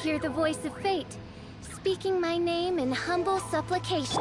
hear the voice of fate, speaking my name in humble supplication.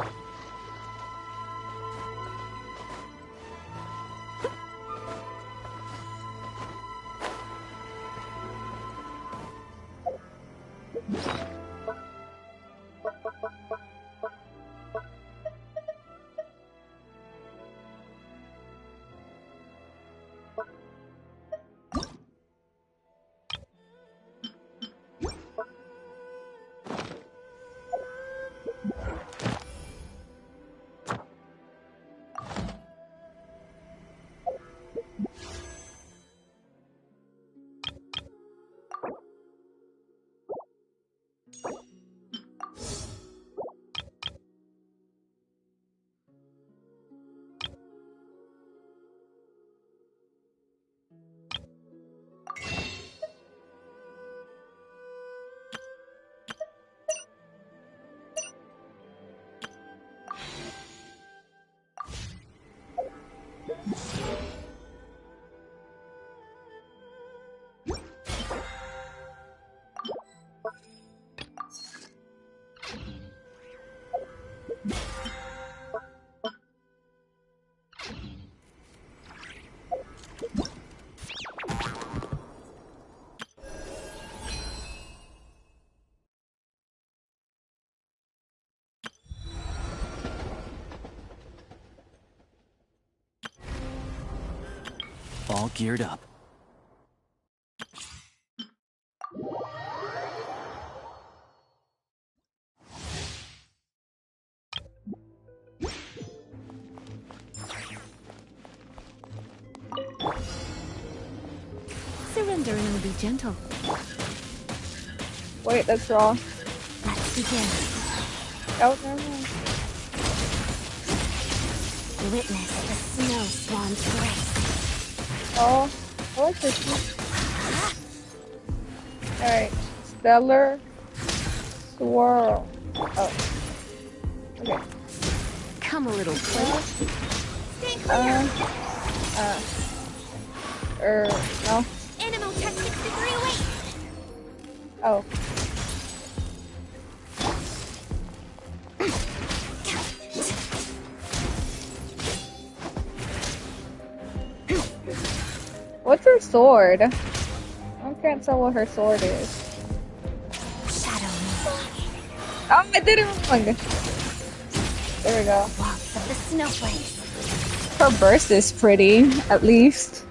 All geared up. Surrender and I'll be gentle. Wait, that's wrong. Let's begin. Oh, never mind. Witness the snow swan's grace. Oh, I like this one. Alright, Stellar Swirl. Oh. Okay. Come a little closer. No. Animal Tech 63 away. Oh. What's her sword? I can't tell what her sword is. Shadow Oh, I did it wrong. There we go. walks of the snowflakes. Her burst is pretty, at least.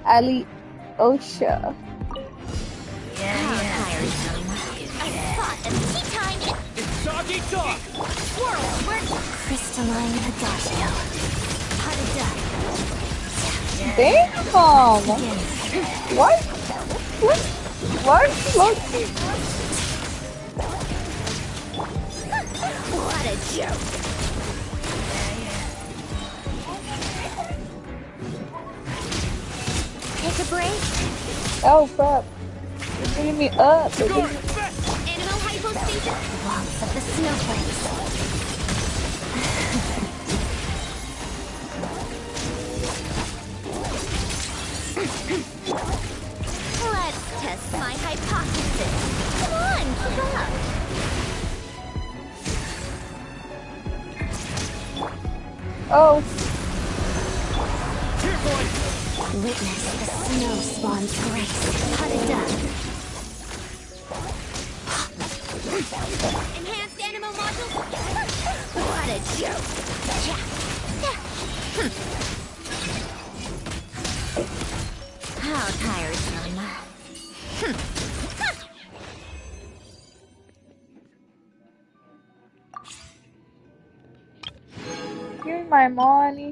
Ali Osha. Doggy dog! Crystalline Pistachio. Hot as duck. Damn! What? What? Look. What a joke. Take a break. Oh crap. You're beating me up. Animal hypostasis. Walks of the snowflakes. Let's test my hypothesis. Come on, keep up. Oh. Here, boy! Witness the snow swan's grace. Hot as duck. Enhanced animal modules. What a joke. How tiresome. Give me my money.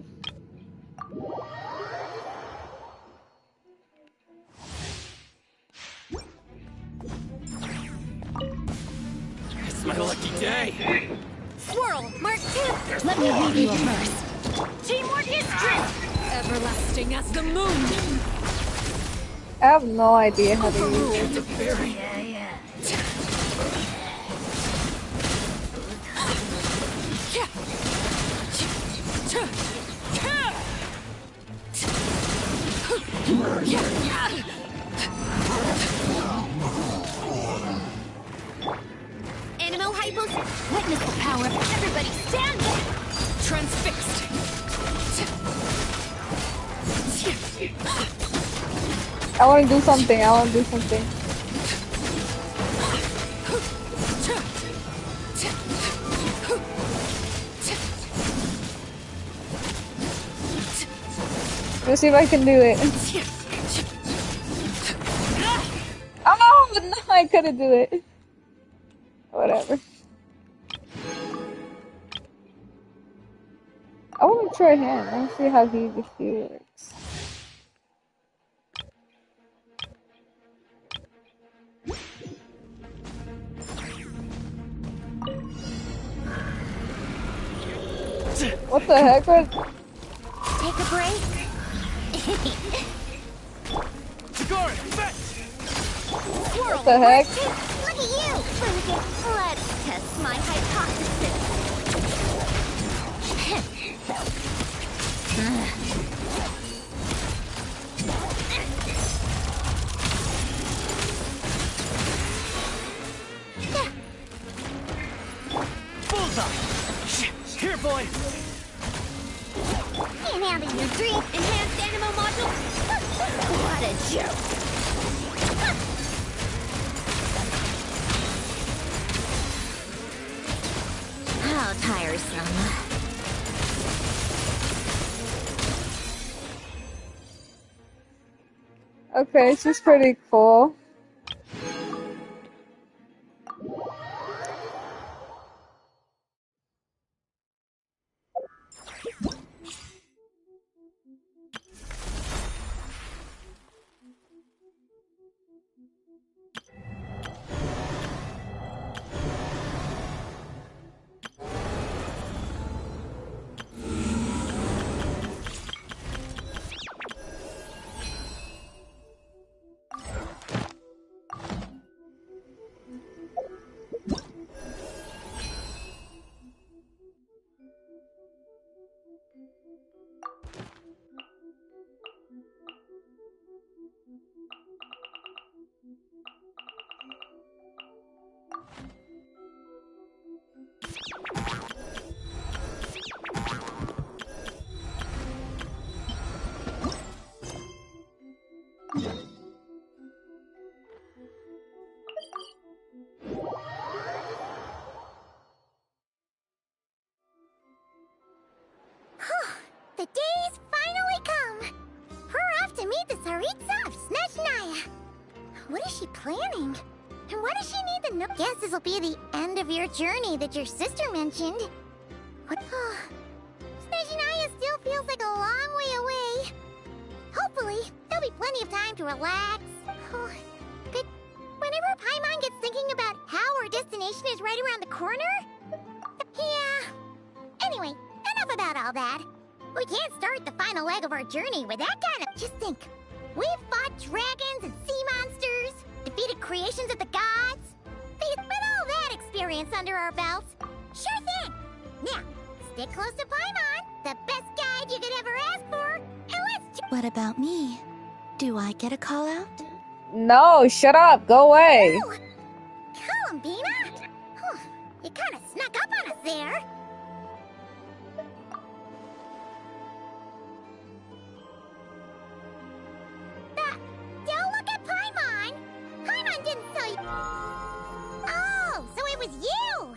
It's my lucky day! Swirl, Mark 2. Let me read you first. Teamwork is strength. Everlasting as the moon. I have no idea how to use it. It's a fairy! hypos. Witness the power of everybody stand. Transfixed. I want to do something. I want to do something. Let's see if I can do it. Oh, no, I couldn't do it. Whatever. I want to try him. I want to see how he works. What the heck? Take a break. What the heck? Look at you! Let's test my hypothesis. Bullseye! Here, boy! Can't handle your dream enhanced animo module? What a joke! How tiresome. Okay, she's pretty cool. The day's finally come! We're off to meet the Tsaritsa of Snezhnaya. What is she planning? And why does she need the nook? Guess this will be the end of your journey that your sister mentioned. What? Snezhnaya still feels like a long way away. Hopefully, there'll be plenty of time to relax. But whenever Paimon gets thinking about how our destination is right around the corner... Yeah. Anyway, enough about all that. We can't start the final leg of our journey with that kind of... Just think. We've fought dragons and sea monsters, defeated creations of the gods. With all that experience under our belts, sure thing. Now, stick close to Paimon, the best guide you could ever ask for, and let's... What about me? Do I get a call out? No, shut up. Go away. Oh, Columbina? You kind of snuck up on us there. Don't look at Paimon! Paimon didn't tell you... Oh, so it was you!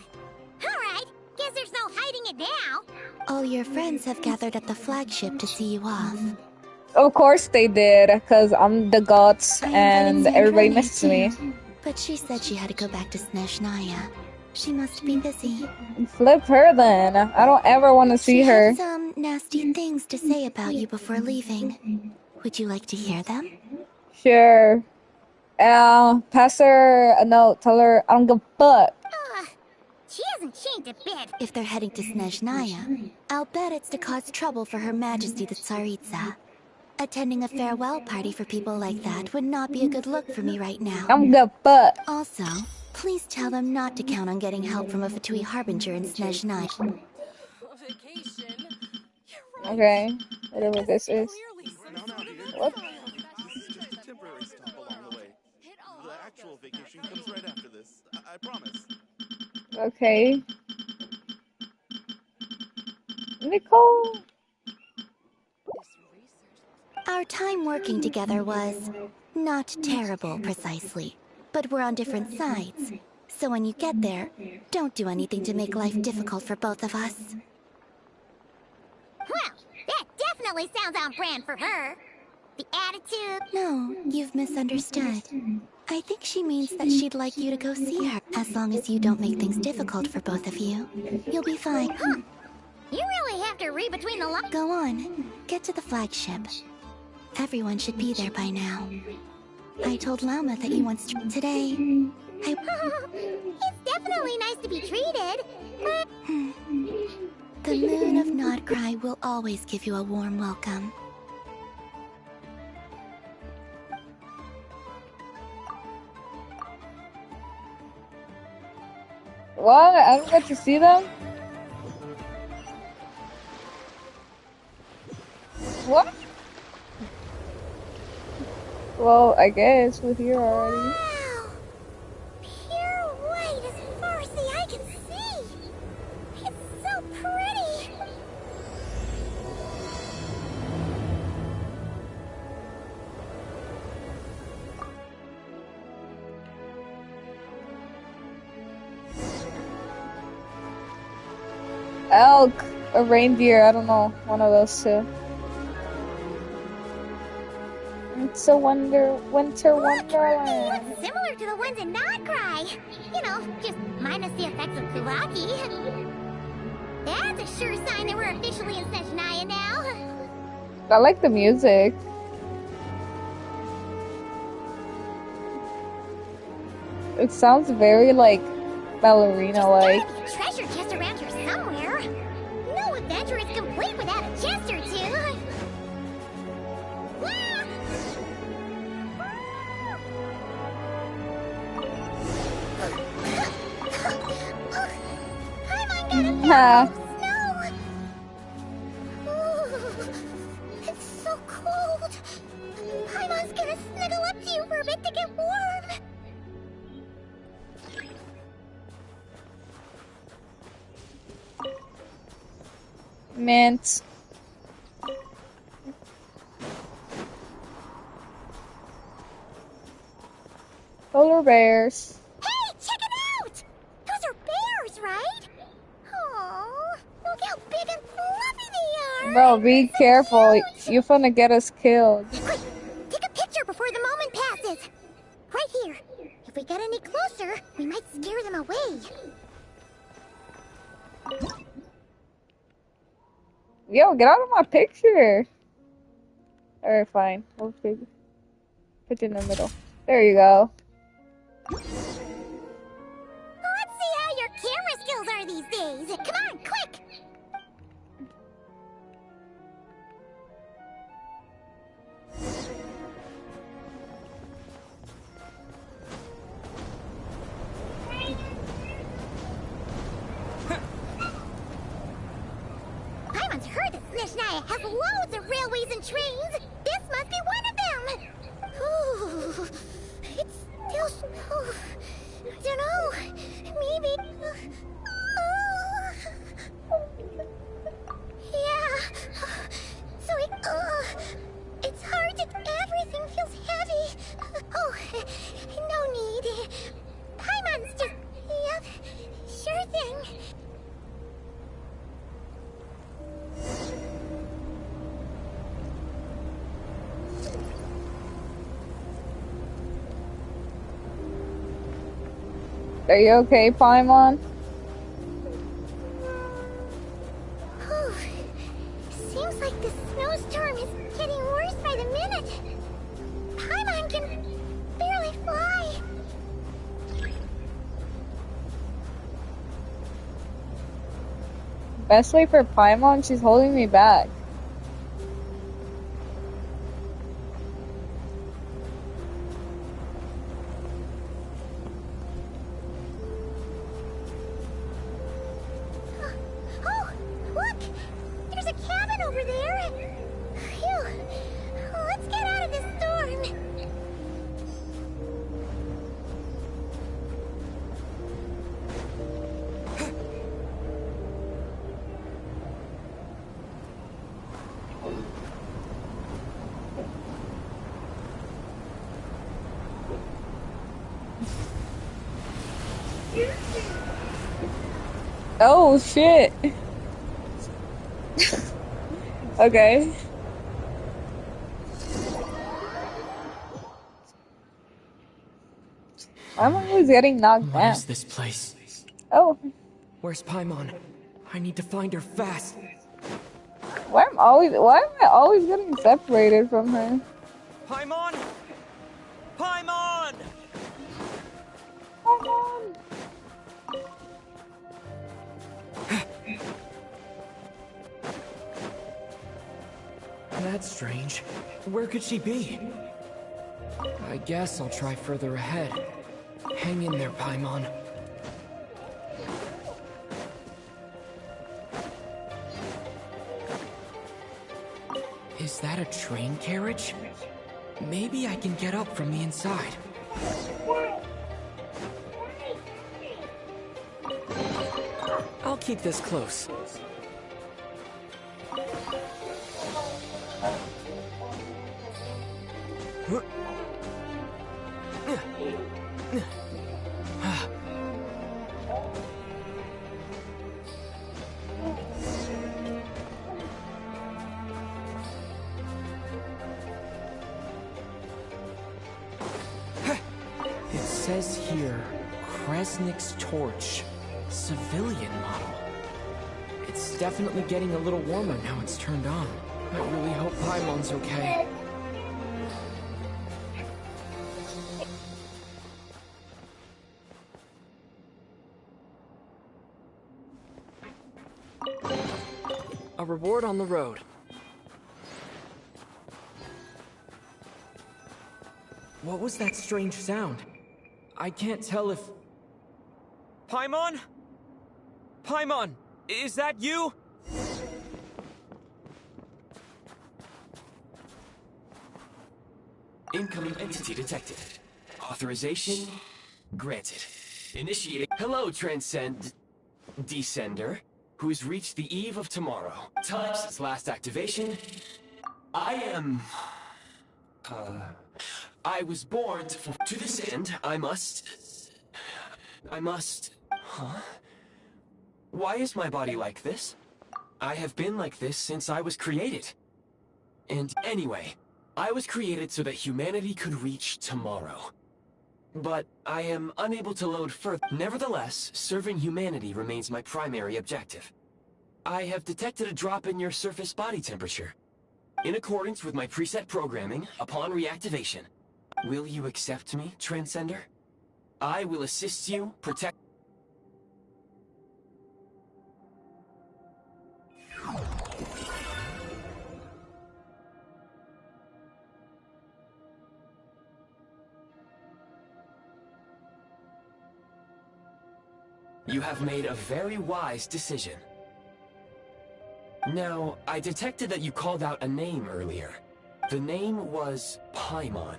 Alright, guess there's no hiding it now. All your friends have gathered at the flagship to see you off. Of course they did, because I'm the gods and everybody misses me. But she said she had to go back to Snezhnaya. She must be busy. Flip her then. I don't ever want to see her. She had some nasty things to say about you before leaving. Would you like to hear them? Sure. Pass her a note. Tell her I don't give a fuck. She hasn't changed a bit. If they're heading to Snezhnaya, I'll bet it's to cause trouble for Her Majesty the Tsaritsa. Attending a farewell party for people like that would not be a good look for me right now. I don't give a fuck. Also, please tell them not to count on getting help from a Fatui Harbinger in Snezhnaya. Okay, whatever this is. What? This is just a temporary stop along the way. The actual vacation comes right after this. I promise. Okay. Nicole. Our time working together was not terrible precisely, but we're on different sides. So when you get there, don't do anything to make life difficult for both of us. Well, that definitely sounds on brand for her. The attitude. No, you've misunderstood. I think she means that she'd like you to go see her, as long as you don't make things difficult for both of you. You'll be fine. Huh. You really have to read between the lines. Go on, get to the flagship. Everyone should be there by now. I told Lama that you once today. It's definitely nice to be treated. But The moon of Nodcry will always give you a warm welcome. What? I don't get to see them? What? Well, I guess we're here already. wow! Pure white as far as the eye can see. It's so pretty. Elk or reindeer, I don't know. One of those two. It's a winter wonderland. Looks similar to the ones in Nodcry. You know, just minus the effects of Kulaki. That's a sure sign that we're officially in Snezhnaya now. I like the music. It sounds very like ballerina-like. There's gotta be a treasure chest around here somewhere. No adventure is complete without a chest or two. Ha. Snow! Ooh, it's so cold. Paimon's gonna snuggle up to you for a bit to get warm. Mint. Polar bears. Hey, check it out! Those are bears, right? Aww, look how big and fluffy they are! Bro, be So careful. cute. You're finna get us killed. Quick, take a picture before the moment passes. Right here. If we get any closer, we might scare them away. Yo, get out of my picture. Alright, fine. We'll put it in the middle. There you go. Let's see how your camera skills are these days. Come on, quick! Paimon's heard that Snezhnaya has loads of railways and trains. This must be one of them. Ooh, it's still snow. I don't know. Maybe. Yeah. So it's hard to. Everything feels heavy. Oh, no need. Paimon's just. Yep. Sure thing. Are you okay, Paimon? Oh, seems like the snowstorm is getting worse by the minute. Paimon can barely fly. Best way for Paimon, she's holding me back. Oh, look! There's a cabin over there. Phew. Let's get out of this storm. Oh shit. Okay. I'm always getting knocked What down. is this place? Oh, Where's Paimon? I need to find her fast. why am I always getting separated from her? Paimon! Paimon! Come on. That's strange. Where could she be? I guess I'll try further ahead. Hang in there, Paimon. Is that a train carriage? Maybe I can get up from the inside. I'll keep this close. It says here, Kresnik's torch, civilian model. It's definitely getting a little warmer now it's turned on. I really hope Paimon's okay. A reward on the road. What was that strange sound? I can't tell if... Paimon? Paimon, is that you? Incoming entity detected. Authorization granted. Initiating. Hello, Descender, who's reached the eve of tomorrow. Time since last activation. I was born to this end. I must. Huh? Why is my body like this? I have been like this since I was created. And anyway, I was created so that humanity could reach tomorrow. But I am unable to load further. Nevertheless, serving humanity remains my primary objective. I have detected a drop in your surface body temperature. In accordance with my preset programming, upon reactivation, will you accept me, Transcender? I will assist you, protect... You have made a very wise decision. Now, I detected that you called out a name earlier. The name was Paimon.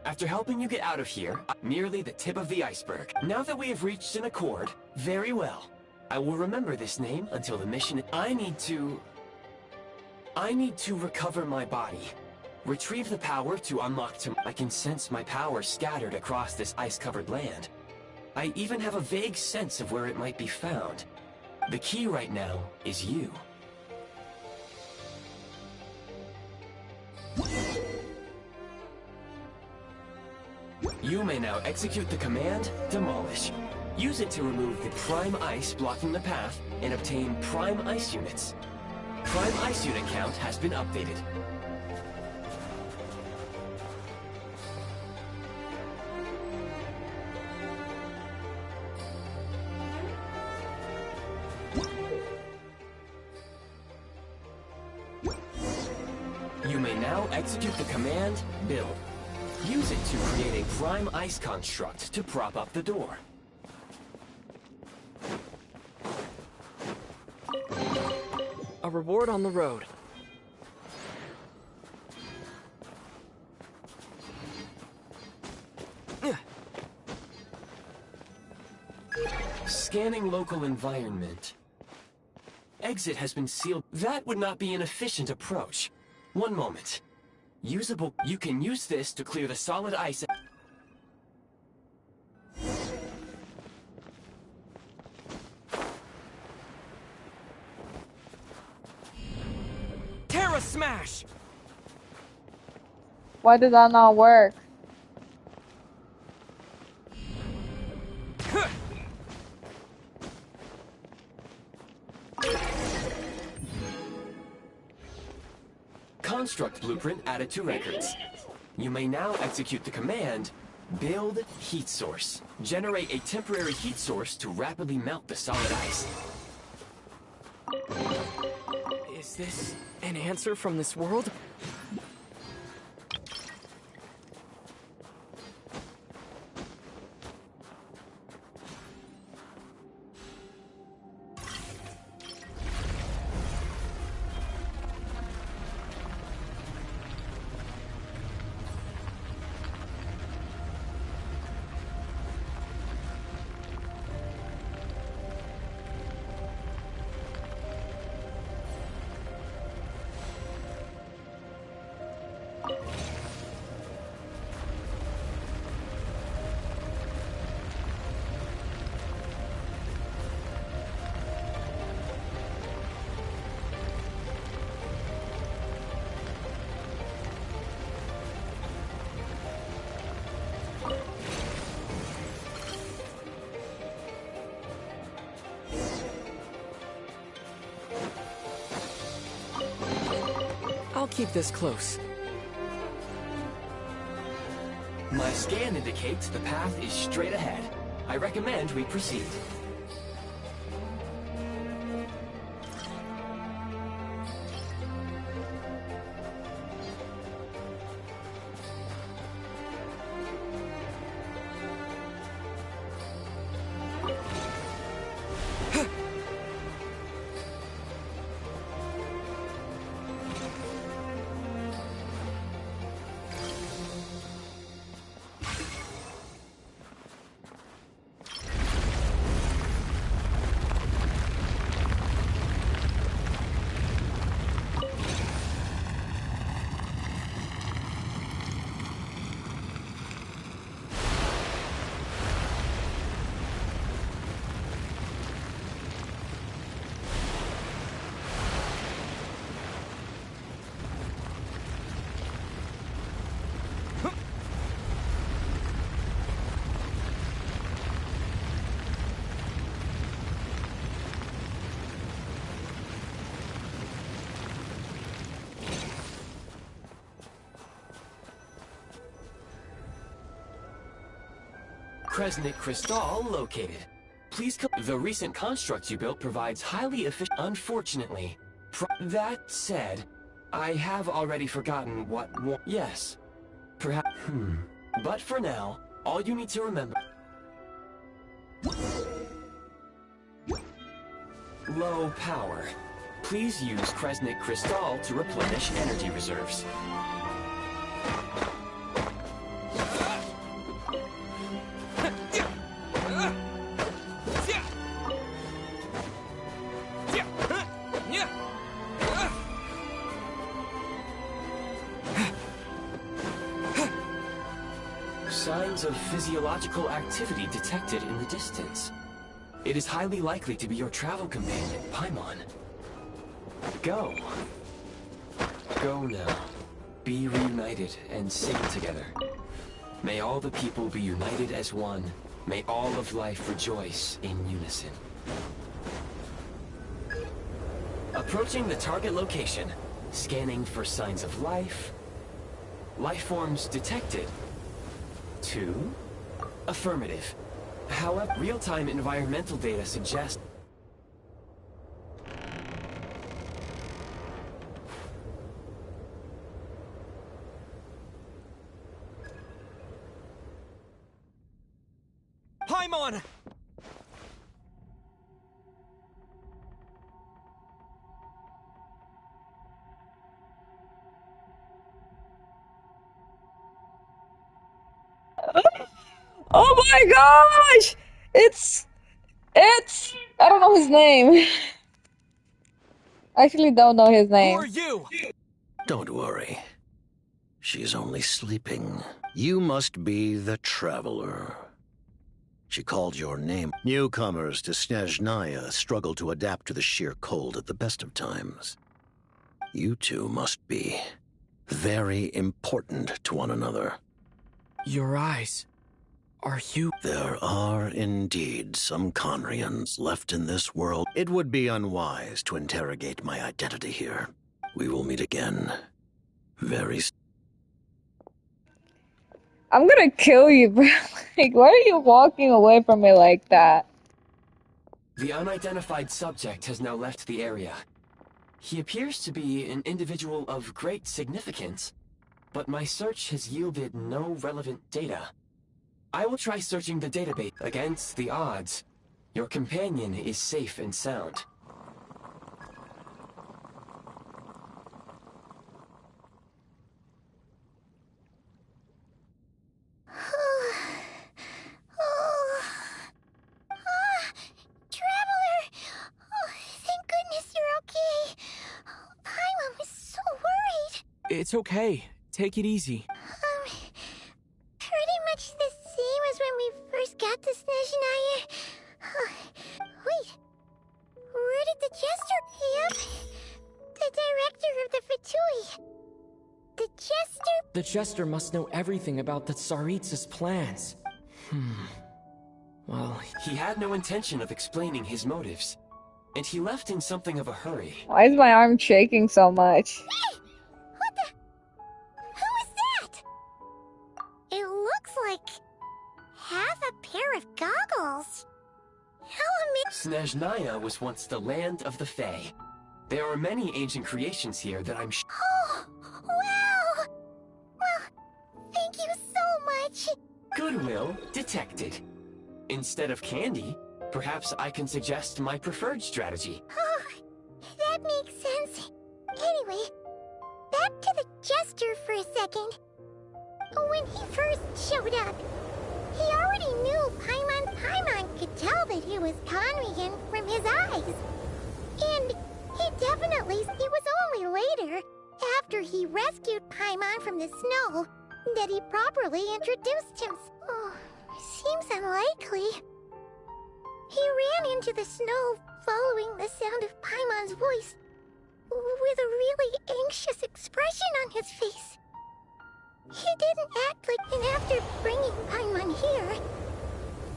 After helping you get out of here, merely the tip of the iceberg. Now that we have reached an accord, very well. I will remember this name until the mission... I need to recover my body. Retrieve the power to unlock I can sense my power scattered across this ice-covered land. I even have a vague sense of where it might be found. The key right now is you. You may now execute the command, Demolish. Use it to remove the Prime Ice blocking the path and obtain Prime Ice units. Prime Ice unit count has been updated. You may now execute the command, Build. Use it to create a Prime Ice construct to prop up the door. A reward on the road. Scanning local environment. Exit has been sealed. That would not be an efficient approach. One moment. Usable. You can use this to clear the solid ice. a smash! Why did that not work? Construct blueprint added to records. You may now execute the command, build heat source. Generate a temporary heat source to rapidly melt the solid ice. Is this an answer from this world? I'll keep this close. My scan indicates the path is straight ahead. I recommend we proceed. Kresnik Crystal located. Please come. The recent construct you built provides highly efficient. Unfortunately, that said, I have already forgotten what. Yes, perhaps. But for now, all you need to remember. Low power. Please use Kresnik Crystal to replenish energy reserves. Signs of physiological activity detected in the distance. It is highly likely to be your travel companion, Paimon. Go. Go now. Be reunited and sing together. May all the people be united as one. May all of life rejoice in unison. Approaching the target location. Scanning for signs of life. Life forms detected. 2. Affirmative. However, real-time environmental data suggests Paimon! Oh my gosh! It's I don't know his name. I actually don't know his Who name. are you? Don't worry. She's only sleeping. You must be the Traveler. She called your name. Newcomers to Snezhnaya struggle to adapt to the sheer cold at the best of times. You two must be very important to one another. Your eyes. Are you... There are indeed some Conrians left in this world. It would be unwise to interrogate my identity here. We will meet again very soon. I'm gonna kill you, bro. Like, why are you walking away from me like that? The unidentified subject has now left the area. He appears to be an individual of great significance, but my search has yielded no relevant data. I will try searching the database. Against the odds, your companion is safe and sound. Traveler! Oh, thank goodness you're okay. Paimon was so worried. It's okay. Take it easy. Pretty much the same as when we first got to Snezhnaya. Wait, where did the Jester? Yep, the director of the Fatui. The Jester? The Jester must know everything about the Tsaritsa's plans. Well, He had no intention of explaining his motives, and he left in something of a hurry. Why is my arm shaking so much? Hey! What the? Who is that? It looks like half a pair of goggles. Snezhnaya was once the land of the Fae. There are many ancient creations here that I'm Oh, wow! Well, thank you so much. Goodwill detected. Instead of candy, perhaps I can suggest my preferred strategy. Oh, that makes sense. Anyway, back to the Jester for a second. When he first showed up, he already knew Paimon. Paimon could tell that he was Conrian from his eyes. And he definitely... It was only later, after he rescued Paimon from the snow, that he properly introduced him. Oh, seems unlikely. He ran into the snow following the sound of Paimon's voice, with a really anxious expression on his face. He didn't act like... And after bringing Paimon here,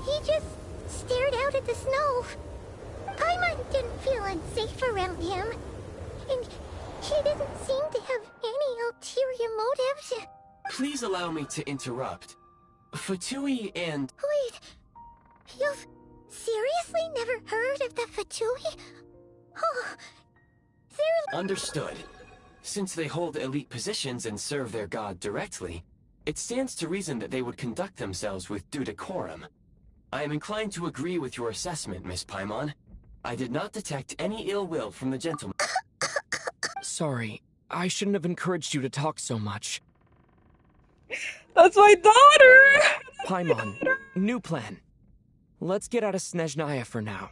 he just stared out at the snow. Paimon didn't feel unsafe around him, and he didn't seem to have any ulterior motives. Please allow me to interrupt. Fatui and... Wait, you've seriously never heard of the Fatui? Oh, they're... Understood. Since they hold elite positions and serve their god directly, it stands to reason that they would conduct themselves with due decorum. I am inclined to agree with your assessment, Miss Paimon. I did not detect any ill will from the gentleman. sorry. I shouldn't have encouraged you to talk so much. That's my daughter! Paimon, new plan. Let's get out of Snezhnaya for now.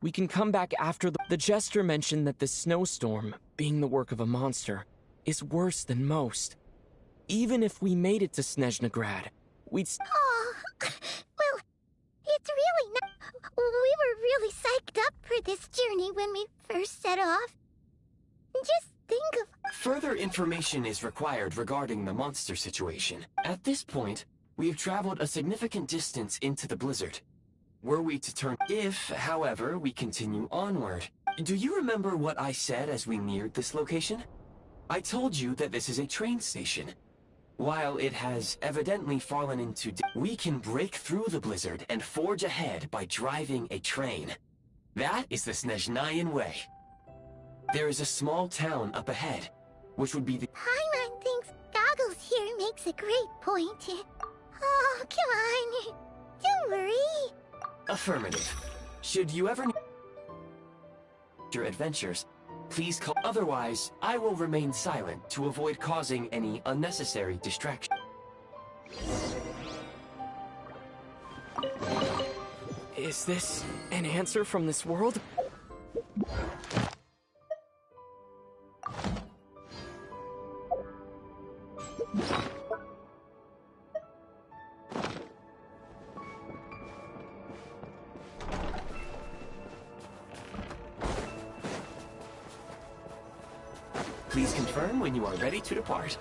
We can come back after the Jester mentioned that the snowstorm, being the work of a monster, is worse than most. Even if we made it to Snezhnegrad, we'd... Oh, well, it's really not... We were really psyched up for this journey when we first set off. Just think of... Further information is required regarding the monster situation. At this point, we have traveled a significant distance into the blizzard. Were we to turn... If, however, we continue onward... Do you remember what I said as we neared this location? I told you that this is a train station. While it has evidently fallen into... We can break through the blizzard and forge ahead by driving a train. That is the Snezhnayan way. There is a small town up ahead, which would be the... Paimon thinks Goggles here makes a great point. Oh, come on. Don't worry. Affirmative. Should you ever need your adventures, please call. Otherwise, I will remain silent to avoid causing any unnecessary distraction. Is this an answer from this world? Please confirm when you are ready to depart.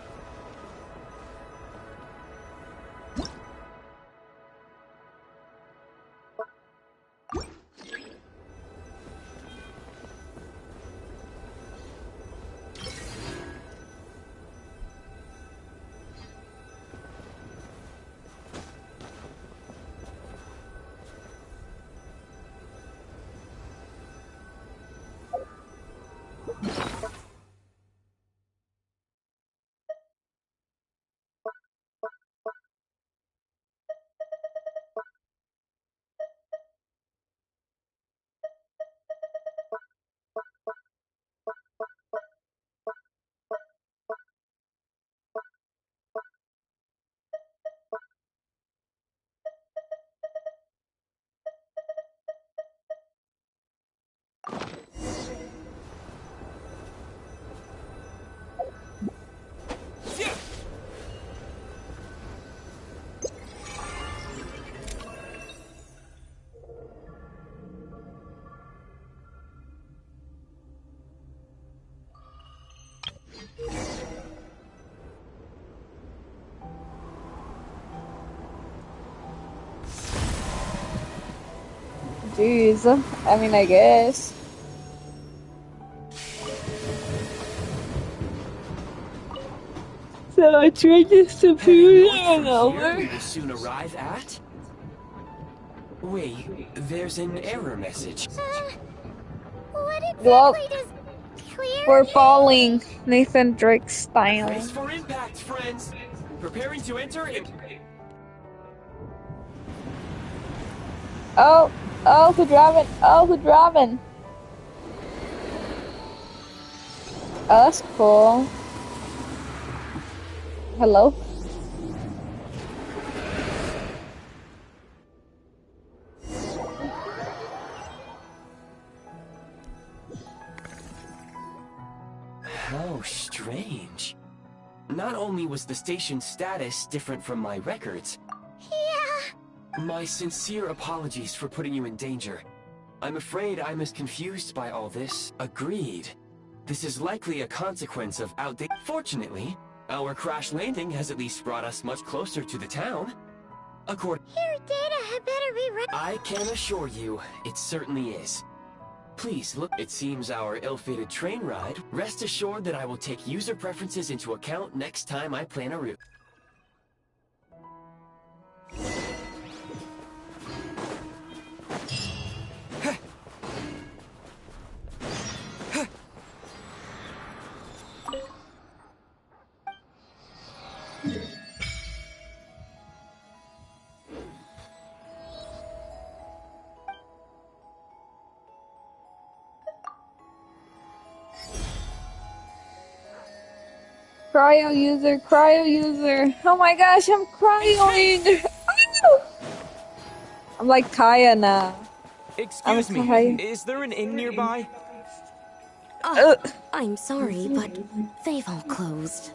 Jeez. I mean, I guess. So I tried this to Heading I don't north know. from here, we will soon arrive at... Wait, there's an error message. What Well, exactly does clear we're mean? falling Nathan Drake style. Brace for impact, friends! Preparing to enter in... Oh, who's driving? Oh, who's driving? Oh, that's cool. Hello? How strange. Not only was the station's status different from my records, Yeah. my sincere apologies for putting you in danger. I'm afraid I'm as confused by all this. Agreed. This is likely a consequence of outdated... Fortunately, our crash landing has at least brought us much closer to the town. According... Your data had better be right. I can assure you, it certainly is. Please look, it seems our ill-fated train ride. Rest assured that I will take user preferences into account next time I plan a route. Cryo user, cryo user. Oh my gosh, I'm cryoing. I'm like Kaya now. Excuse I'm me, sorry. is there an inn nearby? I'm sorry, but they've all closed.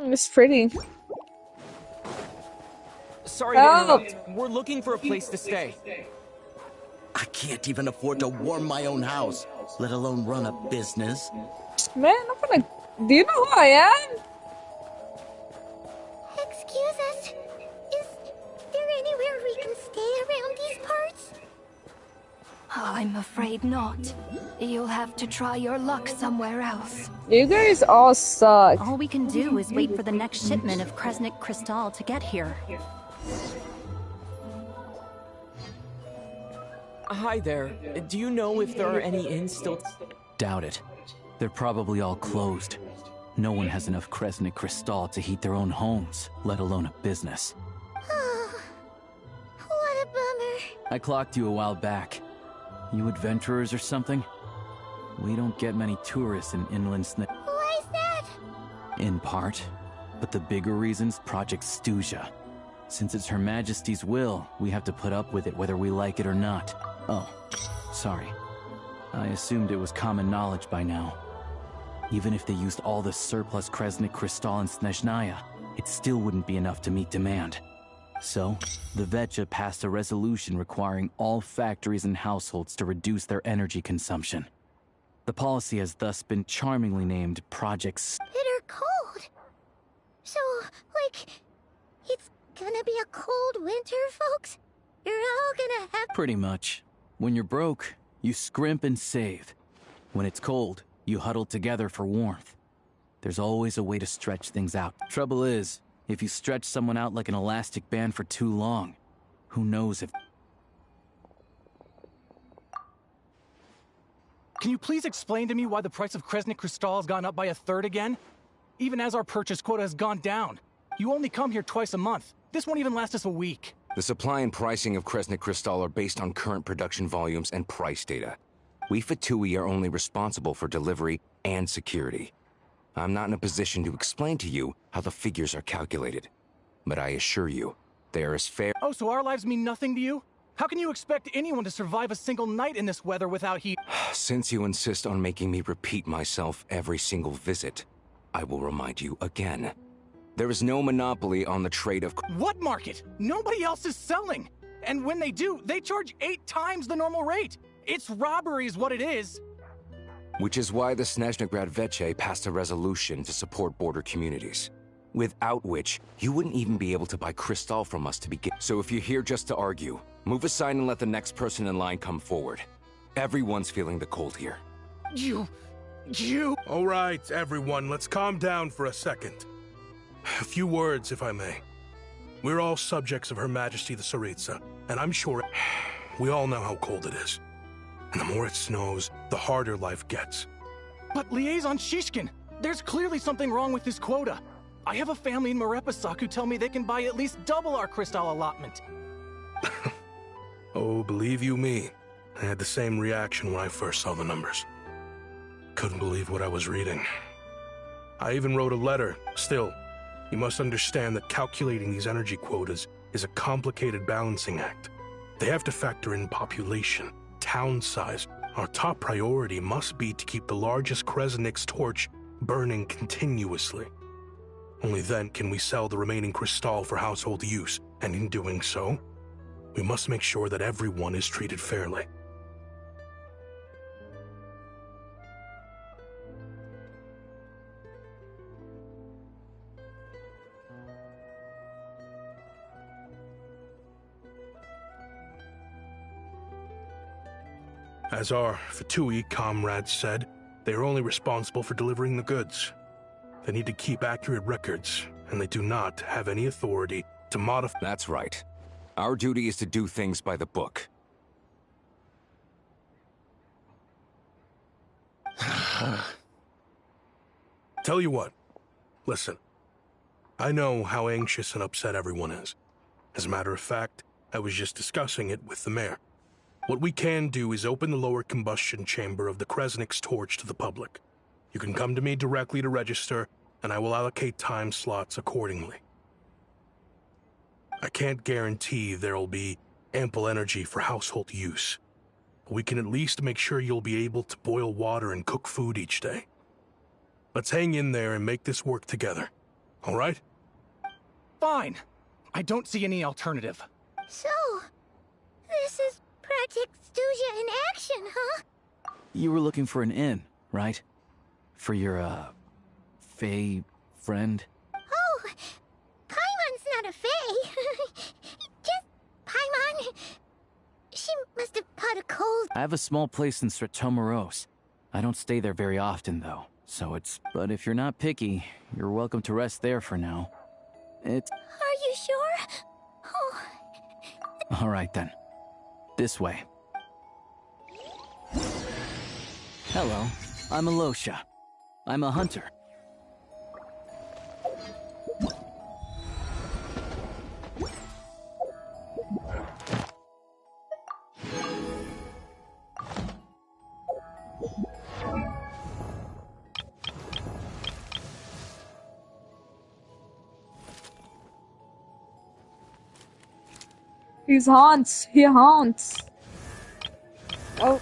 It's pretty. Sorry to interrupt. We're looking for a place to stay. I can't even afford to warm my own house, let alone run a business. Man, I'm gonna. Do you know who I am? Excuse us. Is there anywhere we can stay around these parts? I'm afraid not. You'll have to try your luck somewhere else. You guys all suck. All we can do is wait for the next shipment of Kresnik Crystal to get here. Hi there. Do you know if there are any inns still? Doubt it. They're probably all closed. No one has enough Kresnik Crystal to heat their own homes, let alone a business. Oh, what a bummer. I clocked you a while back. You adventurers or something? We don't get many tourists in inland Why is that? in part. But the bigger reason's Project Stuja. Since it's Her Majesty's will, we have to put up with it whether we like it or not. Oh, sorry. I assumed it was common knowledge by now. Even if they used all the surplus Kresnik Crystal in Snezhnaya, it still wouldn't be enough to meet demand. So, the Vetcha passed a resolution requiring all factories and households to reduce their energy consumption. The policy has thus been charmingly named Project Bitter cold. So, like, it's gonna be a cold winter, folks? You're all gonna have— Pretty much. When you're broke, you scrimp and save. When it's cold, you huddle together for warmth. There's always a way to stretch things out. Trouble is, if you stretch someone out like an elastic band for too long, who knows if... Can you please explain to me why the price of Kresnik Crystal has gone up by 1/3 again? Even as our purchase quota has gone down. You only come here twice a month. This won't even last us a week. The supply and pricing of Kresnik Crystal are based on current production volumes and price data. We Fatui are only responsible for delivery and security. I'm not in a position to explain to you how the figures are calculated, but I assure you, they are as fair— Oh, so our lives mean nothing to you? How can you expect anyone to survive a single night in this weather without heat? Since you insist on making me repeat myself every single visit, I will remind you again. There is no monopoly on the trade of— What market? Nobody else is selling! And when they do, they charge 8 times the normal rate! It's robbery is what it is! Which is why the Snezhnegrad Veche passed a resolution to support border communities. Without which, you wouldn't even be able to buy Crystal from us to begin. So if you're here just to argue, move aside and let the next person in line come forward. Everyone's feeling the cold here. You... All right, everyone, let's calm down for a second. A few words, if I may. We're all subjects of Her Majesty the Tsaritsa, and I'm sure we all know how cold it is. And the more it snows, the harder life gets. But Liaison Shishkin, there's clearly something wrong with this quota. I have a family in Marepasak who tell me they can buy at least double our Crystal allotment. Oh, believe you me, I had the same reaction when I first saw the numbers. Couldn't believe what I was reading. I even wrote a letter. Still, you must understand that calculating these energy quotas is a complicated balancing act. They have to factor in population, town size. Our top priority must be to keep the largest Kresnik's torch burning continuously. Only then can we sell the remaining Crystal for household use, and in doing so, we must make sure that everyone is treated fairly. As our Fatui comrades said, they are only responsible for delivering the goods. They need to keep accurate records, and they do not have any authority to modify— That's right. Our duty is to do things by the book. Tell you what, listen. I know how anxious and upset everyone is. As a matter of fact, I was just discussing it with the mayor. What we can do is open the lower combustion chamber of the Kresnik's torch to the public. You can come to me directly to register, and I will allocate time slots accordingly. I can't guarantee there'll be ample energy for household use, but we can at least make sure you'll be able to boil water and cook food each day. Let's hang in there and make this work together, all right? Fine. I don't see any alternative. So, this is Project Stuja in action, huh? You were looking for an inn, right? For your, Fae friend? Oh, Paimon's not a Fae. Just Paimon. She must have caught a cold. I have a small place in Stratomaros. I don't stay there very often, though, so it's... But if you're not picky, you're welcome to rest there for now. It's... Are you sure? Oh. All right, then. This way. Hello, I'm Alosha. I'm a hunter. He haunts. He haunts. Oh.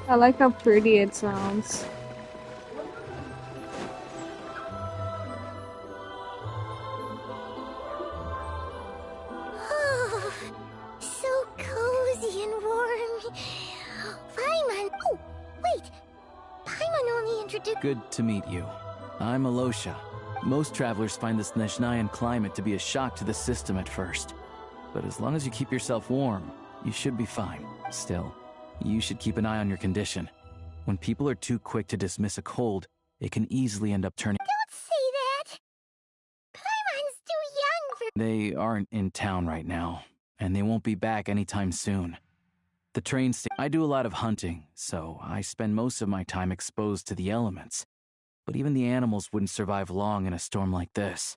I like how pretty it sounds. Oh, so cozy and warm. Paimon. Oh, wait. Paimon only introduced. Good to meet you. I'm Alosha. Most travelers find the Snezhnayan climate to be a shock to the system at first. But as long as you keep yourself warm, you should be fine. Still, you should keep an eye on your condition. When people are too quick to dismiss a cold, it can easily end up turning. Don't say that. Paimon's too young for. They aren't in town right now, and they won't be back anytime soon. The train I do a lot of hunting, so I spend most of my time exposed to the elements. But even the animals wouldn't survive long in a storm like this,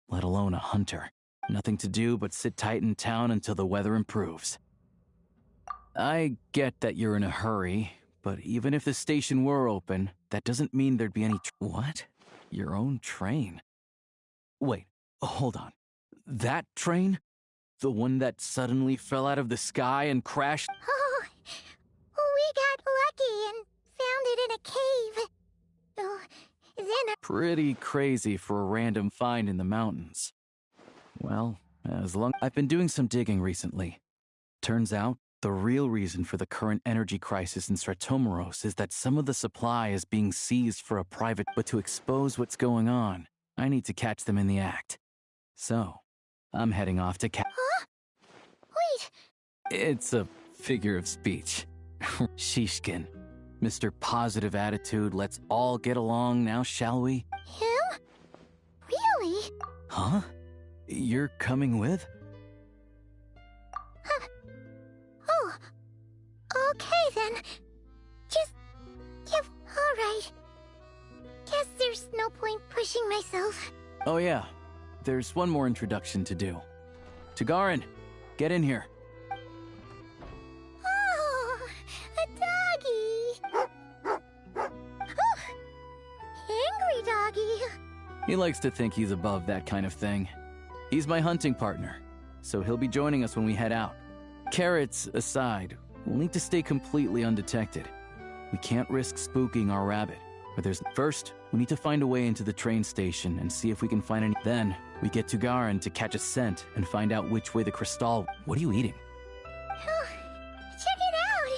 let alone a hunter. Nothing to do but sit tight in town until the weather improves. I get that you're in a hurry, but even if the station were open, that doesn't mean there'd be any What? Your own train? Wait, hold on. That train? The one that suddenly fell out of the sky and crashed? Oh, we got lucky and found it in a cave. Oh, then Pretty crazy for a random find in the mountains. Well, I've been doing some digging recently. Turns out, the real reason for the current energy crisis in Stratomeros is that some of the supply is being seized for a private. But to expose what's going on, I need to catch them in the act. So, I'm heading off to Huh? Wait. It's a figure of speech. Shishkin. Mr. Positive Attitude, let's all get along now, shall we? Him? Really? Huh? You're coming with? Oh, okay then. Yeah, alright. Guess there's no point pushing myself. Oh yeah, there's one more introduction to do. Tagarin, get in here. Oh, a doggy. Oh, angry doggy. He likes to think he's above that kind of thing. He's my hunting partner, so he'll be joining us when we head out. Carrots aside, we'll need to stay completely undetected. We can't risk spooking our rabbit. First, we need to find a way into the train station and see if we can find any. Then, we get to Garin to catch a scent and find out which way the crystal. What are you eating? Oh, check it out.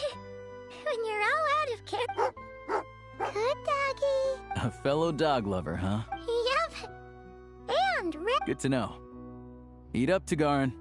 When you're all out of care. Good doggy. A fellow dog lover, huh? Yep. And red. Good to know. Eat up, Tagarin.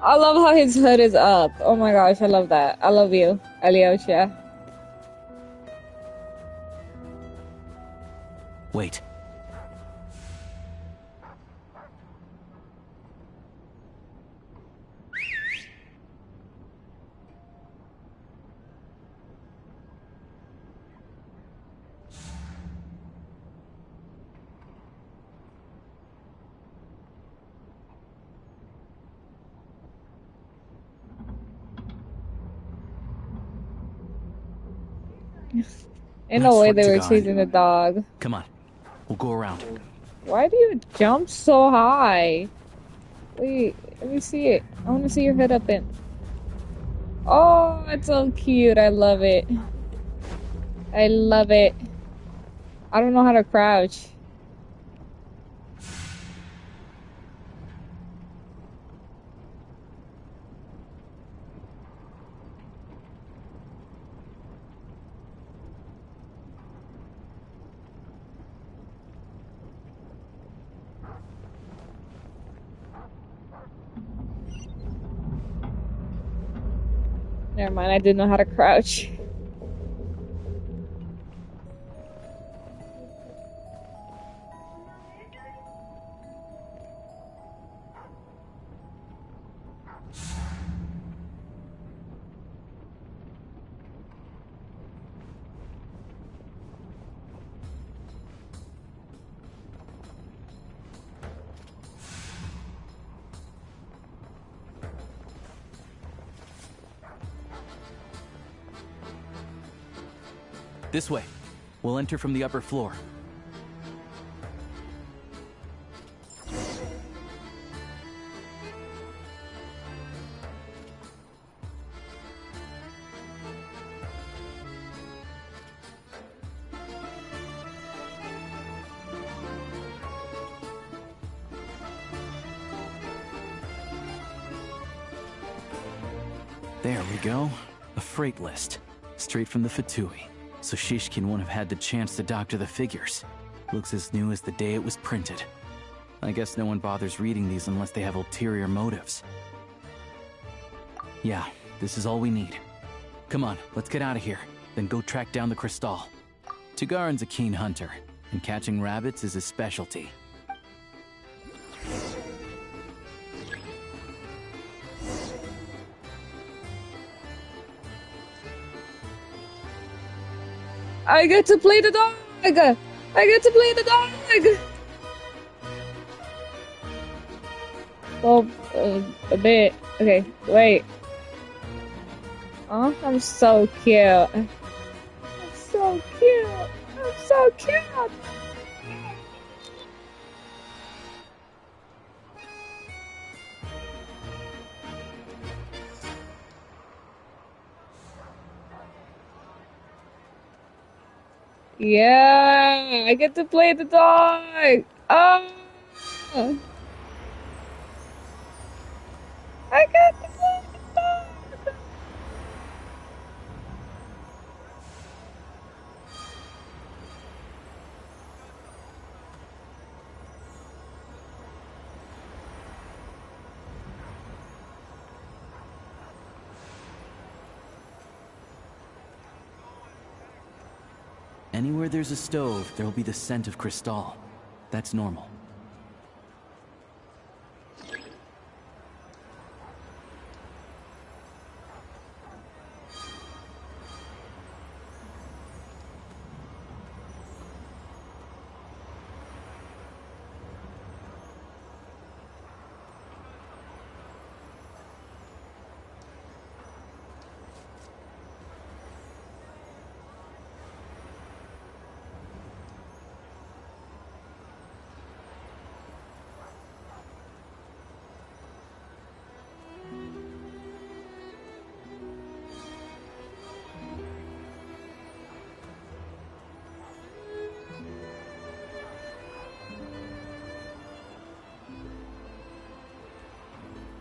I love how his hood is up. Oh my gosh, I love that. I love you, Alyosha. Wait. In no way they were Tagarin. chasing the dog. Come on, we'll go around. Why do you jump so high? Wait, let me see it. I want to see your head up in. Oh, it's so cute. I love it. I love it. I don't know how to crouch. Never mind, I didn't know how to crouch. This way. We'll enter from the upper floor. There we go. A freight list. Straight from the Fatui. So Shishkin won't have had the chance to doctor the figures. Looks as new as the day it was printed. I guess no one bothers reading these unless they have ulterior motives. Yeah, this is all we need. Come on, let's get out of here. Then go track down the Crystal. Tugarin's a keen hunter, and catching rabbits is his specialty. I get to play the dog! I get to play the dog! Well, a bit. Okay, wait. Oh, I'm so cute. I'm so cute. I'm so cute. Yeah, I get to play the dog. Oh, I get to play the dog. Anywhere there's a stove, there'll be the scent of Crystal. That's normal.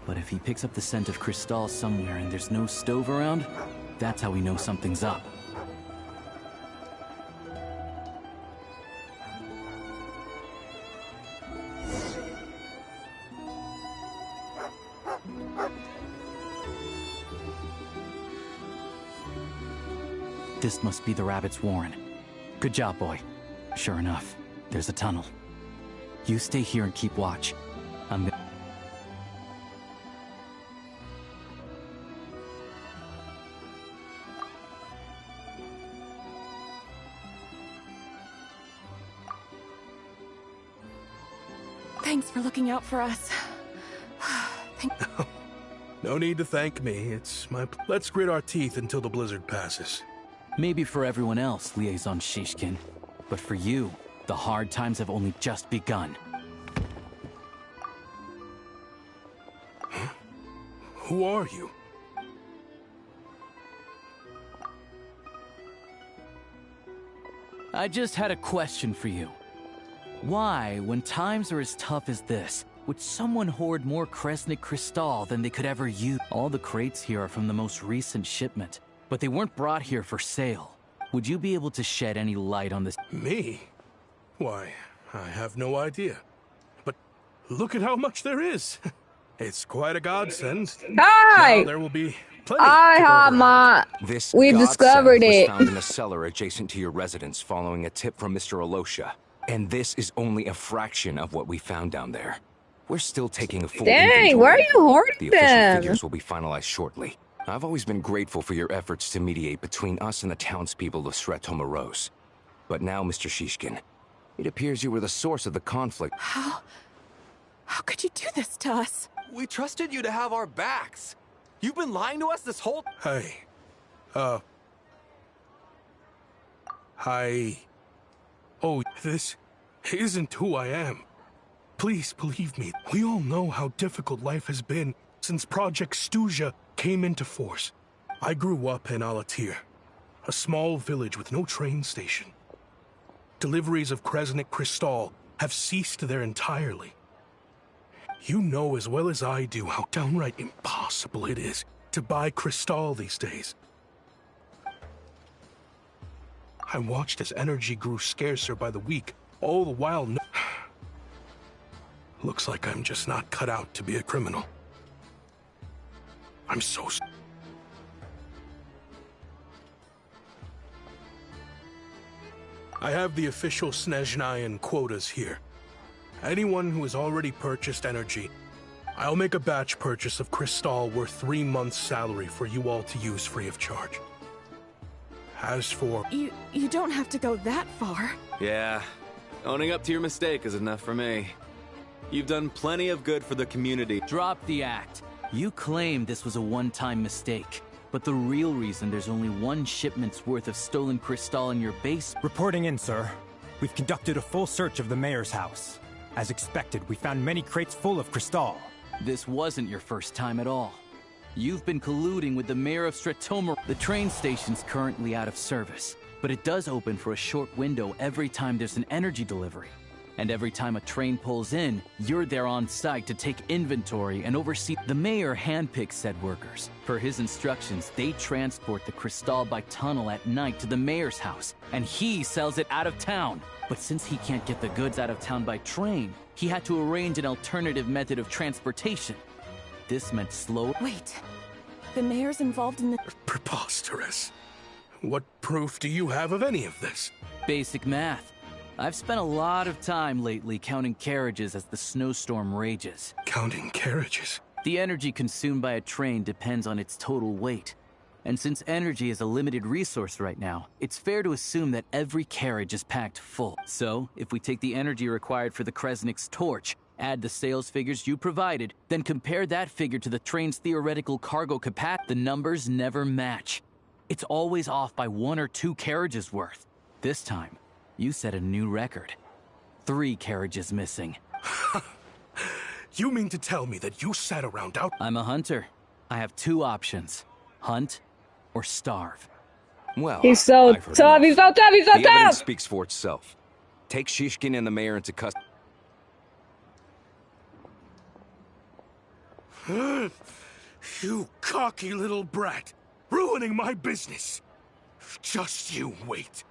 But if he picks up the scent of Crystal somewhere and there's no stove around, that's how we know something's up. This must be the rabbit's warren. Good job, boy. Sure enough, there's a tunnel. You stay here and keep watch. I'm gonna... Thanks for looking out for us. No need to thank me. It's my... Let's grit our teeth until the blizzard passes. Maybe for everyone else, Liaison Shishkin. But for you, the hard times have only just begun. Huh? Who are you? I just had a question for you. Why, when times are as tough as this, would someone hoard more Kresnik Crystal than they could ever use? All the crates here are from the most recent shipment, but they weren't brought here for sale. Would you be able to shed any light on this? Me? Why, I have no idea. But look at how much there is. It's quite a godsend. Hi! Now there will be plenty I to go have around. my... This We've discovered godsend it. was found in a cellar adjacent to your residence following a tip from Mr. Alosha. And this is only a fraction of what we found down there. We're still taking a full inventory. Dang, where are you hoarding The official them? figures will be finalized shortly. I've always been grateful for your efforts to mediate between us and the townspeople of Sretomaros. But now, Mr. Shishkin, it appears you were the source of the conflict. How could you do this to us? We trusted you to have our backs. You've been lying to us this whole... Hey, Oh, this isn't who I am. Please believe me, we all know how difficult life has been since Project Stuja came into force. I grew up in Alatir, a small village with no train station. Deliveries of Kresnik Crystal have ceased there entirely. You know as well as I do how downright impossible it is to buy Crystal these days. I watched as energy grew scarcer by the week, all the while looks like I'm just not cut out to be a criminal. I'm so... I have the official Snezhnayan quotas here. Anyone who has already purchased energy, I'll make a batch purchase of Crystal worth 3 months' salary for you all to use free of charge. As for... You don't have to go that far. Yeah, owning up to your mistake is enough for me. You've done plenty of good for the community. Drop the act. You claim this was a one-time mistake, but the real reason there's only 1 shipment's worth of stolen Crystal in your base... Reporting in, sir. We've conducted a full search of the mayor's house. As expected, we found many crates full of Crystal. This wasn't your first time at all. You've been colluding with the mayor of Stratomir. The train station's currently out of service, but it does open for a short window every time there's an energy delivery. And every time a train pulls in, you're there on site to take inventory and oversee. The mayor handpicks said workers. Per his instructions, they transport the Crystal by tunnel at night to the mayor's house, and he sells it out of town. But since he can't get the goods out of town by train, he had to arrange an alternative method of transportation. This meant slow... Wait. The mayor's involved in the... Preposterous. What proof do you have of any of this? Basic math. I've spent a lot of time lately counting carriages as the snowstorm rages. Counting carriages? The energy consumed by a train depends on its total weight. And since energy is a limited resource right now, it's fair to assume that every carriage is packed full. So, if we take the energy required for the Kresnik's torch, add the sales figures you provided, then compare that figure to the train's theoretical cargo capacity, the numbers never match. It's always off by 1 or 2 carriages worth. This time, you set a new record. 3 carriages missing. You mean to tell me that you sat around out— I'm a hunter. I have 2 options. Hunt or starve. Well, He's so tough, he's so tough, he's so the evidence tough! speaks for itself. Take Shishkin and the mayor into custody. You cocky little brat! Ruining my business! Just you wait.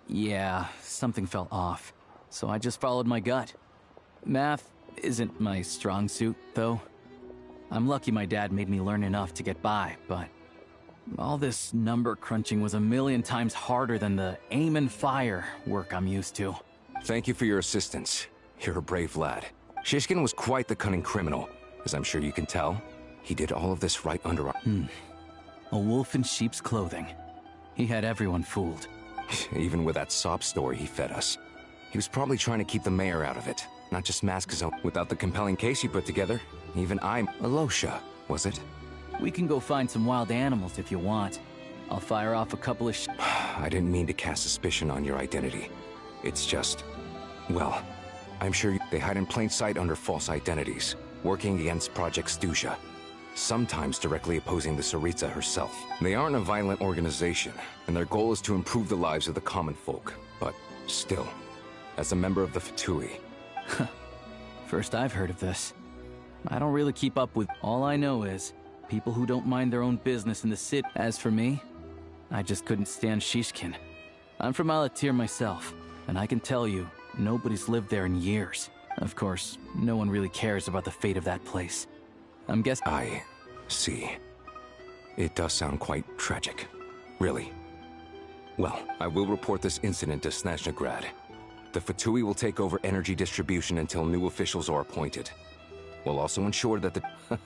Yeah, something felt off, so I just followed my gut. Math isn't my strong suit, though. I'm lucky my dad made me learn enough to get by, but all this number crunching was a million times harder than the aim and fire work I'm used to. Thank you for your assistance. You're a brave lad. Shishkin was quite the cunning criminal, as I'm sure you can tell. He did all of this right under our... A wolf in sheep's clothing. He had everyone fooled. Even with that sob story he fed us. He was probably trying to keep the mayor out of it, not just mask his own. Without the compelling case he put together, even I'm... Alosha, was it? We can go find some wild animals if you want. I'll fire off a couple of I didn't mean to cast suspicion on your identity. It's just... well, I'm sure they hide in plain sight under false identities, working against Project Stuja. Sometimes directly opposing the Tsaritsa herself. They aren't a violent organization, and their goal is to improve the lives of the common folk. But still, as a member of the Fatui... First I've heard of this. I don't really keep up with... All I know is, people who don't mind their own business in the city. As for me, I just couldn't stand Shishkin. I'm from Alatir myself, and I can tell you, nobody's lived there in years. Of course, no one really cares about the fate of that place. I'm guessing... I see. It does sound quite tragic. Really. Well, I will report this incident to Snezhnagrad. The Fatui will take over energy distribution until new officials are appointed. We'll also ensure that the...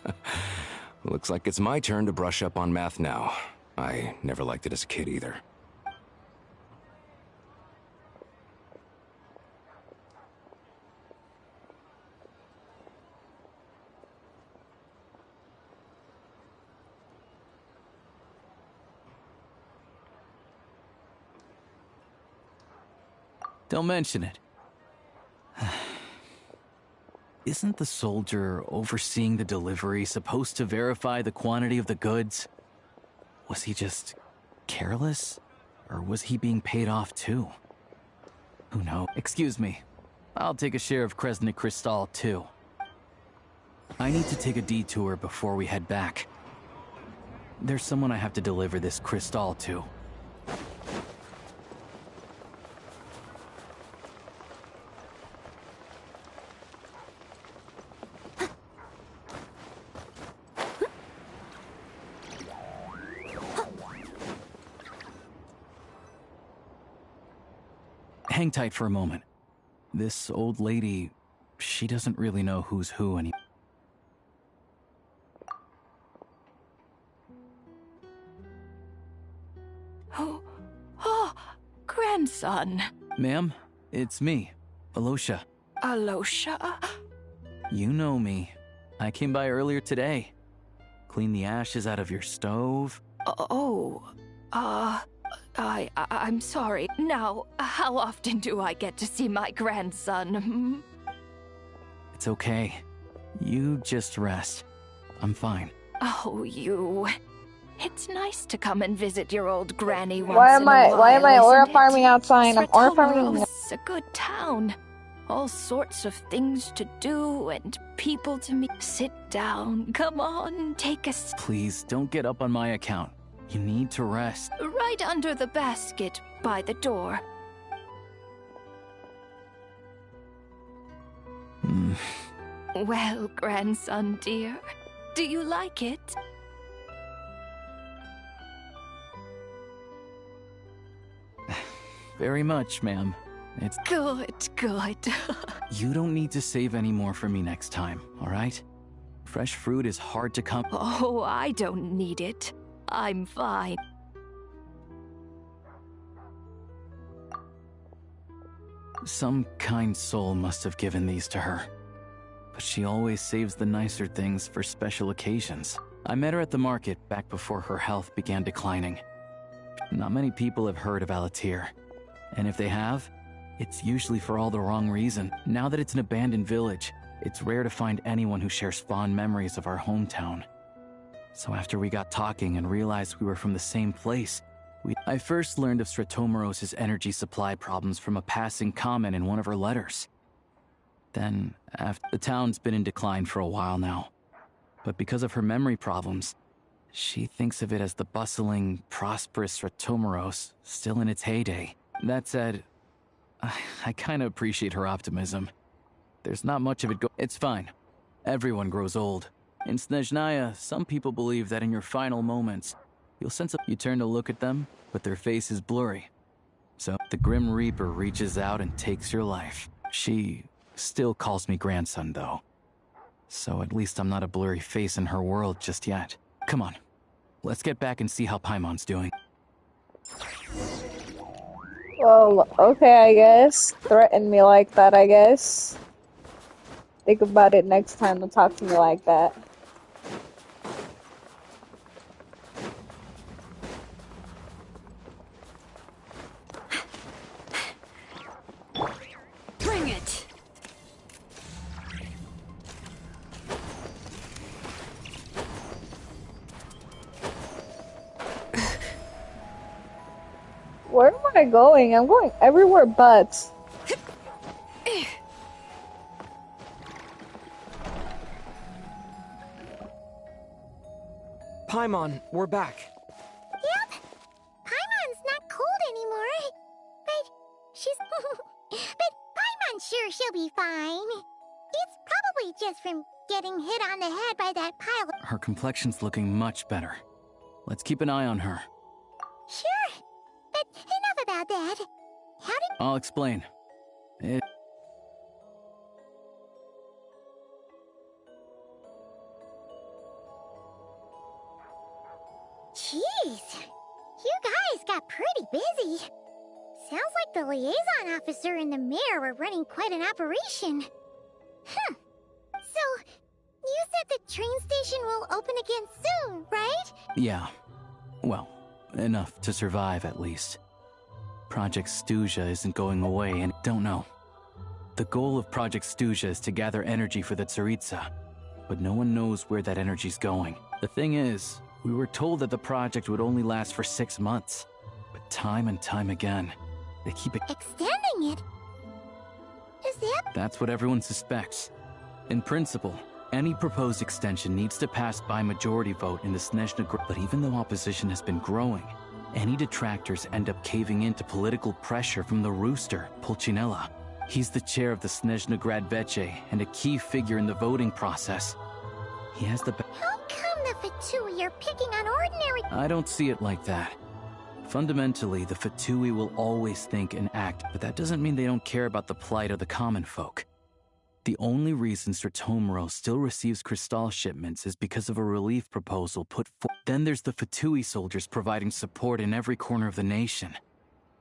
Looks like it's my turn to brush up on math now. I never liked it as a kid either. Don't mention it. Isn't the soldier overseeing the delivery supposed to verify the quantity of the goods? Was he just careless? Or was he being paid off too? Who knows? Excuse me. I'll take a share of Kresnik Crystal too. I need to take a detour before we head back. There's someone I have to deliver this crystal to. Hang tight for a moment. This old lady, she doesn't really know who's who anymore. Oh, grandson. Ma'am, it's me, Alosha. Alosha? You know me. I came by earlier today. Clean the ashes out of your stove. I'm sorry. Now, how often do I get to see my grandson? It's okay. You just rest. I'm fine. Oh, you. It's nice to come and visit your old granny once Why in am a I while, aura isn't it? farming outside? I'm aura farming. It's a good town. All sorts of things to do and people to meet. Sit down. Come on, take a seat. Please, don't get up on my account. You need to rest. Right under the basket by the door. Well, grandson dear, do you like it? Very much, ma'am. It's good. You don't need to save any more for me next time, all right? Fresh fruit is hard to come. Oh, I don't need it. I'm fine. Some kind soul must have given these to her. But she always saves the nicer things for special occasions. I met her at the market back before her health began declining. Not many people have heard of Alatir. And if they have, it's usually for all the wrong reason. Now that it's an abandoned village, it's rare to find anyone who shares fond memories of our hometown. So after we got talking and realized we were from the same place, I first learned of Stratomoros's energy supply problems from a passing comment in one of her letters. Then, after the town's been in decline for a while now. But because of her memory problems, she thinks of it as the bustling, prosperous Stratomoros still in its heyday. That said, I kind of appreciate her optimism. There's not much of it It's fine. Everyone grows old. In Snezhnaya, some people believe that in your final moments, you'll sense you turn to look at them, but their face is blurry. So the Grim Reaper reaches out and takes your life. She still calls me grandson, though. So at least I'm not a blurry face in her world just yet. Come on, let's get back and see how Paimon's doing. Well, okay, I guess. Threaten me like that, I guess. Think about it next time to talk to me like that. Bring it. Where am I going? I'm going everywhere but. Paimon, we're back. Yep. Paimon's not cold anymore. But she's... but Paimon's sure she'll be fine. It's probably just from getting hit on the head by that pile. Her complexion's looking much better. Let's keep an eye on her. Sure. But enough about that. How did... I'll explain. Jeez. You guys got pretty busy. Sounds like the liaison officer and the mayor were running quite an operation. So, you said the train station will open again soon, right? Yeah. Well, enough to survive at least. Project Stuja isn't going away and don't know. The goal of Project Stuja is to gather energy for the Tsaritsa, but no one knows where that energy's going. The thing is, we were told that the project would only last for 6 months, but time and time again, they keep extending it? Is that? That's what everyone suspects. In principle, any proposed extension needs to pass by majority vote in the Snezhna Grad. But even though opposition has been growing, any detractors end up caving into political pressure from the Rooster, Pulcinella. He's the chair of the Snezhna Grad Veche and a key figure in the voting process. He has the... How come the Fatui are picking on ordinary... I don't see it like that. Fundamentally, the Fatui will always think and act, but that doesn't mean they don't care about the plight of the common folk. The only reason Sir Tomuro still receives Crystal shipments is because of a relief proposal put forth. Then there's the Fatui soldiers providing support in every corner of the nation.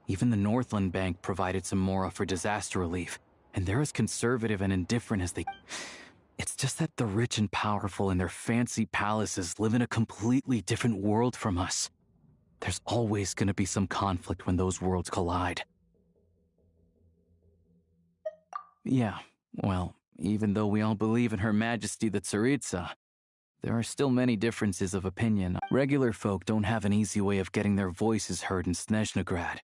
Even the Northland Bank provided some mora for disaster relief, and they're as conservative and indifferent as they... It's just that the rich and powerful in their fancy palaces live in a completely different world from us. There's always going to be some conflict when those worlds collide. Yeah, well, even though we all believe in Her Majesty the Tsaritsa, there are still many differences of opinion. Regular folk don't have an easy way of getting their voices heard in Snezhna Grad,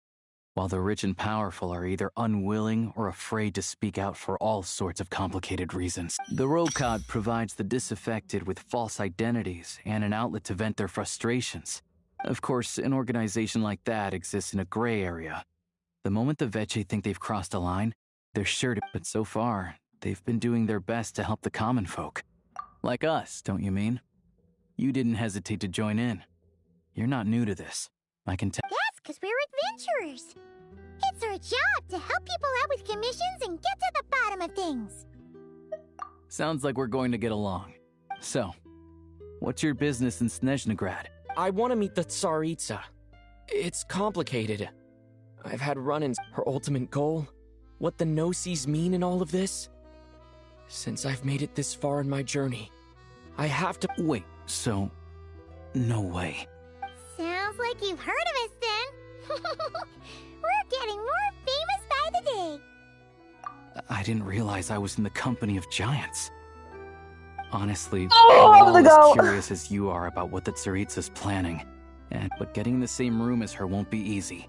while the rich and powerful are either unwilling or afraid to speak out for all sorts of complicated reasons. The Rokad provides the disaffected with false identities and an outlet to vent their frustrations. Of course, an organization like that exists in a gray area. The moment the Veche think they've crossed a line, they're sure to... But so far, they've been doing their best to help the common folk. Like us, don't you mean? You didn't hesitate to join in. You're not new to this. I can tell. That's because we're adventurers. It's our job to help people out with commissions and get to the bottom of things. Sounds like we're going to get along. So, what's your business in Snezhna Grad? I want to meet the Tsaritsa. It's complicated. I've had run-ins. Her ultimate goal? What the no-sees mean in all of this? Since I've made it this far in my journey, I have to... Wait, so... No way. Sounds like you've heard of us then. We're getting more famous by the day. I didn't realize I was in the company of giants. Honestly, I'm I'm as curious as you are about what the Tsaritsa's planning. But getting in the same room as her won't be easy.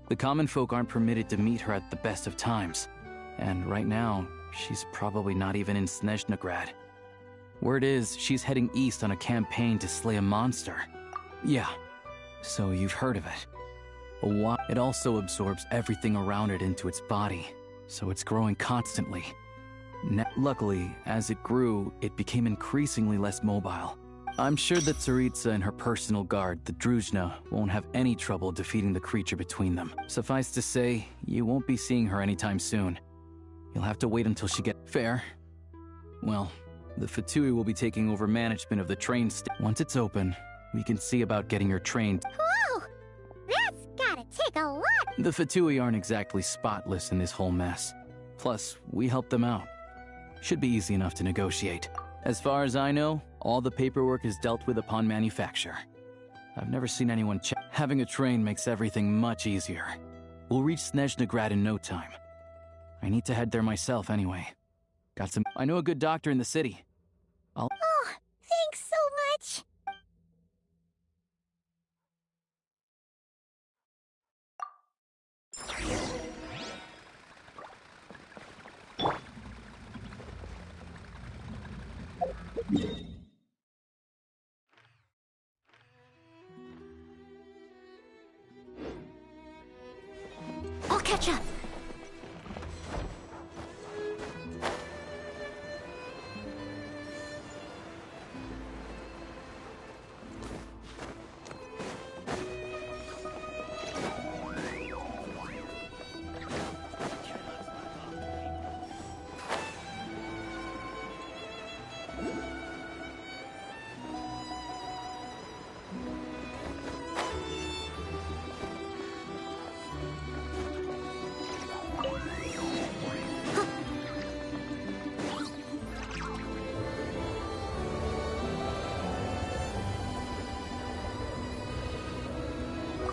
The common folk aren't permitted to meet her at the best of times. And right now, she's probably not even in Snezhna Grad. Word is, she's heading east on a campaign to slay a monster. Yeah, so you've heard of it. It also absorbs everything around it into its body, so it's growing constantly. Luckily, as it grew, it became increasingly less mobile. I'm sure that Tsaritsa and her personal guard, the Druzhna, won't have any trouble defeating the creature between them. Suffice to say, you won't be seeing her anytime soon. You'll have to wait until she gets fair. Well, the Fatui will be taking over management of the train Once it's open, we can see about getting her trained. Whoa! That's gotta take a lot! The Fatui aren't exactly spotless in this whole mess. Plus, we help them out. Should be easy enough to negotiate. As far as I know, all the paperwork is dealt with upon manufacture. I've never seen anyone check. Having a train makes everything much easier. We'll reach Snezhna Grad in no time. I need to head there myself anyway. I know a good doctor in the city. Oh, thanks so much! I'll catch up.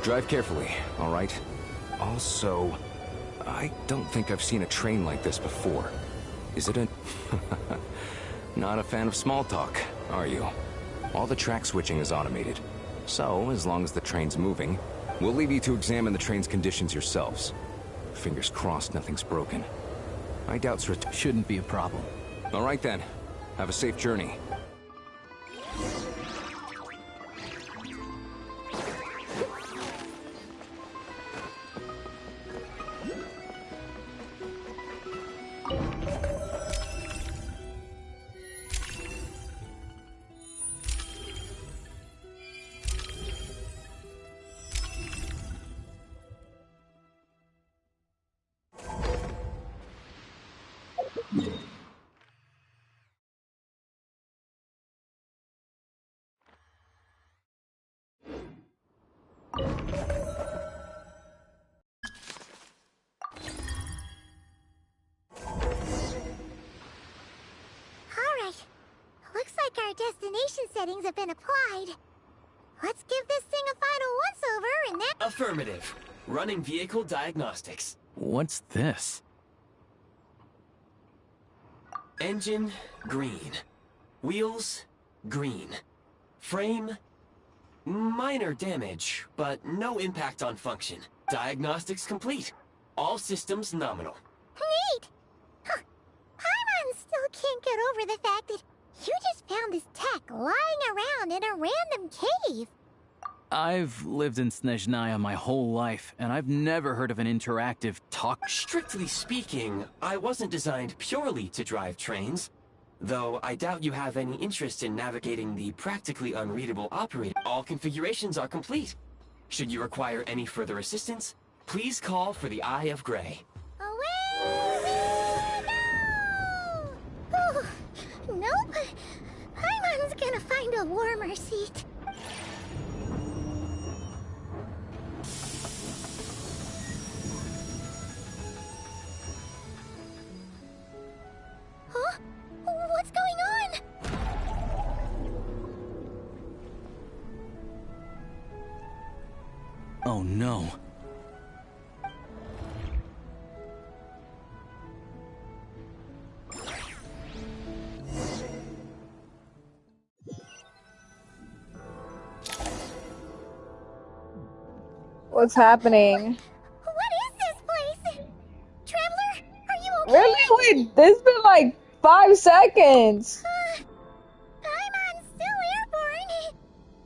Drive carefully, all right? Also, I don't think I've seen a train like this before. Is it a... Not a fan of small talk, are you? All the track switching is automated. So, as long as the train's moving, we'll leave you to examine the train's conditions yourselves. Fingers crossed nothing's broken. I doubt shouldn't be a problem. All right then. Have a safe journey. Alright. Looks like our destination settings have been applied. Let's give this thing a final once-over and then... Affirmative. Running vehicle diagnostics. What's this? Engine, green. Wheels, green. Frame, minor damage, but no impact on function. Diagnostics complete. All systems nominal. Neat! Huh. Paimon still can't get over the fact that you just found this tech lying around in a random cave. I've lived in Snezhnaya my whole life, and I've never heard of an interactive talk... Strictly speaking, I wasn't designed purely to drive trains. Though I doubt you have any interest in navigating the practically unreadable operator. All configurations are complete. Should you require any further assistance, please call for the Eye of Grey. Away we go! Oh, nope. Paimon's gonna find a warmer seat. Huh? What's going on? Oh no. What's happening? What is this place? Traveler, are you okay? Really? Wait, this been like 5 seconds. Paimon's still airborne.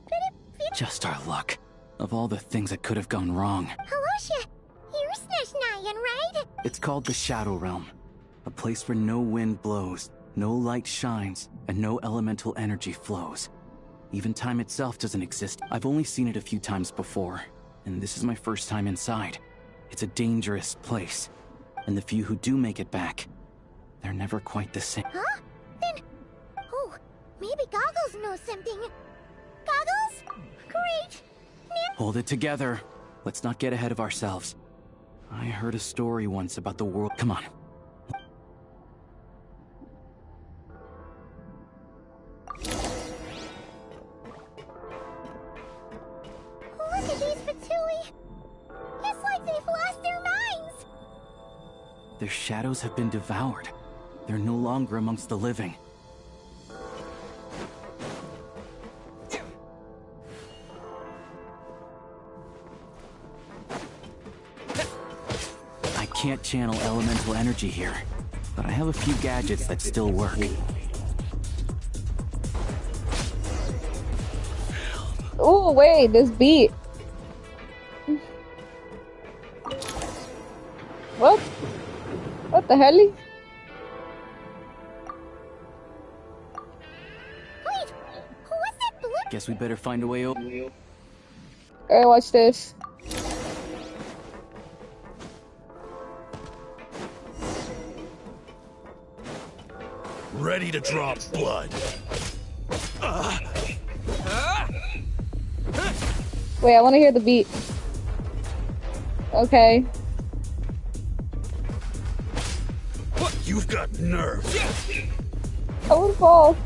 But it... Just our luck. Of all the things that could have gone wrong. Halosha, you're Snezhnayan, right? It's called the Shadow Realm. A place where no wind blows, no light shines, and no elemental energy flows. Even time itself doesn't exist. I've only seen it a few times before, and this is my first time inside. It's a dangerous place, and the few who do make it back, they're never quite the same. Huh? Then... Oh, maybe Goggles knows something. Goggles? Great! Hold it together. Let's not get ahead of ourselves. I heard a story once about the world. Come on. Look at these Fatui. It's like they've lost their minds. Their shadows have been devoured. They're no longer amongst the living. I can't channel elemental energy here, but I have a few gadgets that still work. Oh wait, this beat. What? What the hell? Wait, what's that blue? Guess we better find a way over. Okay, watch this. Ready to drop blood. Wait, I want to hear the beat. Okay. What? You've got nerve. I would fall.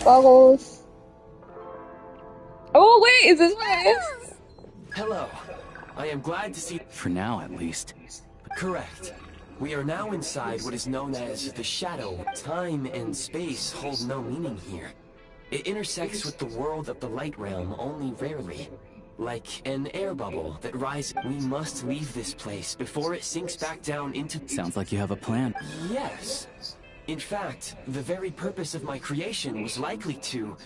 Goggles. Oh wait, is this what it is? Hello. I am glad to see... For now, at least. Correct. We are now inside what is known as the Shadow. Time and space hold no meaning here. It intersects with the world of the Light Realm only rarely. Like an air bubble that rises. We must leave this place before it sinks back down into... Sounds like you have a plan. Yes. In fact, the very purpose of my creation was likely to...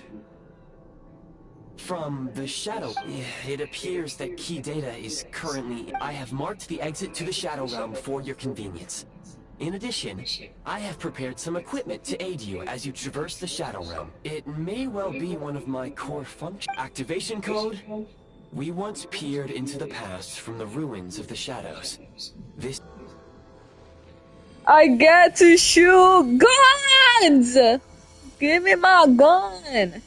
From the Shadow... It appears that key data is currently... I have marked the exit to the Shadow Realm for your convenience. In addition, I have prepared some equipment to aid you as you traverse the Shadow Realm. It may well be one of my core functions. Activation code? We once peered into the past from the ruins of the shadows. This... I get to shoot guns! Give me my gun!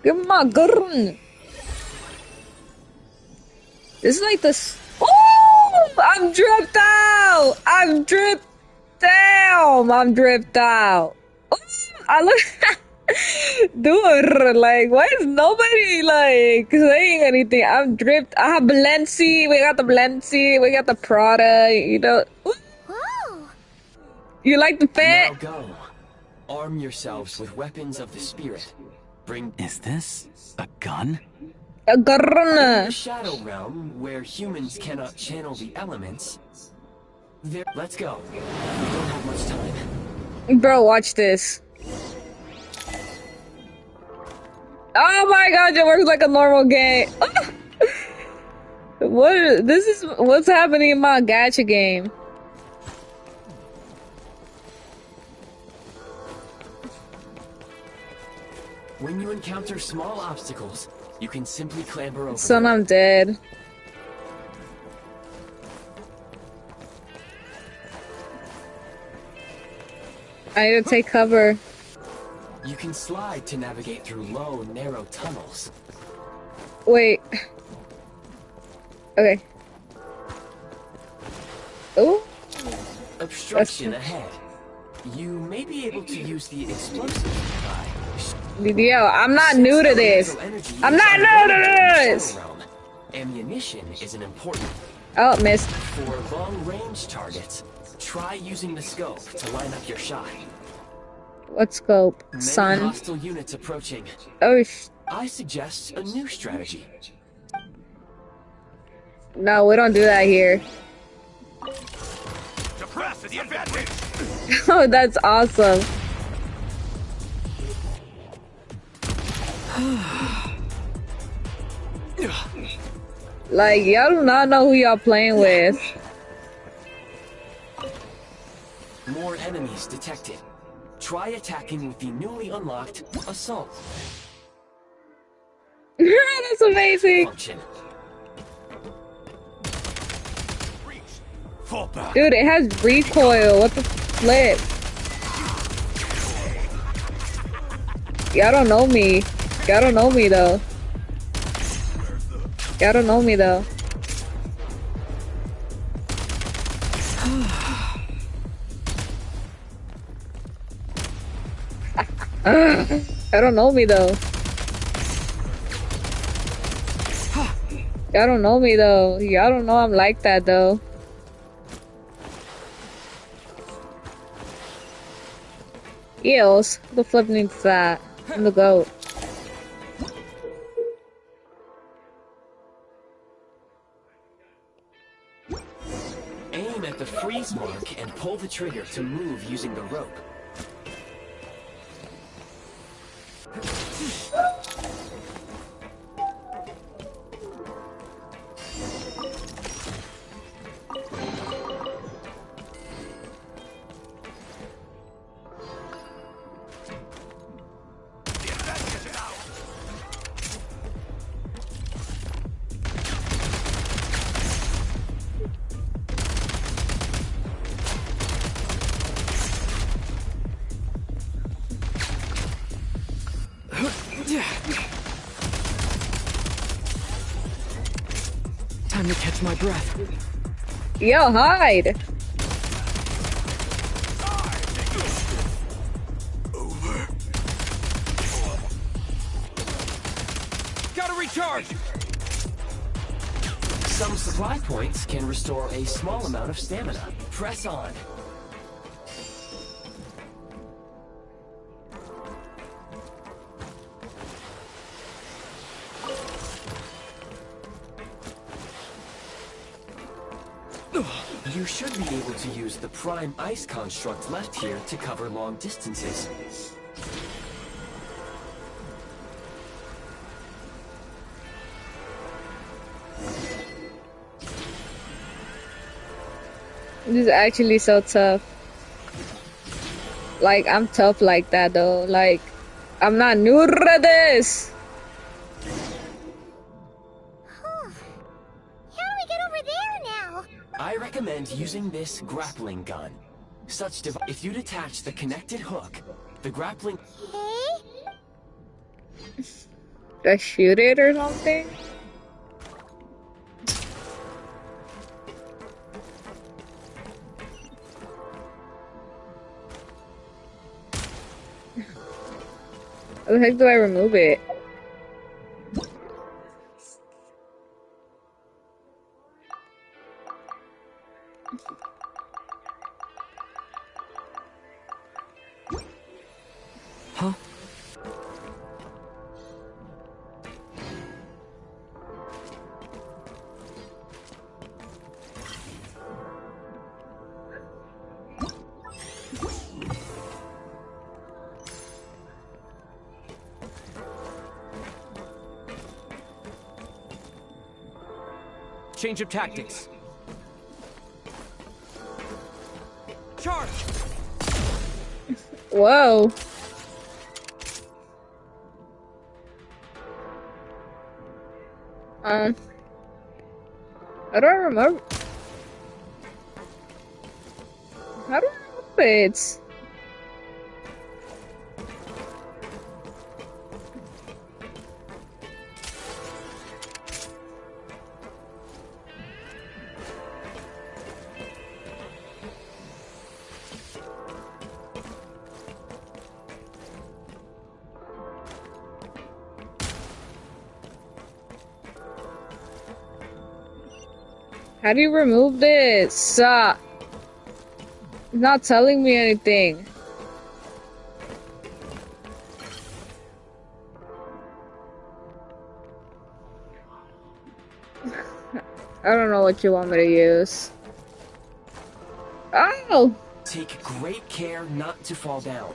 Give me my gun! This is like this. Oh! I'm dripped out! I'm dripped down! I'm dripped out! Ooh, I look. Dude, like, why is nobody, like, saying anything? I'm dripped. I have Balenci. We got the Balenci. We got the Prada, you know. Ooh. You like the fit? Now go. Arm yourselves with weapons of the spirit. Bring... Is this a gun? A gun. In the Shadow Realm, where humans cannot channel the elements... There... Let's go. We don't have much time. Bro, watch this. Oh my god, it works like a normal game. This is what's happening in my gacha game. When you encounter small obstacles, you can simply clamber over Son, them. I'm dead. I need to take cover. You can slide to navigate through low, narrow tunnels. Wait. Okay. Oh. Obstruction ahead. You may be able to use the explosive nearby. Yo, I'm not new to this. I'm not new to this. Ammunition is an important... Oh, missed. For long-range targets, try using the scope to line up your shot. What scope? Many Sun. hostile units approaching. Oh, I suggest a new strategy. no, we don't do that here. Oh, that's awesome. Like, y'all do not know who y'all playing with. More enemies detected. Try attacking with the newly unlocked Assault. That's amazing. Function. Dude, it has recoil. What the flip? Y'all don't know me. Y'all don't know me though. Y'all don't know me though. I don't know me though. Y'all don't know me though. Y'all don't know I'm like that though. Eels, who the flip needs that? I'm the goat. Aim at the freeze mark and pull the trigger to move using the rope. Time to catch my breath. Yo, hide! gotta recharge! Some supply points can restore a small amount of stamina. Press on. You should be able to use the prime ice construct left here to cover long distances. This is actually so tough. Like, I'm tough like that though. Like, I'm not new to this. How do we get over there now? I recommend using this grappling gun. If you detach the connected hook, the grappling... Do I shoot it or something? How the heck do I remove it? Huh? Change of tactics. Charge! Whoa. How do I remove? How do I remove it? How do you remove this? It's not telling me anything. I don't know what you want me to use. Oh! Take great care not to fall down.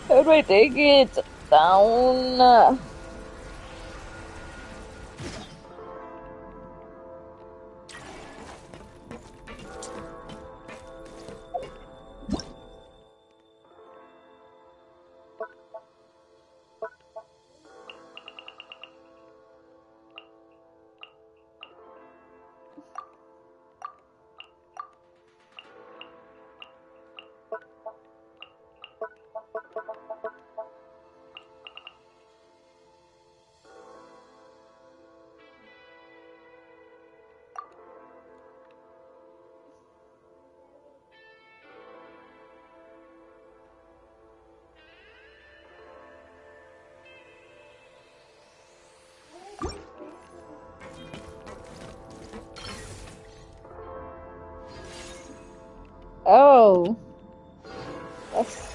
How do I take it down? Oh. That's...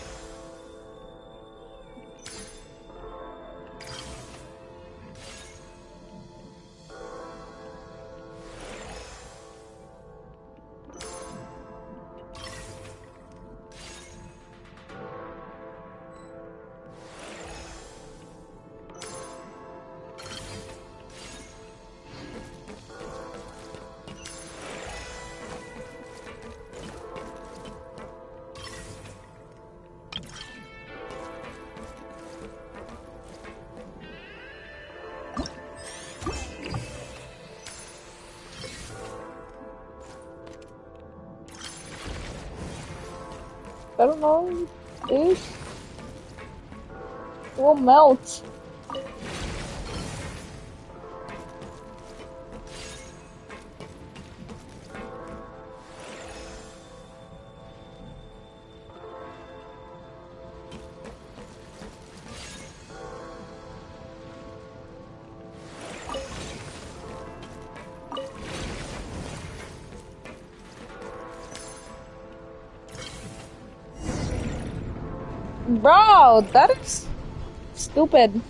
I don't know, ish. It will melt. Bro, that is stupid.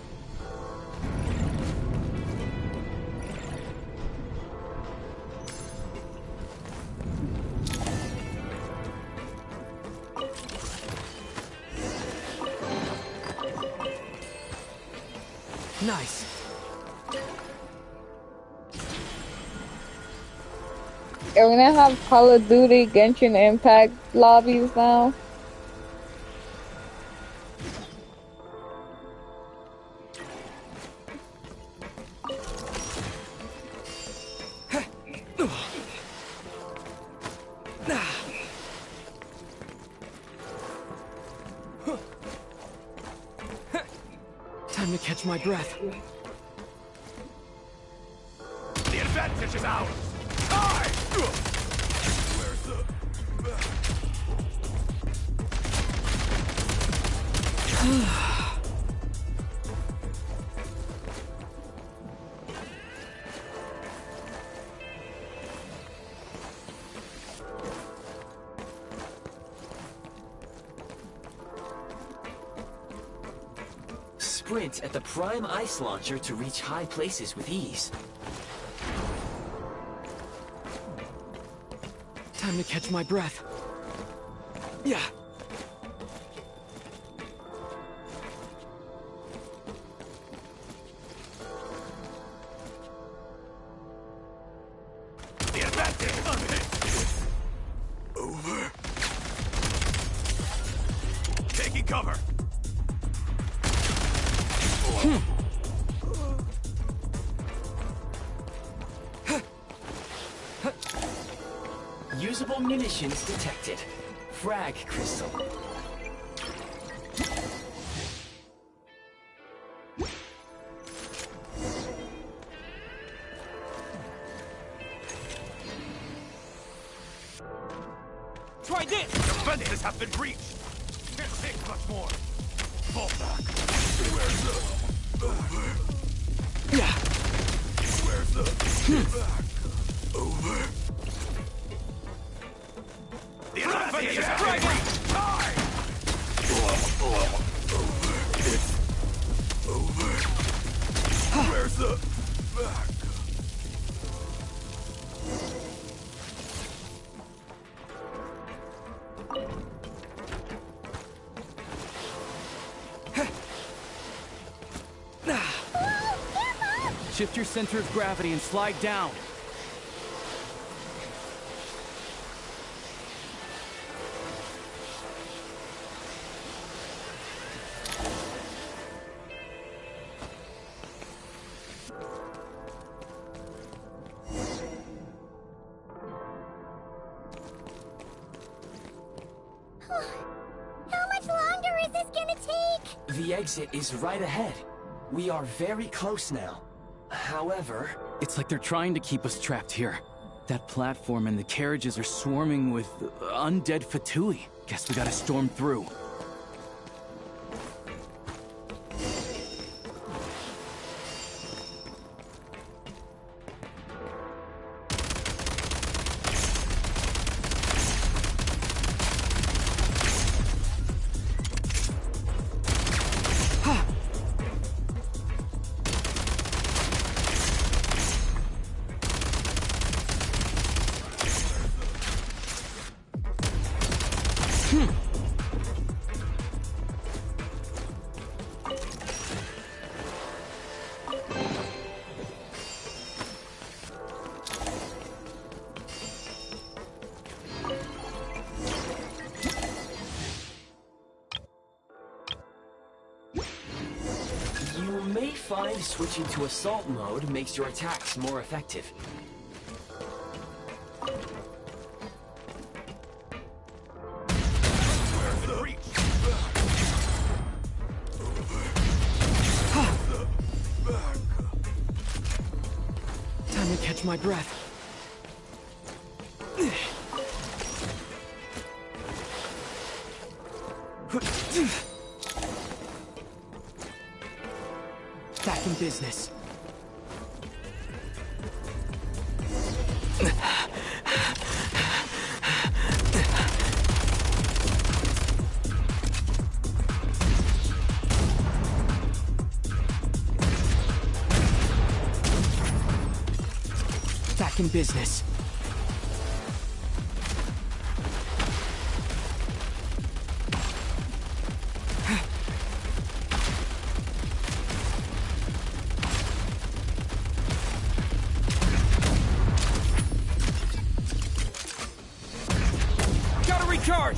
Nice. Are we gonna have Call of Duty Genshin Impact lobbies now? Time to catch my breath. The advantage is ours. Die! Where's the... Sprint at the prime ice launcher to reach high places with ease. Time to catch my breath. Yeah. The advantage is over. Taking cover. Usable munitions detected. Frag crystal. Try this! Defenses have been breached. Can't take much more. Fall back. Where's the... Over. Yeah. Where's the... Back. Over. The advantage is right. Time! Over. Where's the... Back. Shift your center of gravity and slide down. How much longer is this gonna take? The exit is right ahead. We are very close now. However... It's like they're trying to keep us trapped here. That platform and the carriages are swarming with undead Fatui. Guess we gotta storm through. Find switching to assault mode makes your attacks more effective. catch my breath. Back in business. Back in business. Gotta recharge!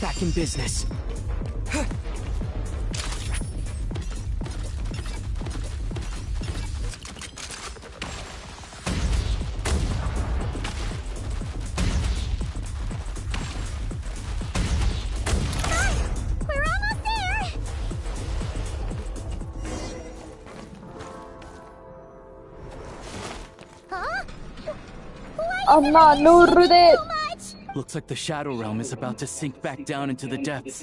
Back in business. We're almost there! Huh? I'm not noted it. Looks like the Shadow Realm is about to sink back down into the depths.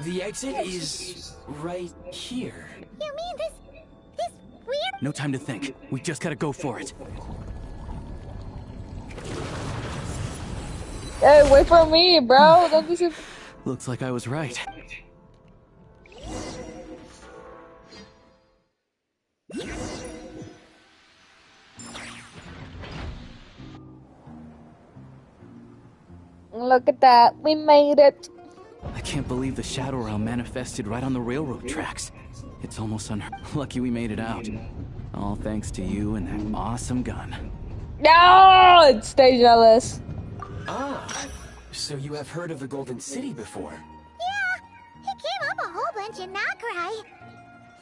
The exit is right here. You mean this weird... No time to think. We just gotta go for it. Hey, wait for me, bro. Don't be so... Looks like I was right. Look at that. We made it. I can't believe the Shadow Realm manifested right on the railroad tracks. It's almost lucky we made it out. All thanks to you and that awesome gun. No! Stay jealous. Ah, so you have heard of the Golden City before? Yeah, it came up a whole bunch in Nakrai.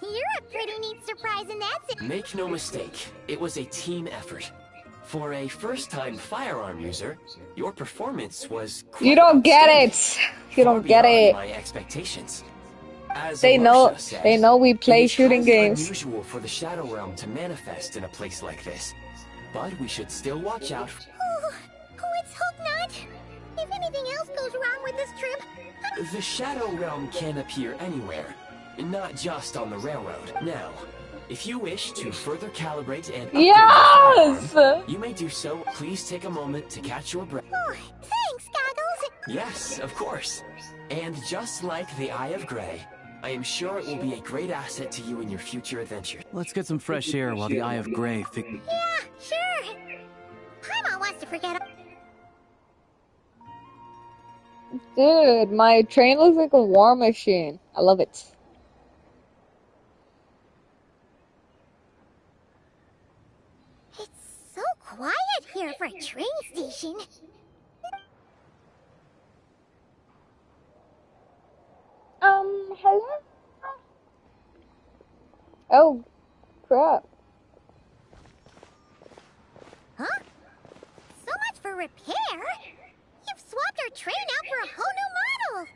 You're a pretty neat surprise in that sense. Make no mistake, it was a team effort. For a first-time firearm user, your performance was quite You don't get outstanding, it. You don't get beyond it. my expectations. As They know. Alosha said, They know we play it is shooting highly games. unusual for the Shadow Realm to manifest in a place like this, but we should still watch out. Let's hope not. If anything else goes wrong with this trip... The Shadow Realm can appear anywhere, not just on the railroad. Now, if you wish to further calibrate and upgrade your Yes! firearm, you may do so. Please take a moment to catch your breath. Oh, thanks, Goggles. Yes, of course. And just like the Eye of Grey, I am sure it will be a great asset to you in your future adventures. Let's get some fresh air while the Eye of Grey Yeah, sure. Paimon wants to forget... Dude, my train looks like a war machine. I love it. It's so quiet here for a train station. Hello? Oh, crap. Huh? So much for repair? You've swapped our train out for a whole new model!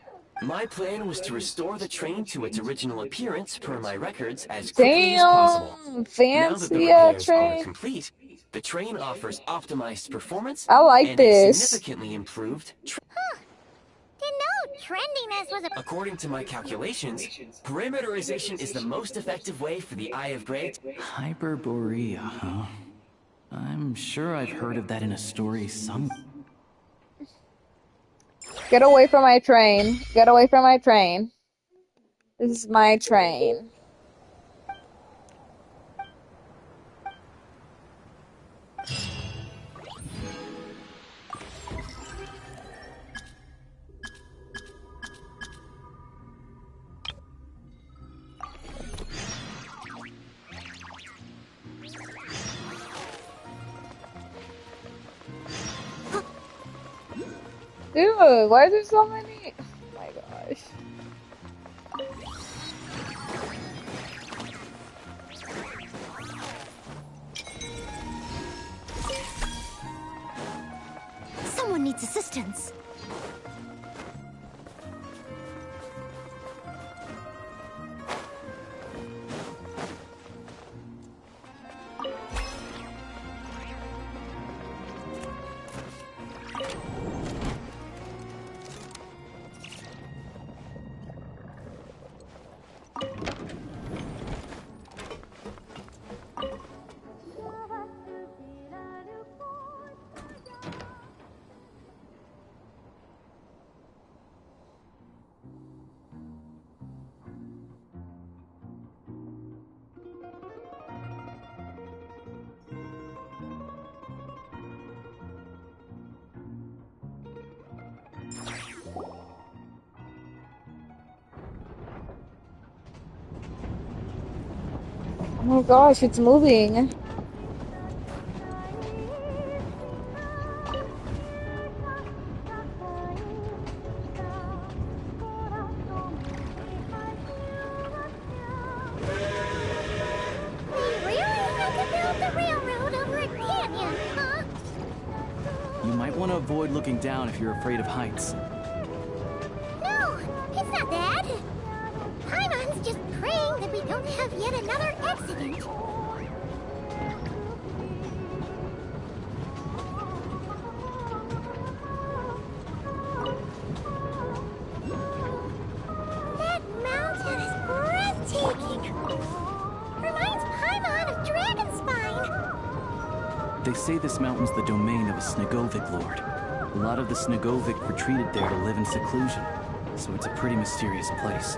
My plan was to restore the train to its original appearance per my records as quickly as possible. Damn, Now that the fancy repairs train. are complete, the train offers optimized performance I like and this. a significantly improved Didn't know trendiness was a... According to my calculations, parameterization is the most effective way for the Eye of Grey. Hyperborea, huh? I'm sure I've heard of that in a story somewhere. Get away from my train. Get away from my train. This is my train. Dude, why is there so many? Oh my gosh. Someone needs assistance. Oh gosh, it's moving. You might want to avoid looking down if you're afraid of heights. No, it's not that. Paimon's just praying that we don't have yet another accident. That mountain is breathtaking. Reminds Paimon of Dragonspine. They say this mountain's the domain of a Snegovic lord. A lot of the Snegovic retreated there to live in seclusion, so it's a pretty mysterious place.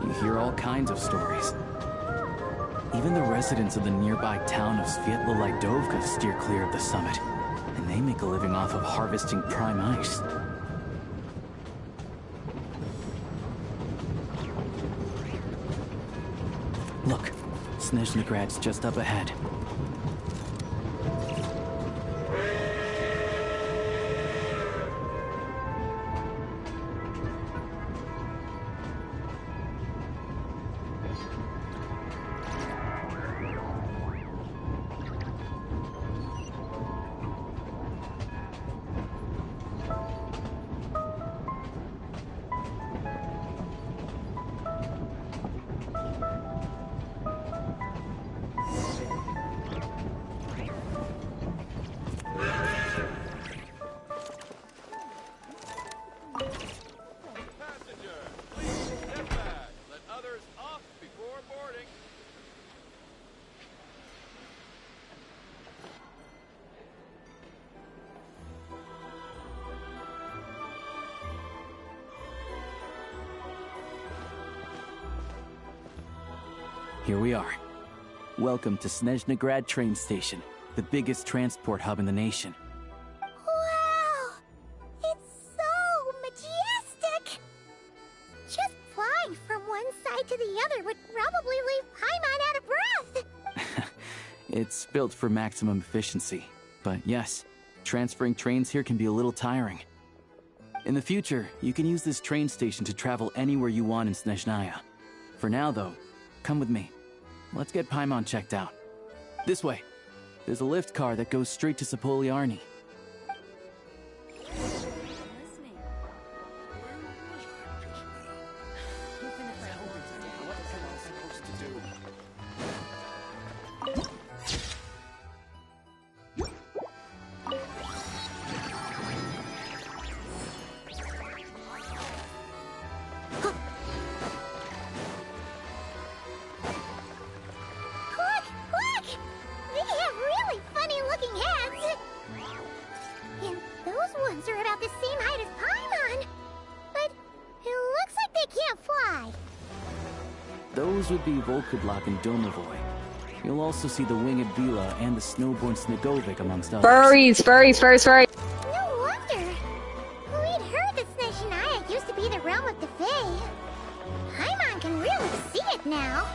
You hear all kinds of stories. Even the residents of the nearby town of Svietlo-Lidovka steer clear of the summit, and they make a living off of harvesting prime ice. Look, Snezhnograd's just up ahead. Here we are. Welcome to Snezhnograd train station, the biggest transport hub in the nation. Wow! It's so majestic! Just flying from one side to the other would probably leave Paimon out of breath! It's built for maximum efficiency, but yes, transferring trains here can be a little tiring. In the future, you can use this train station to travel anywhere you want in Snezhnaya. For now, though, come with me. Let's get Paimon checked out. This way. There's a lift car that goes straight to Sapoliarny. Those would be Volkudlak and Domovoy. You'll also see the Winged Vila and the Snowborn Snegovic amongst others. Furries, furries, furries, furries. No wonder. We'd heard that Snezhnaya used to be the realm of the Fae. Paimon can really see it now.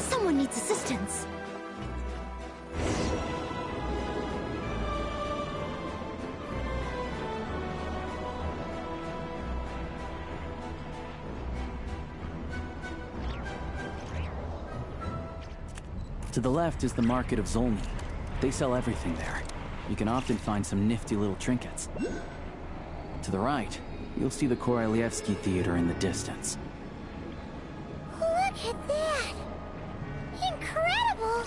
Someone needs assistance. To the left is the Market of Zolny. They sell everything there. You can often find some nifty little trinkets. To the right, you'll see the Korolyevsky Theater in the distance. Look at that! Incredible!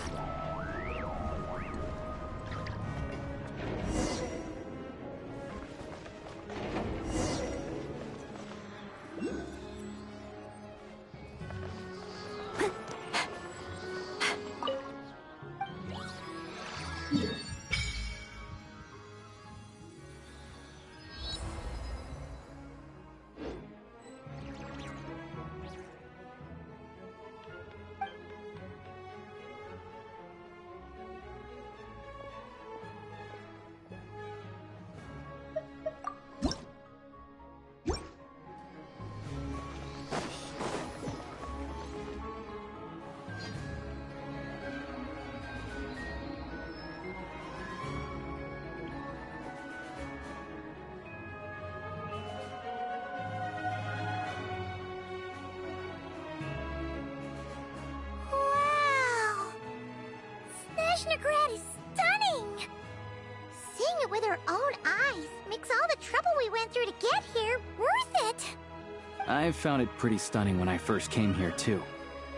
Snezhnegrad is stunning! Seeing it with our own eyes makes all the trouble we went through to get here worth it! I found it pretty stunning when I first came here too.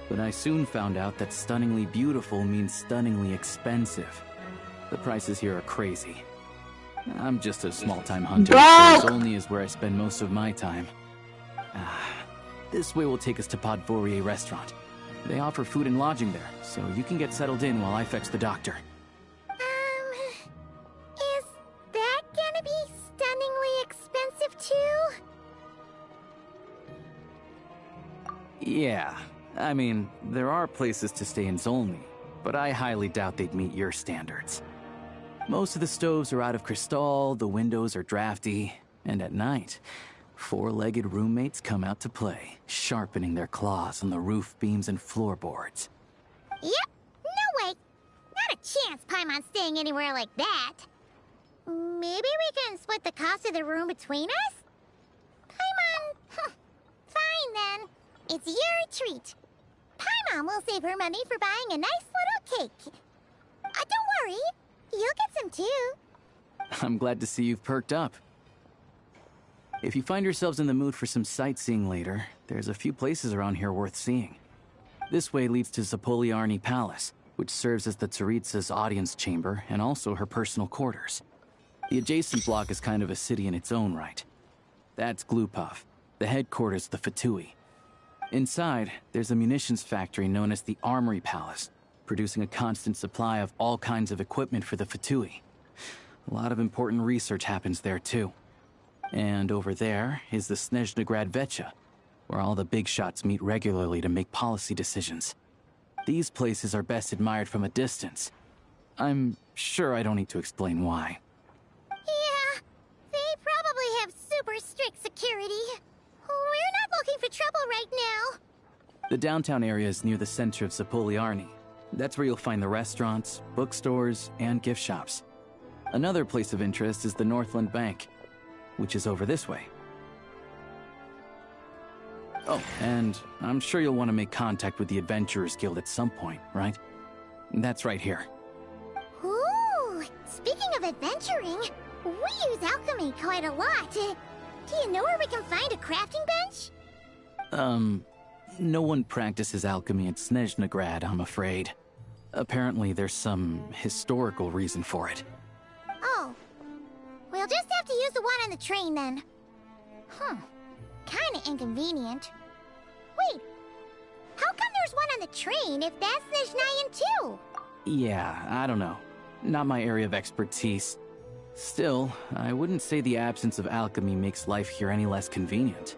But I soon found out that stunningly beautiful means stunningly expensive. The prices here are crazy. I'm just a small-time hunter, so Zolny is where I spend most of my time. This way will take us to Podvorier Restaurant. They offer food and lodging there, so you can get settled in while I fetch the doctor. Is that gonna be stunningly expensive too? Yeah, I mean, there are places to stay in Zolny, but I highly doubt they'd meet your standards. Most of the stoves are out of crystal, the windows are drafty, and at night, four-legged roommates come out to play, sharpening their claws on the roof beams and floorboards. Yep, no way! Not a chance Paimon's staying anywhere like that. Maybe we can split the cost of the room between us? Paimon, fine then. It's your treat. Paimon will save her money for buying a nice little cake. Don't worry, you'll get some too. I'm glad to see you've perked up. If you find yourselves in the mood for some sightseeing later, there's a few places around here worth seeing. This way leads to Zapoliarny Palace, which serves as the Tsaritsa's audience chamber and also her personal quarters. The adjacent block is kind of a city in its own right. That's Glupov, the headquarters of the Fatui. Inside, there's a munitions factory known as the Armory Palace, producing a constant supply of all kinds of equipment for the Fatui. A lot of important research happens there too. And over there is the Snezhnegrad Vecha, where all the big shots meet regularly to make policy decisions. These places are best admired from a distance. I'm sure I don't need to explain why. Yeah, they probably have super strict security. We're not looking for trouble right now. The downtown area is near the center of Zapoliarny. That's where you'll find the restaurants, bookstores, and gift shops. Another place of interest is the Northland Bank, which is over this way. Oh, and I'm sure you'll want to make contact with the Adventurers Guild at some point, right? That's right here. Ooh, speaking of adventuring, we use alchemy quite a lot. Do you know where we can find a crafting bench? No one practices alchemy at Snezhnegrad, I'm afraid. Apparently there's some historical reason for it. Oh. We'll just have to use the one on the train then. Kinda inconvenient. Wait, how come there's one on the train if that's Snezhnayan too? Yeah, I don't know. Not my area of expertise. Still, I wouldn't say the absence of alchemy makes life here any less convenient.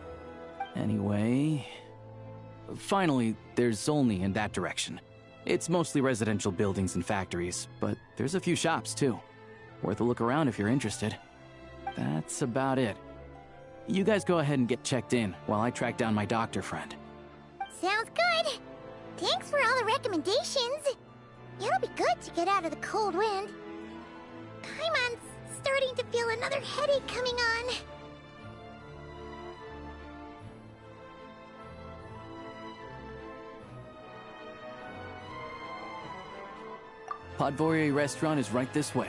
Anyway... Finally, there's Zolny in that direction. It's mostly residential buildings and factories, but there's a few shops too. Worth a look around if you're interested. That's about it. You guys go ahead and get checked in while I track down my doctor friend. Sounds good. Thanks for all the recommendations. It'll be good to get out of the cold wind. Paimon's starting to feel another headache coming on. Podvory restaurant is right this way.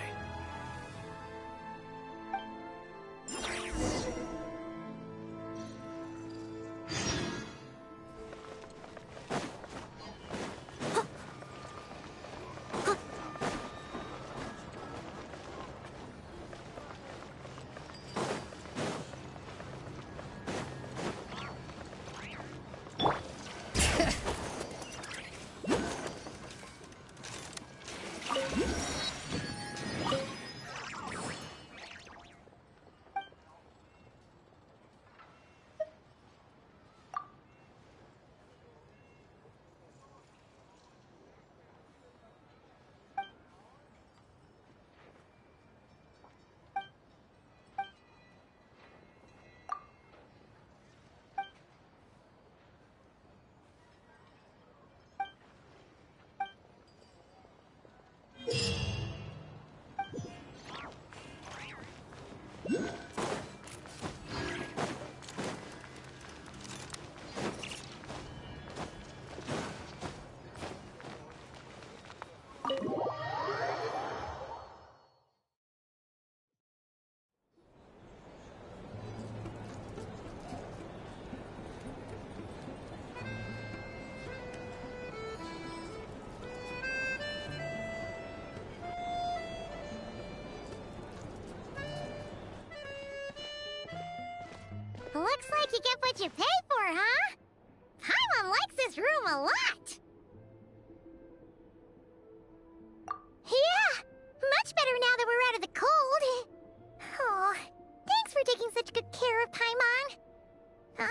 Looks like you get what you pay for, huh? Paimon likes this room a lot. Yeah, much better now that we're out of the cold. Oh, thanks for taking such good care of Paimon.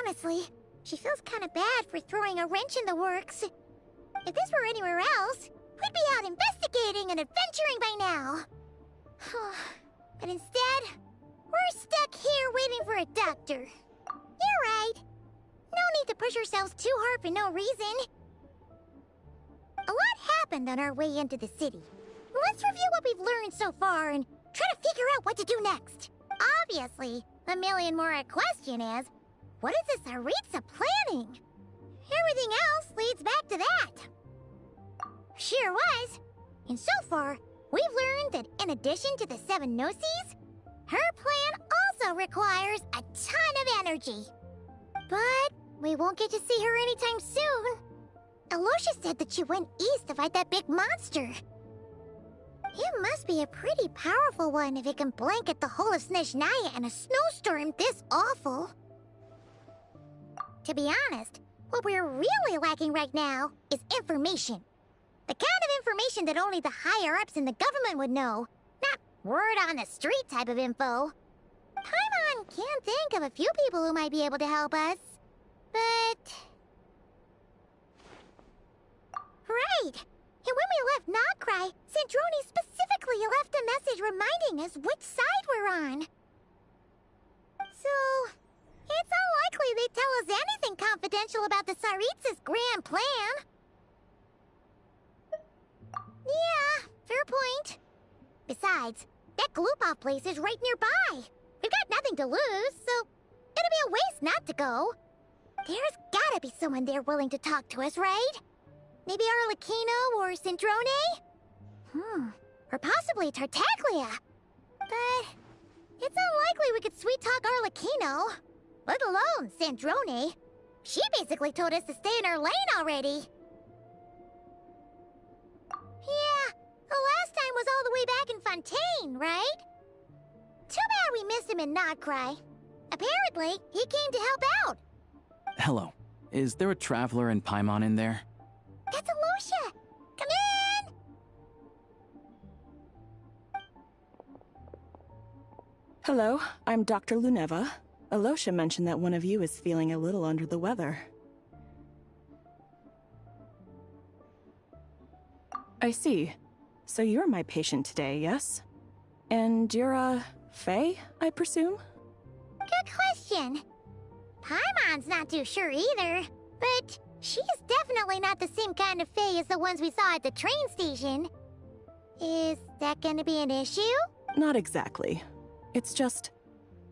Honestly, she feels kind of bad for throwing a wrench in the works. If this were anywhere else, we'd be out investigating and adventuring by now. But instead, we're stuck here waiting for a doctor. You're right. No need to push ourselves too hard for no reason. A lot happened on our way into the city. Let's review what we've learned so far and try to figure out what to do next. Obviously, the million more question is, what is this Aritza planning? Everything else leads back to that. Sure was. And so far, we've learned that in addition to the 7 Gnosis, her plan also requires a ton of energy. But we won't get to see her anytime soon. Alosha said that she went east to fight that big monster. It must be a pretty powerful one if it can blanket the whole of Snezhnaya in a snowstorm this awful. To be honest, what we're really lacking right now is information. The kind of information that only the higher-ups in the government would know. Not word on the street type of info. Paimon can think of a few people who might be able to help us. But... Right! And when we left Nogcry, Sandrone specifically left a message reminding us which side we're on. So... it's unlikely they'd tell us anything confidential about the Tsaritsa's grand plan. Yeah, fair point. Besides, that Gloop-Off place is right nearby. We've got nothing to lose, so it'd be a waste not to go. There's gotta be someone there willing to talk to us, right? Maybe Arlecchino or Sandrone? Or possibly Tartaglia. But it's unlikely we could sweet-talk Arlecchino. Let alone Sandrone. She basically told us to stay in our lane already. Yeah, the last time was all the way back in Fontaine, right? Too bad we missed him in Nogcry. Apparently, he came to help out. Hello. Is there a traveler and Paimon in there? That's Alosha! Come in! Hello, I'm Dr. Luneva. Alosha mentioned that one of you is feeling a little under the weather. I see. So you're my patient today, yes? And you're, Faye, I presume? Good question. Paimon's not too sure either, but she's definitely not the same kind of Faye as the ones we saw at the train station. Is that gonna be an issue? Not exactly. It's just,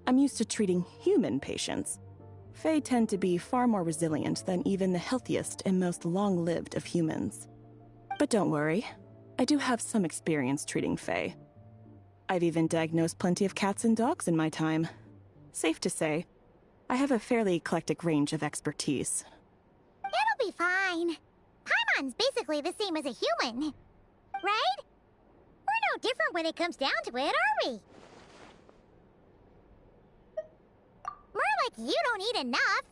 I'm used to treating human patients. Fae tend to be far more resilient than even the healthiest and most long-lived of humans. But don't worry. I do have some experience treating Fae. I've even diagnosed plenty of cats and dogs in my time. Safe to say, I have a fairly eclectic range of expertise. It'll be fine. Paimon's basically the same as a human. Right? We're no different when it comes down to it, are we? More like you don't eat enough.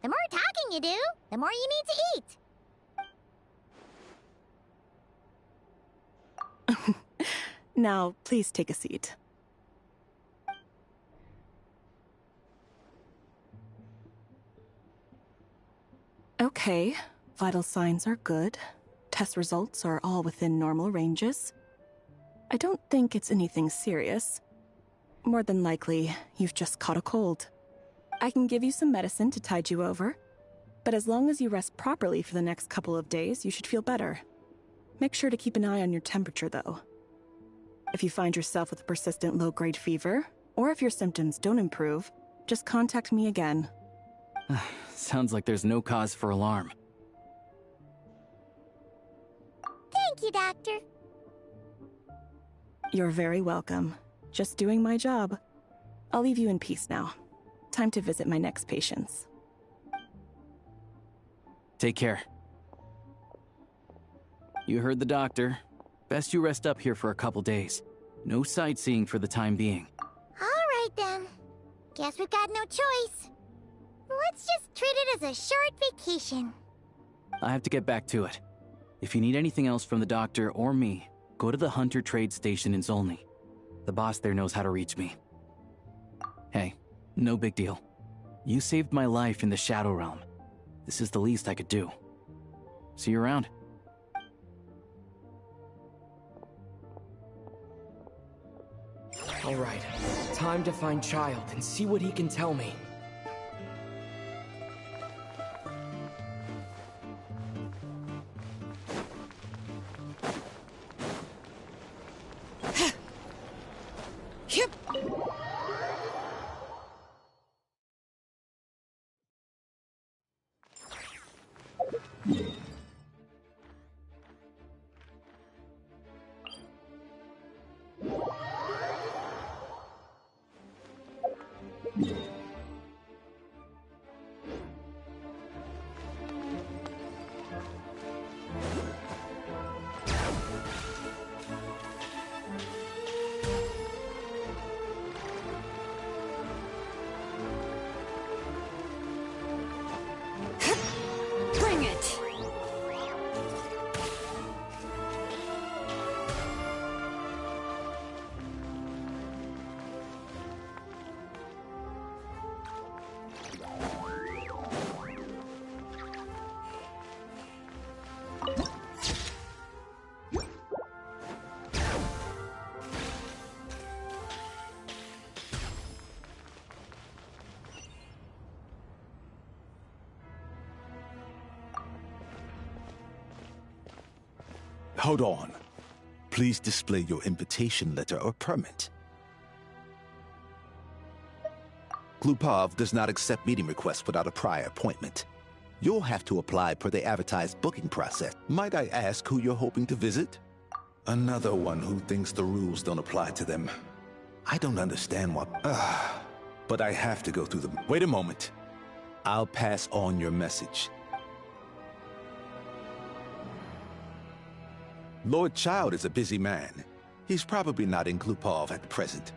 The more talking you do, the more you need to eat. Now, please take a seat. Okay, vital signs are good. Test results are all within normal ranges. I don't think it's anything serious. More than likely, you've just caught a cold. I can give you some medicine to tide you over, but as long as you rest properly for the next couple of days, you should feel better. Make sure to keep an eye on your temperature, though. If you find yourself with a persistent low-grade fever, or if your symptoms don't improve, just contact me again. Sounds like there's no cause for alarm. Thank you, Doctor. You're very welcome. Just doing my job. I'll leave you in peace now. Time to visit my next patients. Take care. You heard the doctor. Best you rest up here for a couple days. No sightseeing for the time being. All right, then. Guess we've got no choice. Let's just treat it as a short vacation. I have to get back to it. If you need anything else from the doctor or me, go to the Hunter Trade Station in Zolny. The boss there knows how to reach me. Hey, no big deal. You saved my life in the Shadow Realm. This is the least I could do. See you around. All right, time to find Child and see what he can tell me. Bring it! Hold on. Please display your invitation letter or permit. Glupov does not accept meeting requests without a prior appointment. You'll have to apply per the advertised booking process. Might I ask who you're hoping to visit? Another one who thinks the rules don't apply to them. I don't understand what... but I have to go through them. Wait a moment. I'll pass on your message. Lord Child is a busy man. He's probably not in Glupov at the present.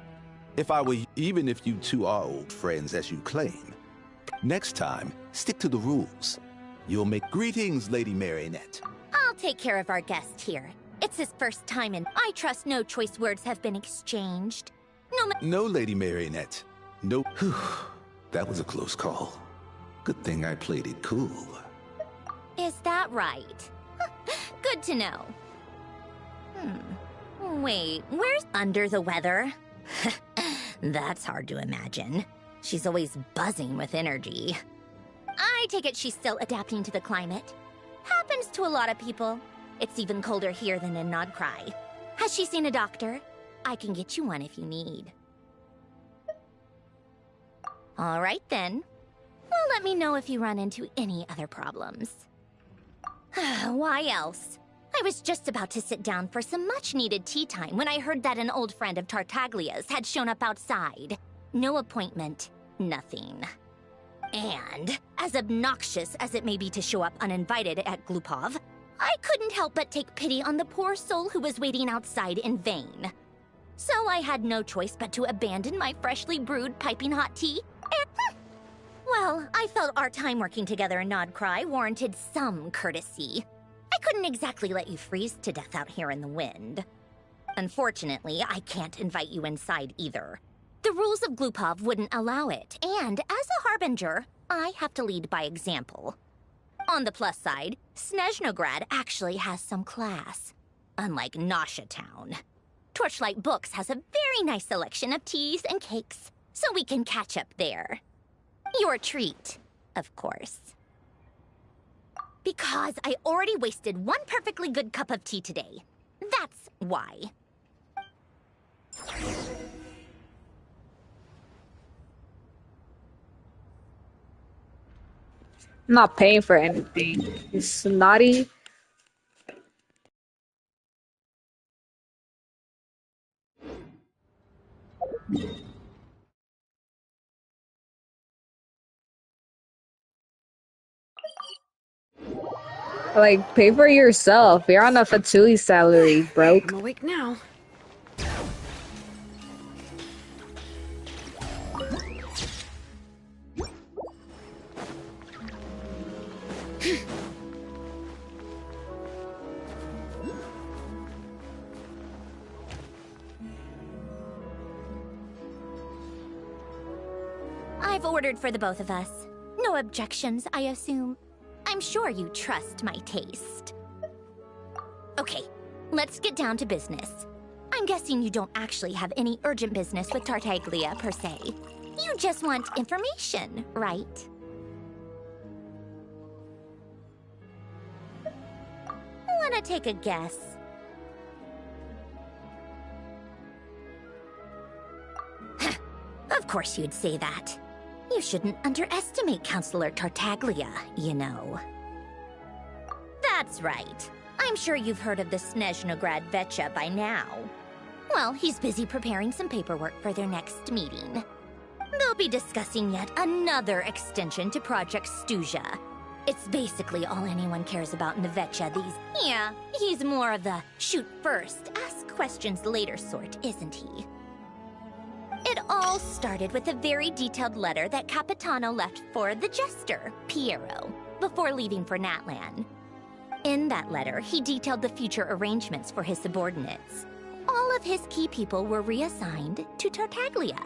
If I were, even if you two are old friends as you claim, next time, stick to the rules. You'll make greetings, Lady Marionette. I'll take care of our guest here. It's his first time and I trust no choice words have been exchanged. No, Lady Marionette. No. Whew. That was a close call. Good thing I played it cool. Is that right? Good to know. Wait, where's under the weather? That's hard to imagine. She's always buzzing with energy. I take it she's still adapting to the climate. Happens to a lot of people. It's even colder here than in Nodcry. Has she seen a doctor? I can get you one if you need. All right then. Well, let me know if you run into any other problems. Why else? I was just about to sit down for some much-needed tea time when I heard that an old friend of Tartaglia's had shown up outside. No appointment, nothing. And, as obnoxious as it may be to show up uninvited at Glupov, I couldn't help but take pity on the poor soul who was waiting outside in vain. So I had no choice but to abandon my freshly brewed piping hot tea and... well, I felt our time working together in Nod Cry warranted some courtesy. I couldn't exactly let you freeze to death out here in the wind. Unfortunately, I can't invite you inside either. The rules of Glupov wouldn't allow it, and as a harbinger, I have to lead by example. On the plus side, Snezhnograd actually has some class, unlike Nasha Town. Torchlight Books has a very nice selection of teas and cakes, so we can catch up there. Your treat, of course. Because I already wasted one perfectly good cup of tea today. That's why. I'm not paying for anything. You snotty. Like, pay for yourself. You're on a Fatui salary, broke. I'm awake now. I've ordered for the both of us. No objections, I assume. I'm sure you trust my taste. Okay, let's get down to business. I'm guessing you don't actually have any urgent business with Tartaglia, per se. You just want information, right? Wanna take a guess? Of course you'd say that. You shouldn't underestimate Counselor Tartaglia, you know. That's right. I'm sure you've heard of the Snezhnograd Vecha by now. Well, he's busy preparing some paperwork for their next meeting. They'll be discussing yet another extension to Project Stuzha. It's basically all anyone cares about in the Vecha these... Yeah, he's more of the shoot first, ask questions later sort, isn't he? It all started with a very detailed letter that Capitano left for the jester, Piero, before leaving for Natlan. In that letter, he detailed the future arrangements for his subordinates. All of his key people were reassigned to Tartaglia.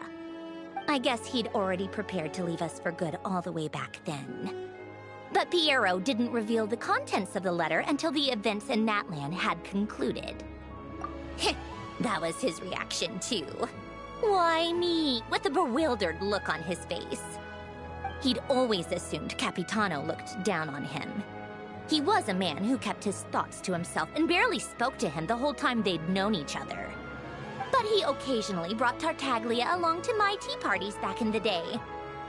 I guess he'd already prepared to leave us for good all the way back then. But Piero didn't reveal the contents of the letter until the events in Natlan had concluded. That was his reaction, too. Why me? With a bewildered look on his face. He'd always assumed Capitano looked down on him. He was a man who kept his thoughts to himself and barely spoke to him the whole time they'd known each other. But he occasionally brought Tartaglia along to my tea parties back in the day.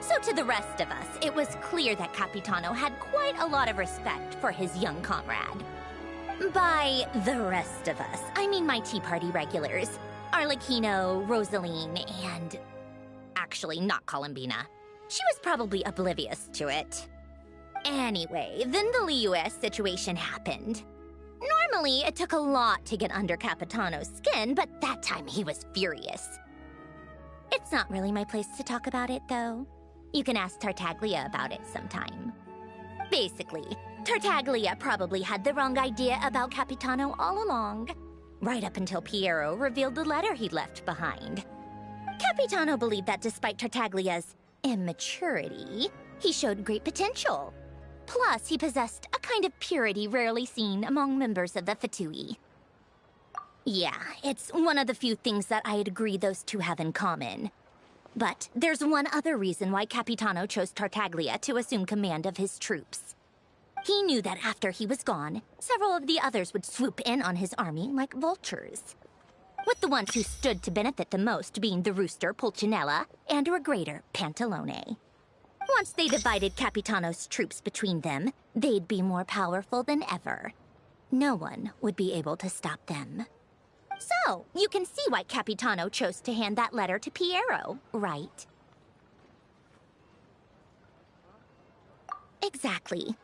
So to the rest of us, it was clear that Capitano had quite a lot of respect for his young comrade. By the rest of us, I mean my tea party regulars. Arlecchino, Rosaline, and... actually, not Columbina. She was probably oblivious to it. Anyway, then the Liu-S situation happened. Normally, it took a lot to get under Capitano's skin, but that time he was furious. It's not really my place to talk about it, though. You can ask Tartaglia about it sometime. Basically, Tartaglia probably had the wrong idea about Capitano all along. Right up until Piero revealed the letter he'd left behind. Capitano believed that despite Tartaglia's immaturity, he showed great potential. Plus, he possessed a kind of purity rarely seen among members of the Fatui. Yeah, it's one of the few things that I'd agree those two have in common. But there's one other reason why Capitano chose Tartaglia to assume command of his troops. He knew that after he was gone, several of the others would swoop in on his army like vultures. With the ones who stood to benefit the most being the rooster Pulcinella and Regrator Pantalone. Once they divided Capitano's troops between them, they'd be more powerful than ever. no one would be able to stop them. So, you can see why Capitano chose to hand that letter to Piero, right? Exactly.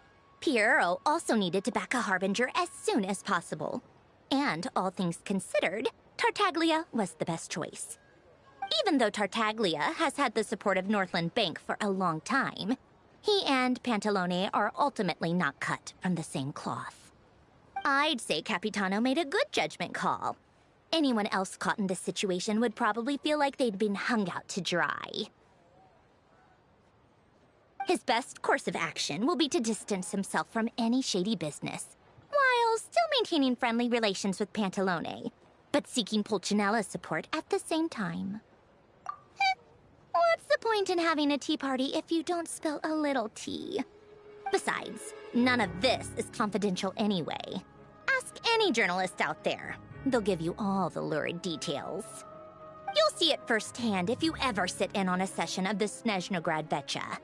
Piero also needed to back a Harbinger as soon as possible. And, all things considered, Tartaglia was the best choice. Even though Tartaglia has had the support of Northland Bank for a long time, he and Pantalone are ultimately not cut from the same cloth. I'd say Capitano made a good judgment call. Anyone else caught in this situation would probably feel like they'd been hung out to dry. His best course of action will be to distance himself from any shady business, while still maintaining friendly relations with Pantalone, but seeking Pulcinella's support at the same time. What's the point in having a tea party if you don't spill a little tea? Besides, none of this is confidential anyway. Ask any journalist out there. They'll give you all the lurid details. You'll see it firsthand if you ever sit in on a session of the Snezhnograd Vecha.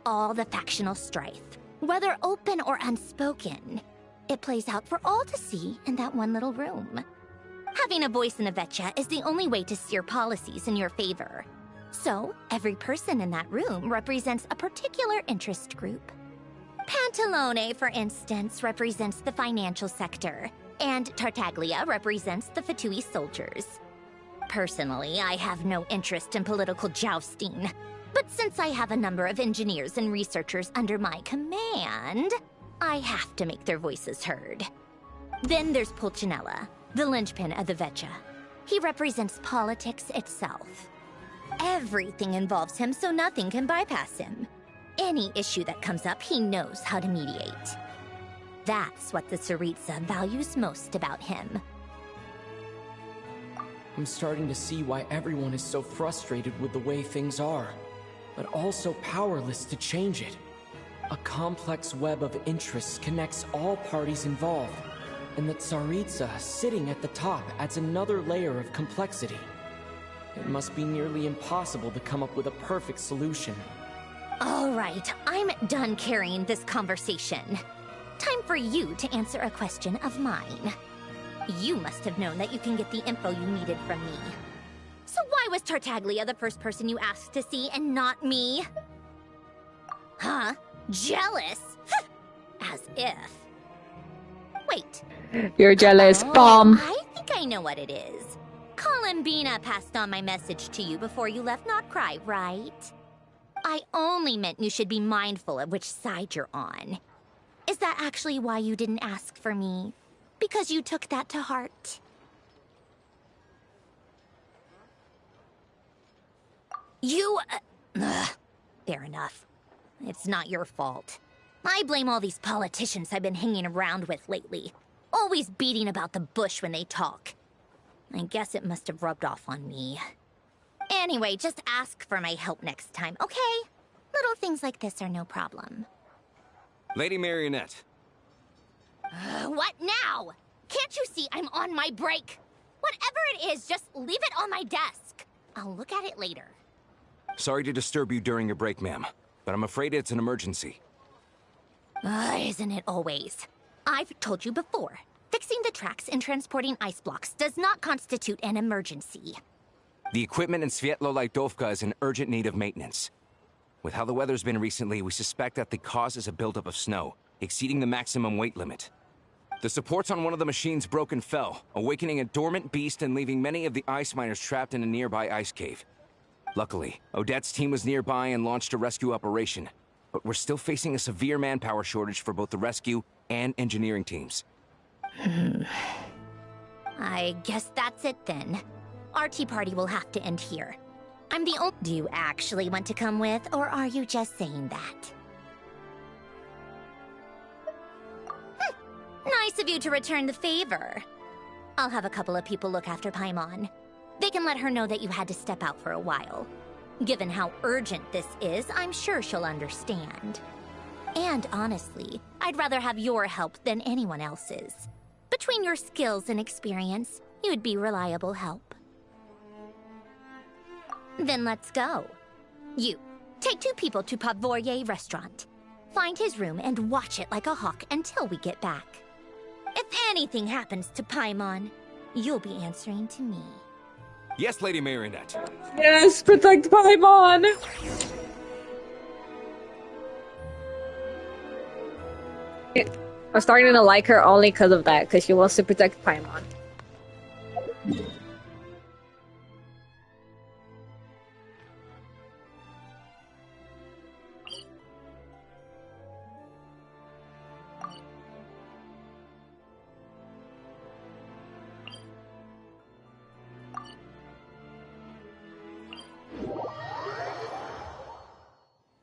All the factional strife, whether open or unspoken, it plays out for all to see in that one little room. Having a voice in the Vecha is the only way to steer policies in your favor. So, every person in that room represents a particular interest group. Pantalone, for instance, represents the financial sector, and Tartaglia represents the Fatui soldiers. Personally, I have no interest in political jousting, but since I have a number of engineers and researchers under my command, I have to make their voices heard. Then there's Pulcinella, the linchpin of the Vecha. He represents politics itself. Everything involves him, so nothing can bypass him. Any issue that comes up, he knows how to mediate. That's what the Tsaritsa values most about him. I'm starting to see why everyone is so frustrated with the way things are, but also powerless to change it. A complex web of interests connects all parties involved, and the Tsaritsa sitting at the top adds another layer of complexity. It must be nearly impossible to come up with a perfect solution. All right, I'm done carrying this conversation. Time for you to answer a question of mine. You must have known that you can get the info you needed from me. So why was Tartaglia the first person you asked to see and not me? Huh? Jealous? As if. Wait. You're jealous, bomb. I think I know what it is. Columbina passed on my message to you before you left Not Cry, right? I only meant you should be mindful of which side you're on. Is that actually why you didn't ask for me? Because you took that to heart? You... fair enough. It's not your fault. I blame all these politicians I've been hanging around with lately. Always beating about the bush when they talk. I guess it must have rubbed off on me. Anyway, just ask for my help next time, okay? Little things like this are no problem. Lady Marionette. What now? Can't you see I'm on my break? Whatever it is, just leave it on my desk. I'll look at it later. Sorry to disturb you during your break, ma'am, but I'm afraid it's an emergency. Isn't it always? I've told you before. Fixing the tracks and transporting ice blocks does not constitute an emergency. The equipment in Svietlo-Laidovka is in urgent need of maintenance. With how the weather's been recently, we suspect that the cause is a buildup of snow, exceeding the maximum weight limit. The supports on one of the machines broke and fell, awakening a dormant beast and leaving many of the ice miners trapped in a nearby ice cave. Luckily, Odette's team was nearby and launched a rescue operation, but we're still facing a severe manpower shortage for both the rescue and engineering teams. I guess that's it then. Our tea party will have to end here. I'm the only... Do you actually want to come with, or are you just saying that? Nice of you to return the favor. I'll have a couple of people look after Paimon. They can let her know that you had to step out for a while. Given how urgent this is, I'm sure she'll understand. And honestly, I'd rather have your help than anyone else's. Between your skills and experience, you'd be reliable help. Then let's go. You, take 2 people to Pavorier restaurant. Find his room and watch it like a hawk until we get back. If anything happens to Paimon, you'll be answering to me. Yes, Lady Marionette. Yes, protect Paimon! I'm starting to like her only because of that, because she wants to protect Paimon.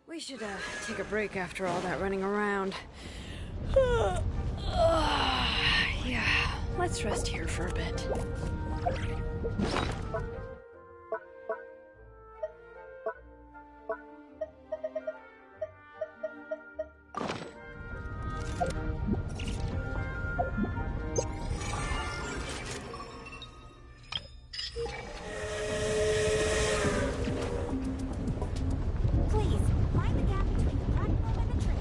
We should take a break after all that running around. Yeah, let's rest here for a bit. Please, find the gap between the platform and the train.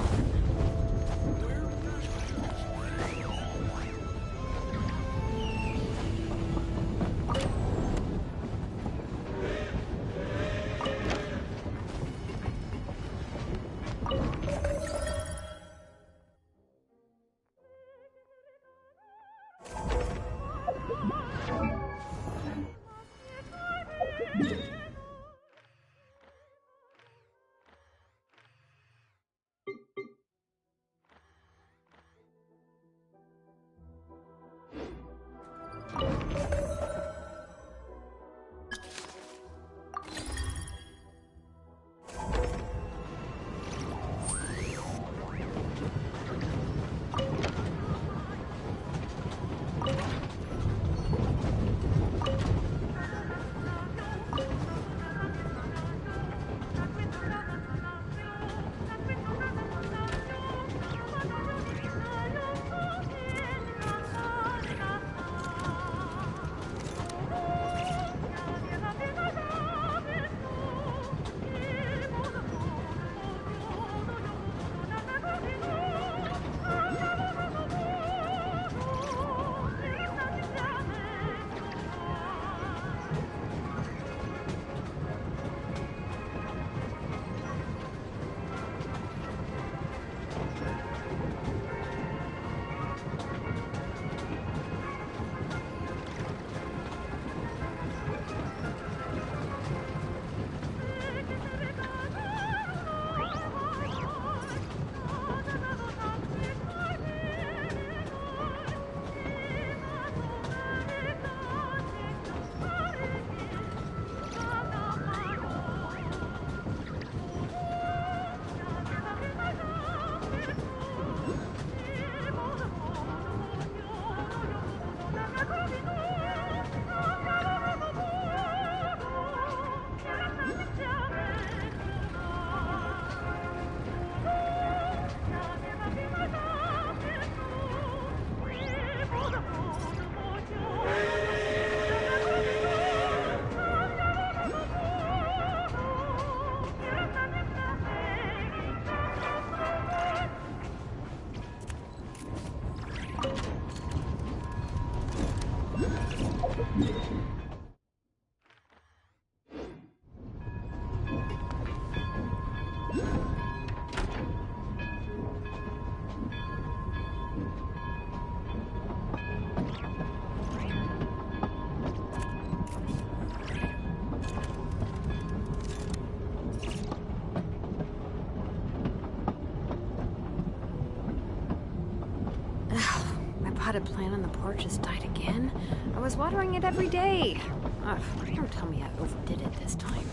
My potted plant on the porch has died again. I was watering it every day. Ugh, don't tell me I overdid it this time.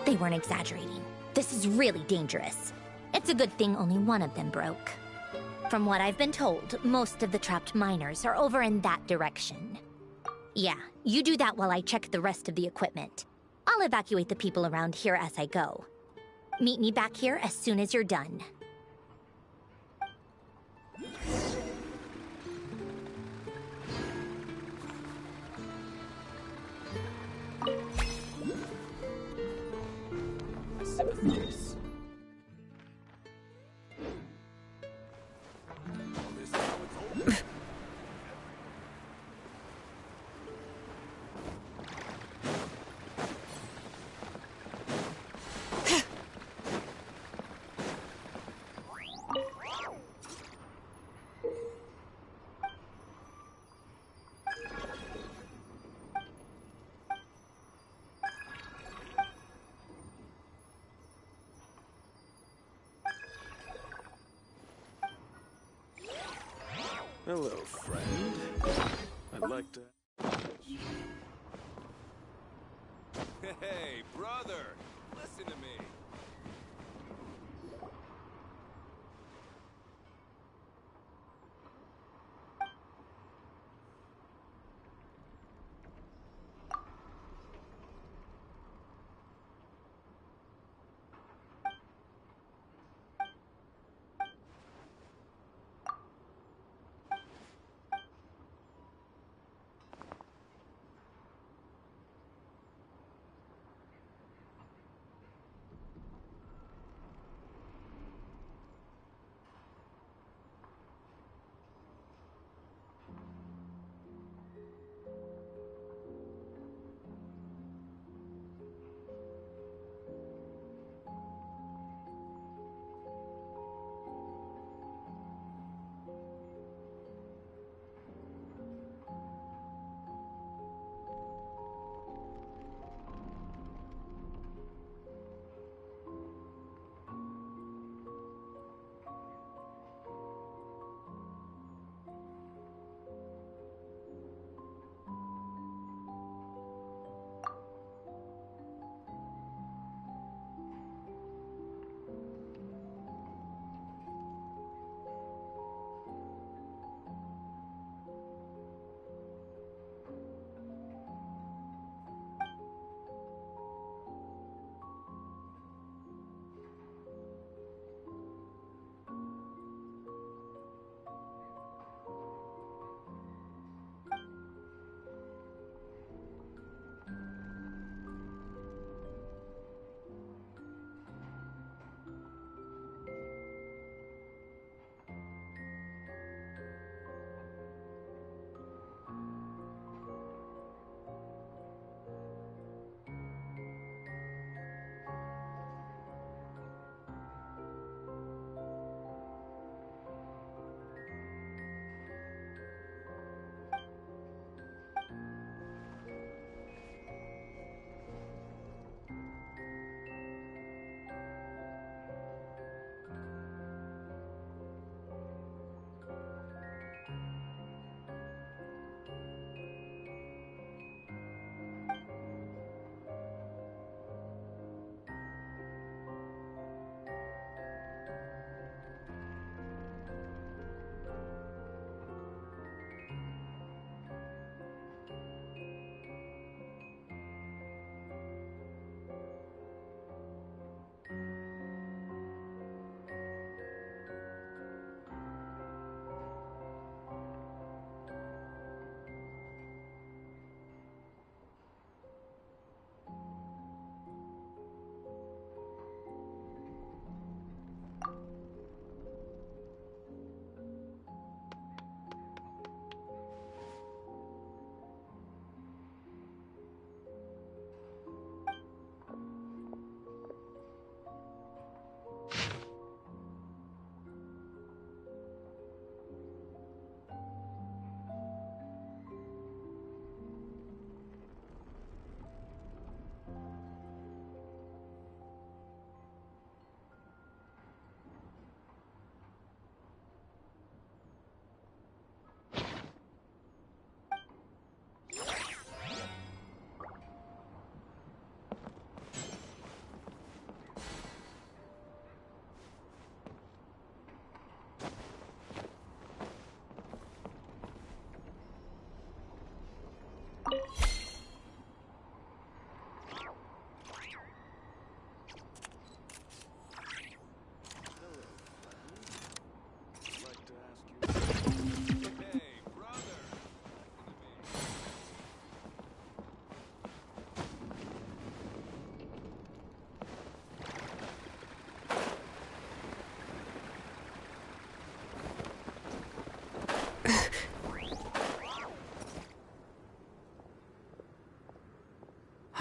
They weren't exaggerating. This is really dangerous. It's a good thing only one of them broke. From what I've been told, most of the trapped miners are over in that direction. Yeah, you do that while I check the rest of the equipment. I'll evacuate the people around here as I go. Meet me back here as soon as you're done. Hello, friend. I'd like to... Hey, brother! Listen to me!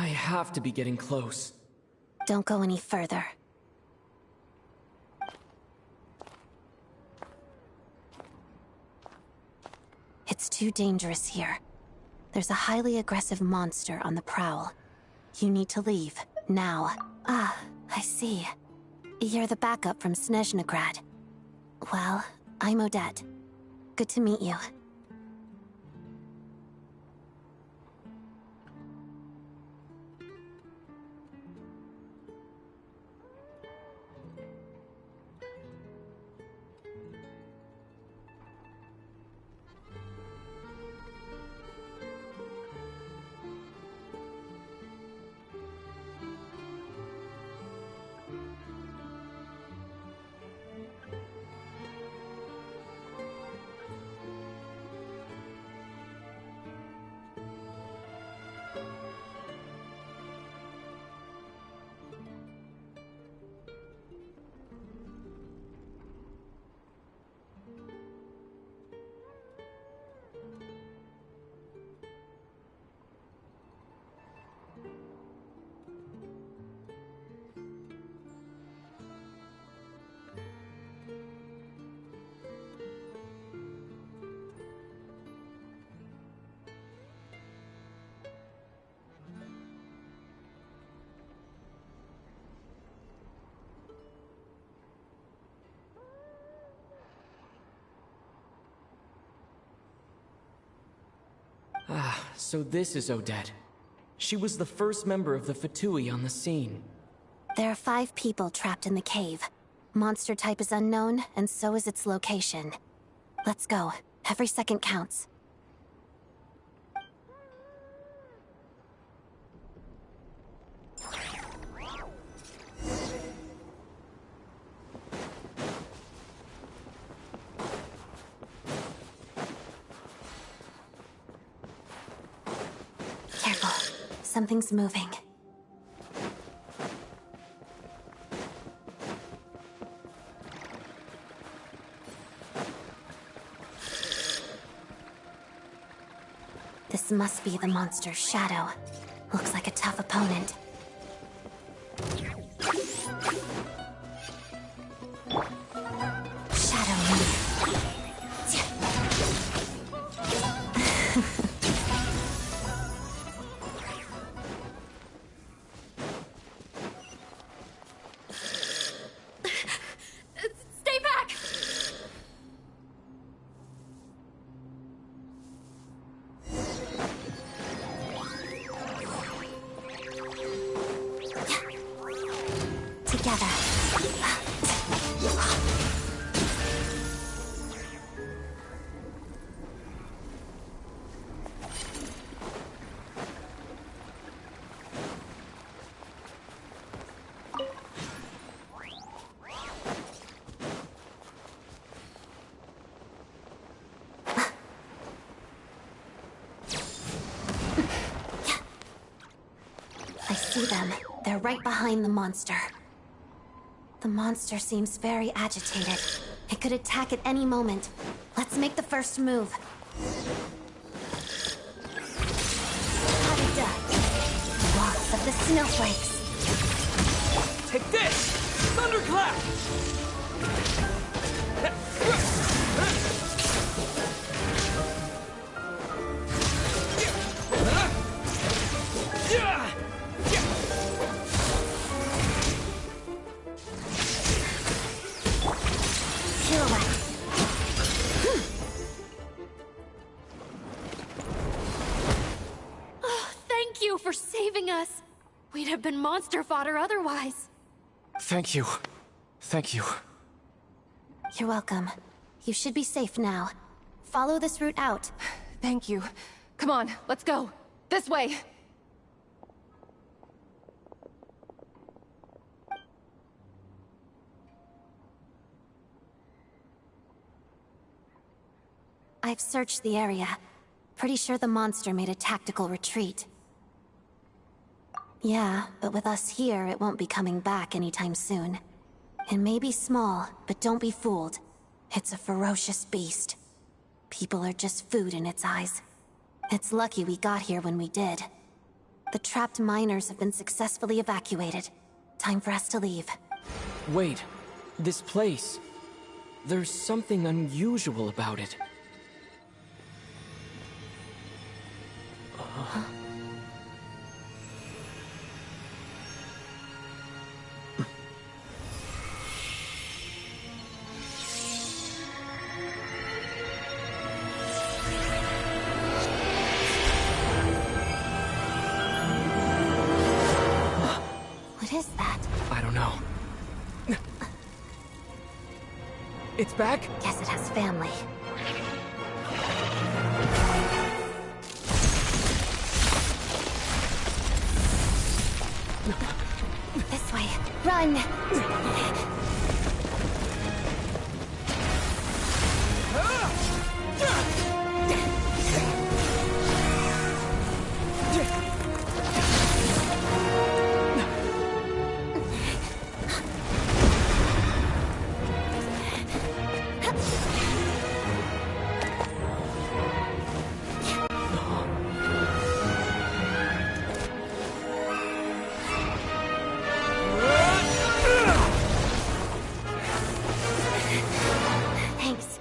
I have to be getting close. Don't go any further. It's too dangerous here. There's a highly aggressive monster on the prowl. You need to leave, now. Ah, I see. You're the backup from Snezhnegrad. Well, I'm Odette. Good to meet you. Ah, so this is Odette. She was the first member of the Fatui on the scene. There are 5 people trapped in the cave. Monster type is unknown, and so is its location. Let's go. Every second counts. Careful. Something's moving. This must be the monster's shadow. Looks like a tough opponent. Shadow move. Stay back! Together. I see them. They're right behind the monster. The monster seems very agitated. It could attack at any moment. Let's make the first move. Hadida. Lots of the snowflakes. Take this! Thunderclap! Pirouette. Oh, thank you for saving us. We'd have been monster fodder otherwise. Thank you. Thank you. You're welcome. You should be safe now. Follow this route out. Thank you. Come on, let's go. This way. I've searched the area. Pretty sure the monster made a tactical retreat. Yeah, but with us here, it won't be coming back anytime soon. It may be small, but don't be fooled. It's a ferocious beast. People are just food in its eyes. It's lucky we got here when we did. The trapped miners have been successfully evacuated. Time for us to leave. Wait, this place. There's something unusual about it. What is that? I don't know. It's back? Guess it has family. This way. Run! Thanks.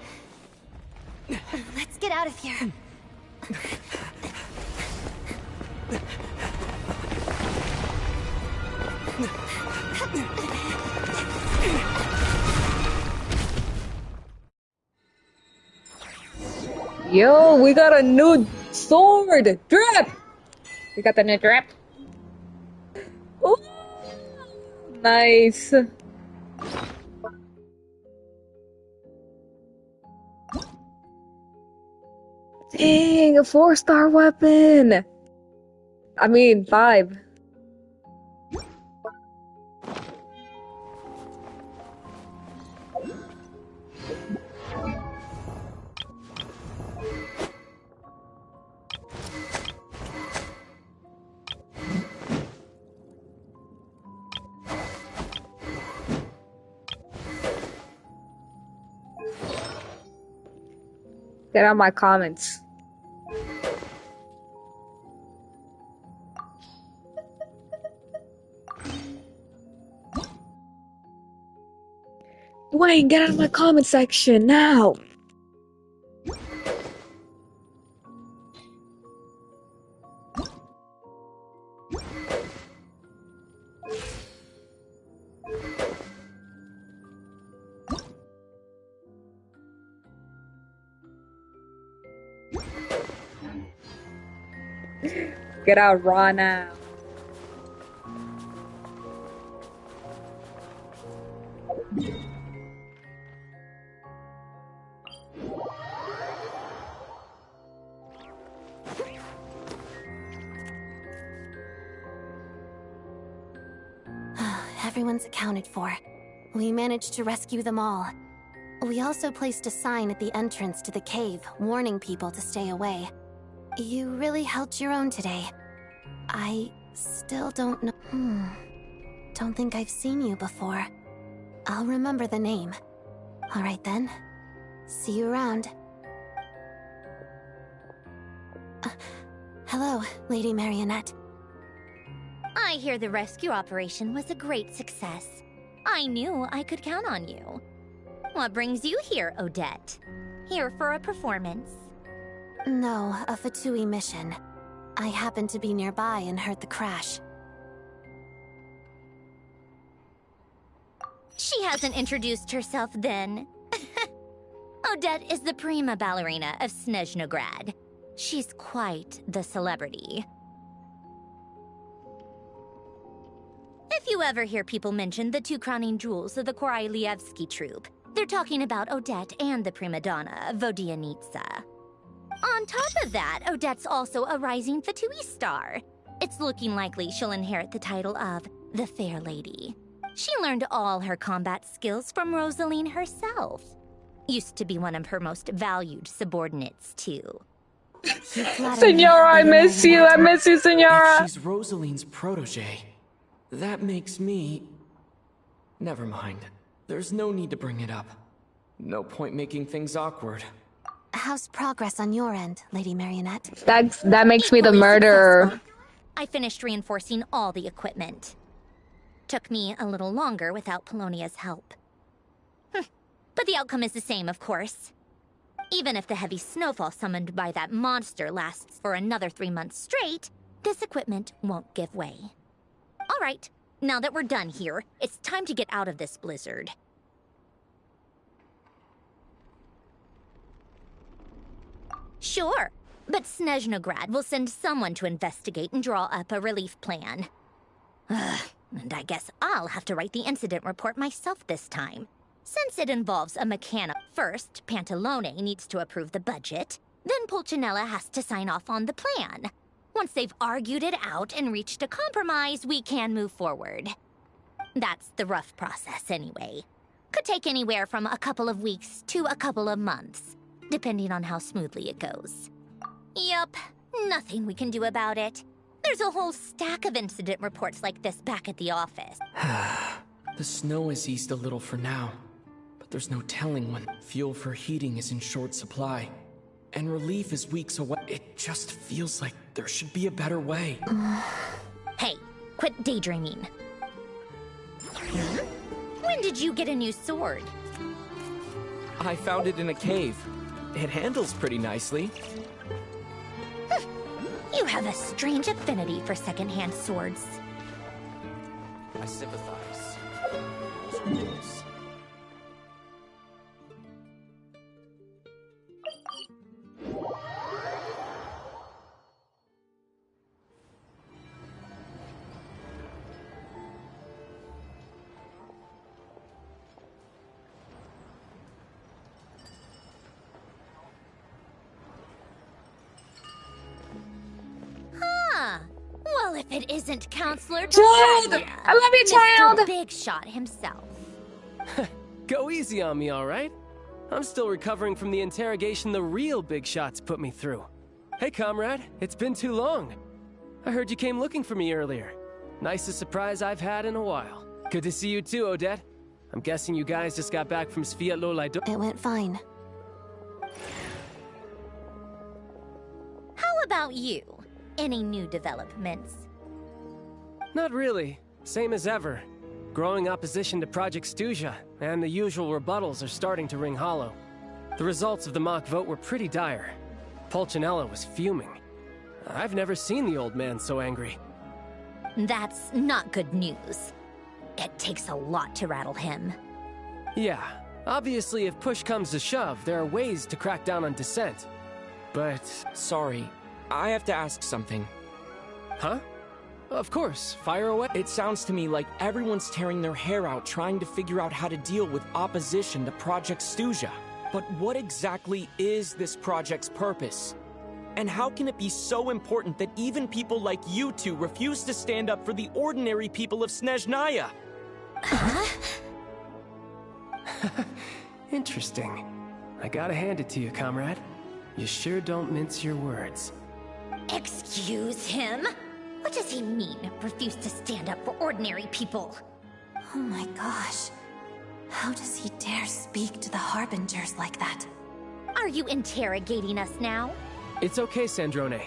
Let's get out of here. Yo, we got a new sword! Drip! We got the new drip. Ooh, nice. Dang, a 4-star weapon! I mean, 5. Get out my comments. Dwayne, get out of my comment section now. Get out raw now. Everyone's accounted for. We managed to rescue them all. We also placed a sign at the entrance to the cave, warning people to stay away. You really held your own today. I still don't know. Don't think I've seen you before. I'll remember the name. All right then. See you around. Hello, Lady Marionette. I hear the rescue operation was a great success. I knew I could count on you. What brings you here, Odette? Here for a performance? No, a Fatui mission. I happened to be nearby and heard the crash. She hasn't introduced herself then. Odette is the prima ballerina of Snezhnograd. She's quite the celebrity. If you ever hear people mention the 2 crowning jewels of the Korailievsky troupe, they're talking about Odette and the prima donna, Vodianitsa. On top of that, Odette's also a rising Fatui star. It's looking likely she'll inherit the title of the Fair Lady. She learned all her combat skills from Rosaline herself. Used to be one of her most valued subordinates, too. Senora, I miss you. I miss you, Senora. If she's Rosaline's protege, that makes me... Never mind. There's no need to bring it up. No point making things awkward. How's progress on your end, Lady Marionette? That makes me the murderer. I finished reinforcing all the equipment. Took me a little longer without Polonia's help. But the outcome is the same, of course. Even if the heavy snowfall summoned by that monster lasts for another 3 months straight, this equipment won't give way. All right, now that we're done here, it's time to get out of this blizzard. Sure, but Snezhnograd will send someone to investigate and draw up a relief plan. And I guess I'll have to write the incident report myself this time. Since it involves a mechanic. First, Pantalone needs to approve the budget, then Pulcinella has to sign off on the plan. Once they've argued it out and reached a compromise, we can move forward. That's the rough process anyway. Could take anywhere from a couple of weeks to a couple of months, depending on how smoothly it goes. Yup, nothing we can do about it. There's a whole stack of incident reports like this back at the office. The snow has eased a little for now, but there's no telling when. Fuel for heating is in short supply, and relief is weeks away. It just feels like there should be a better way. Hey, quit daydreaming. When did you get a new sword? I found it in a cave. It handles pretty nicely. You have a strange affinity for secondhand swords. I sympathize. Well, if it isn't Counselor Child! Tanya, I love you, child! Mr. Big Shot himself. Go easy on me, all right? I'm still recovering from the interrogation the real big shots put me through. Hey, comrade, it's been too long. I heard you came looking for me earlier. Nicest surprise I've had in a while. Good to see you too, Odette. I'm guessing you guys just got back from Sviatlolaido. It went fine. How about you? Any new developments? Not really. Same as ever. Growing opposition to Project Stuja, and the usual rebuttals are starting to ring hollow. The results of the mock vote were pretty dire. Pulcinella was fuming. I've never seen the old man so angry. That's not good news. It takes a lot to rattle him. Yeah, obviously if push comes to shove, there are ways to crack down on dissent. But... Sorry, I have to ask something. Huh? Of course, fire away. It sounds to me like everyone's tearing their hair out trying to figure out how to deal with opposition to Project Stuja. But what exactly is this project's purpose? And how can it be so important that even people like you two refuse to stand up for the ordinary people of Snezhnaya? Interesting. I gotta hand it to you, comrade. You sure don't mince your words. Excuse him? What does he mean, refuse to stand up for ordinary people? Oh my gosh. How does he dare speak to the Harbingers like that? Are you interrogating us now? It's okay, Sandrone.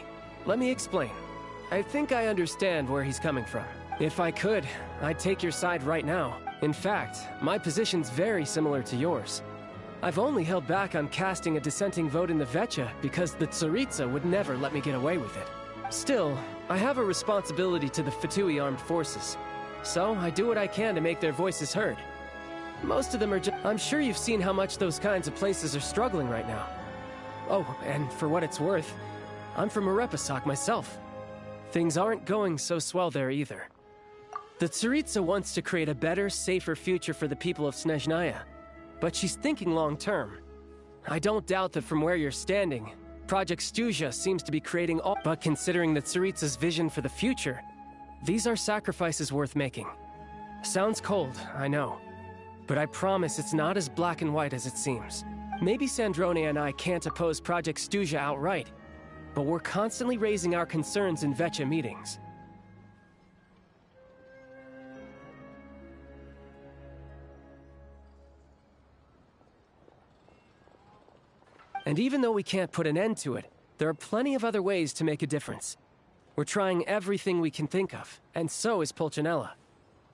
Let me explain. I think I understand where he's coming from. If I could, I'd take your side right now. In fact, my position's very similar to yours. I've only held back on casting a dissenting vote in the Vecha because the Tsaritsa would never let me get away with it. Still, I have a responsibility to the Fatui armed forces, so I do what I can to make their voices heard. Most of them are I'm sure you've seen how much those kinds of places are struggling right now. Oh, and for what it's worth, I'm from Arepasak myself. Things aren't going so swell there either. The Tsaritsa wants to create a better, safer future for the people of Snezhnaya, but she's thinking long-term. I don't doubt that from where you're standing, Project Stuja seems to be creating all... But considering the Tsaritsa's vision for the future, these are sacrifices worth making. Sounds cold, I know. But I promise it's not as black and white as it seems. Maybe Sandrone and I can't oppose Project Stuja outright, but we're constantly raising our concerns in Vecha meetings. And even though we can't put an end to it, there are plenty of other ways to make a difference. We're trying everything we can think of, and so is Pulcinella.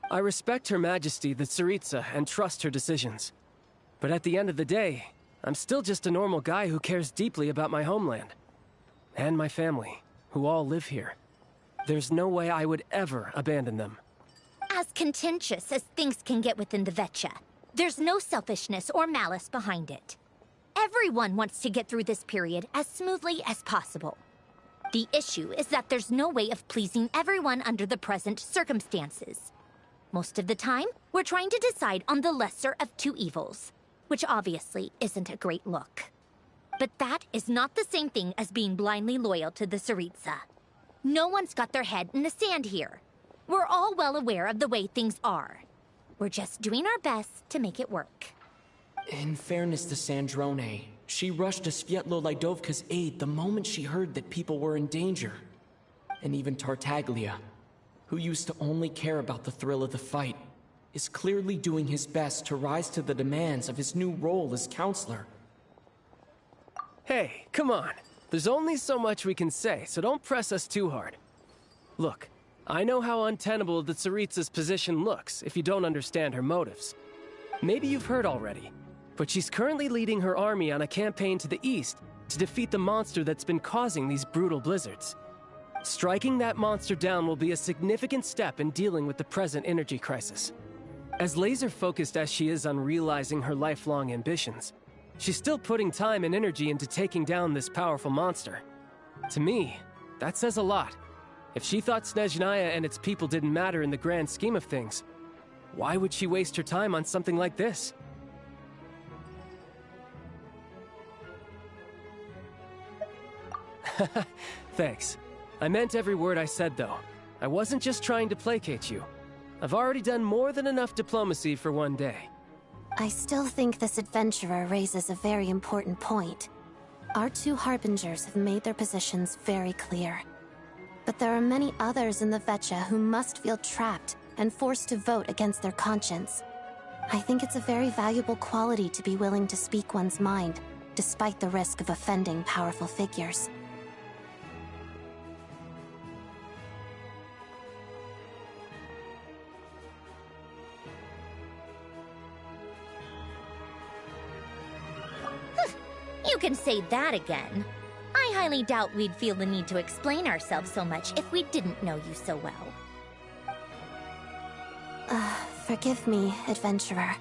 I respect Her Majesty, the Tsaritsa, and trust her decisions. But at the end of the day, I'm still just a normal guy who cares deeply about my homeland. And my family, who all live here. There's no way I would ever abandon them. As contentious as things can get within the Vetcha, there's no selfishness or malice behind it. Everyone wants to get through this period as smoothly as possible. The issue is that there's no way of pleasing everyone under the present circumstances. Most of the time, we're trying to decide on the lesser of two evils, which obviously isn't a great look. But that is not the same thing as being blindly loyal to the Tsaritsa. No one's got their head in the sand here. We're all well aware of the way things are. We're just doing our best to make it work. In fairness to Sandrone, she rushed to Svietlo Lidovka's aid the moment she heard that people were in danger. And even Tartaglia, who used to only care about the thrill of the fight, is clearly doing his best to rise to the demands of his new role as counselor. Hey, come on. There's only so much we can say, so don't press us too hard. Look, I know how untenable the Tsaritsa's position looks if you don't understand her motives. Maybe you've heard already, but she's currently leading her army on a campaign to the east to defeat the monster that's been causing these brutal blizzards. Striking that monster down will be a significant step in dealing with the present energy crisis. As laser-focused as she is on realizing her lifelong ambitions, she's still putting time and energy into taking down this powerful monster. To me, that says a lot. If she thought Snezhnaya and its people didn't matter in the grand scheme of things, why would she waste her time on something like this? Thanks. I meant every word I said, though. I wasn't just trying to placate you. I've already done more than enough diplomacy for one day. I still think this adventurer raises a very important point. Our two harbingers have made their positions very clear. But there are many others in the Vetcha who must feel trapped and forced to vote against their conscience. I think it's a very valuable quality to be willing to speak one's mind, despite the risk of offending powerful figures. You can say that again. I highly doubt we'd feel the need to explain ourselves so much if we didn't know you so well. Forgive me, adventurer,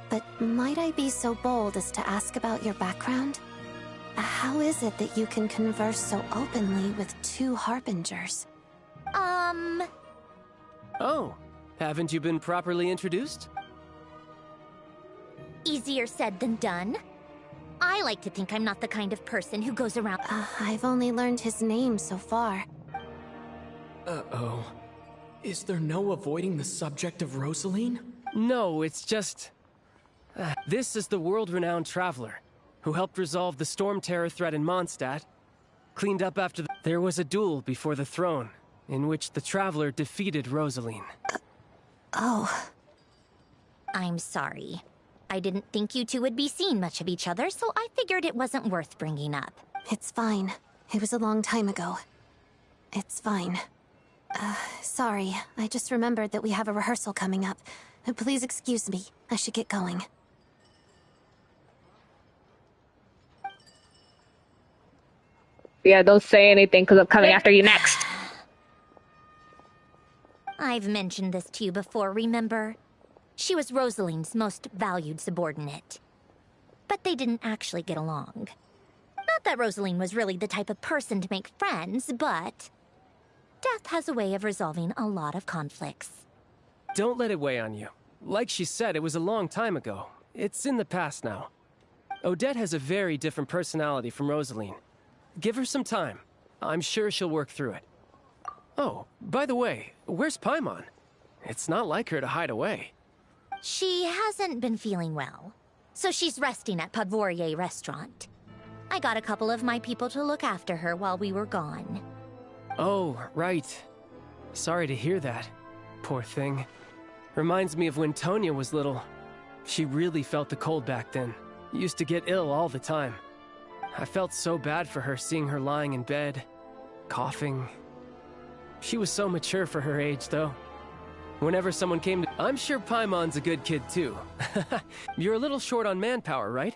but might I be so bold as to ask about your background? How is it that you can converse so openly with two harbingers? Oh, haven't you been properly introduced? Easier said than done. I like to think I'm not the kind of person who goes around— I've only learned his name so far. Uh-oh. Is there no avoiding the subject of Rosaline? No, it's just... this is the world-renowned traveler, who helped resolve the storm terror threat in Mondstadt, cleaned up after there was a duel before the throne, in which the traveler defeated Rosaline. Oh. I'm sorry. I didn't think you two would be seeing much of each other, so I figured it wasn't worth bringing up. It's fine. It was a long time ago. It's fine. Sorry. I just remembered that we have a rehearsal coming up. Please excuse me. I should get going. Yeah, don't say anything because I'm coming after you next. I've mentioned this to you before, remember? She was Rosaline's most valued subordinate. But they didn't actually get along. Not that Rosaline was really the type of person to make friends, but death has a way of resolving a lot of conflicts. Don't let it weigh on you. Like she said, it was a long time ago. It's in the past now. Odette has a very different personality from Rosaline. Give her some time. I'm sure she'll work through it. Oh, by the way, where's Paimon? It's not like her to hide away. She hasn't been feeling well, so she's resting at Podvorier restaurant. I got a couple of my people to look after her while we were gone. Oh, right. Sorry to hear that. Poor thing. Reminds me of when Tonya was little. She really felt the cold back then. Used to get ill all the time. I felt so bad for her seeing her lying in bed, coughing. She was so mature for her age, though. Whenever someone came to... I'm sure Paimon's a good kid, too. You're a little short on manpower, right?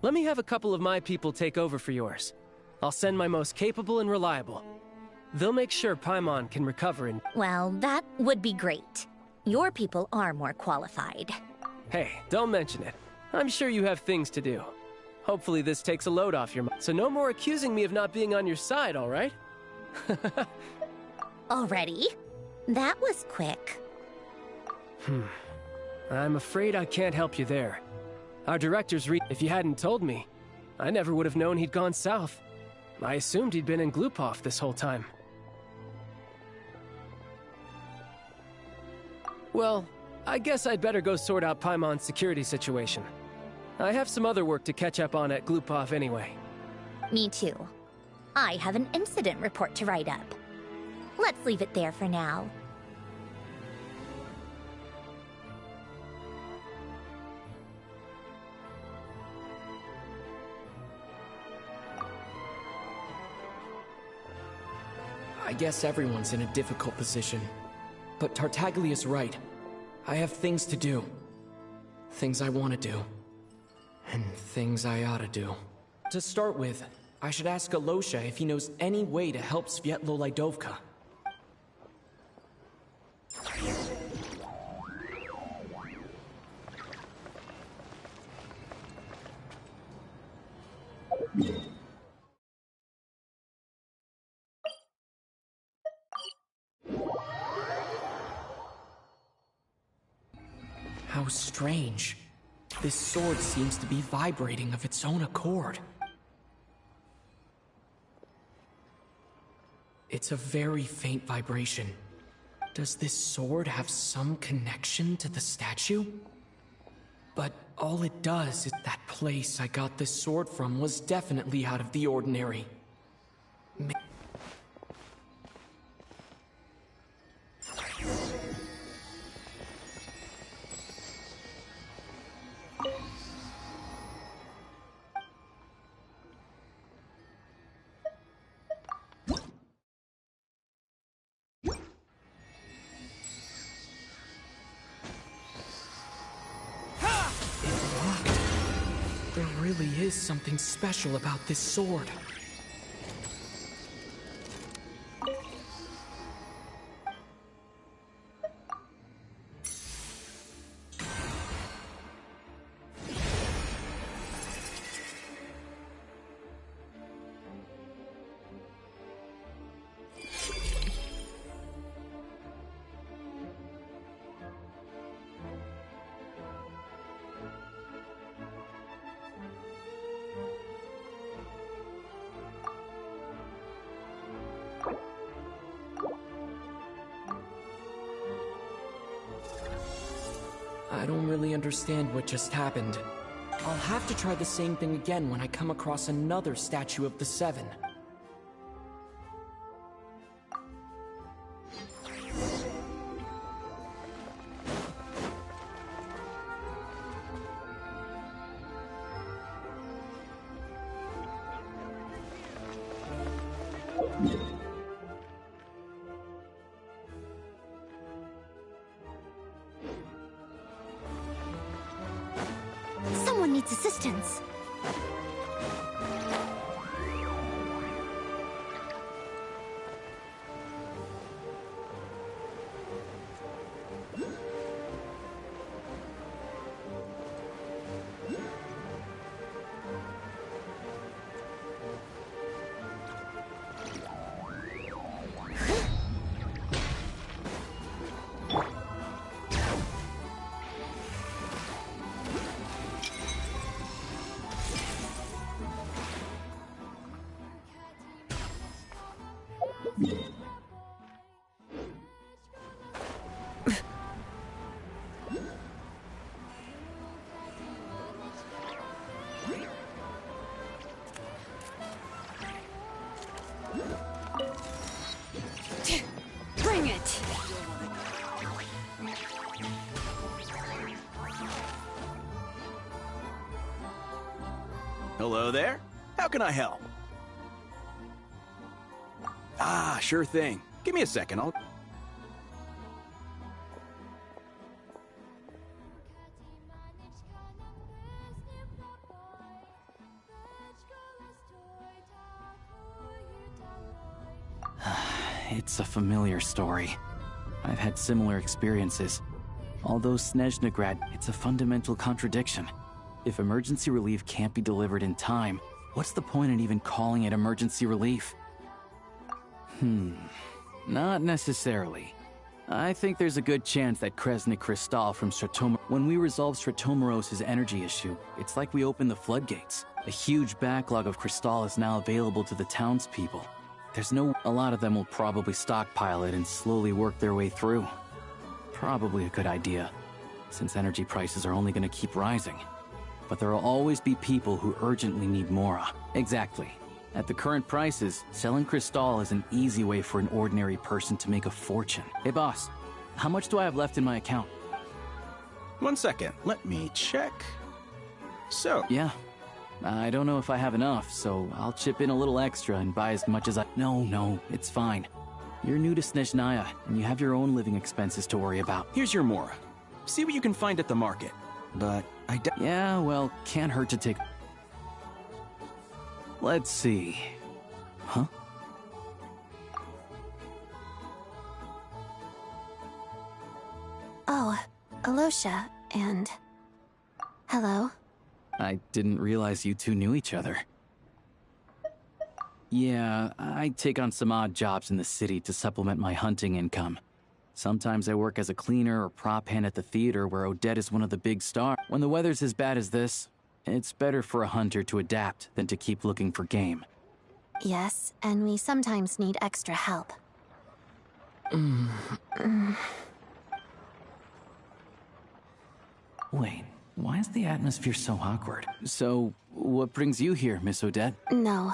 Let me have a couple of my people take over for yours. I'll send my most capable and reliable. They'll make sure Paimon can recover and... Well, that would be great. Your people are more qualified. Hey, don't mention it. I'm sure you have things to do. Hopefully this takes a load off your mind. So no more accusing me of not being on your side, all right? Already? That was quick. I'm afraid I can't help you there. Our director's if you hadn't told me, I never would have known he'd gone south. I assumed he'd been in Glupov this whole time. Well, I guess I'd better go sort out Paimon's security situation. I have some other work to catch up on at Glupov anyway. Me too. I have an incident report to write up. Let's leave it there for now. I guess everyone's in a difficult position. But Tartaglia's right. I have things to do. Things I want to do. And things I ought to do. To start with, I should ask Alosha if he knows any way to help Svietlo Lydovka. How strange. This sword seems to be vibrating of its own accord. It's a very faint vibration. Does this sword have some connection to the statue? But all it does is that place I got this sword from was definitely out of the ordinary. There really is something special about this sword. I don't really understand what just happened. I'll have to try the same thing again when I come across another statue of the Seven. Someone needs assistance. Bring it! Hello there. How can I help? Ah, sure thing. Give me a second, I'll... It's a familiar story. I've had similar experiences. Although Snezhnegrad, it's a fundamental contradiction. If emergency relief can't be delivered in time, what's the point in even calling it emergency relief? Not necessarily. I think there's a good chance that Kresnik Krystal from when we resolve Stratomeros' energy issue, it's like we open the floodgates. A huge backlog of Krystal is now available to the townspeople. A lot of them will probably stockpile it and slowly work their way through. Probably a good idea, since energy prices are only going to keep rising. But there will always be people who urgently need Mora. Exactly. At the current prices, selling Krystal is an easy way for an ordinary person to make a fortune. Hey boss, how much do I have left in my account? 1 second, let me check. So... Yeah. I don't know if I have enough, so I'll chip in a little extra and buy as much as I... No, it's fine. You're new to Snezhnaya, and you have your own living expenses to worry about. Here's your Mora. See what you can find at the market. But yeah, well, can't hurt to take... Let's see... Huh? Oh, Alosha, and... Hello? I didn't realize you two knew each other. Yeah, I take on some odd jobs in the city to supplement my hunting income. Sometimes I work as a cleaner or prop hand at the theater where Odette is one of the big stars. When the weather's as bad as this, it's better for a hunter to adapt than to keep looking for game. Yes, and we sometimes need extra help. Wait, why is the atmosphere so awkward? So, what brings you here, Miss Odette? No.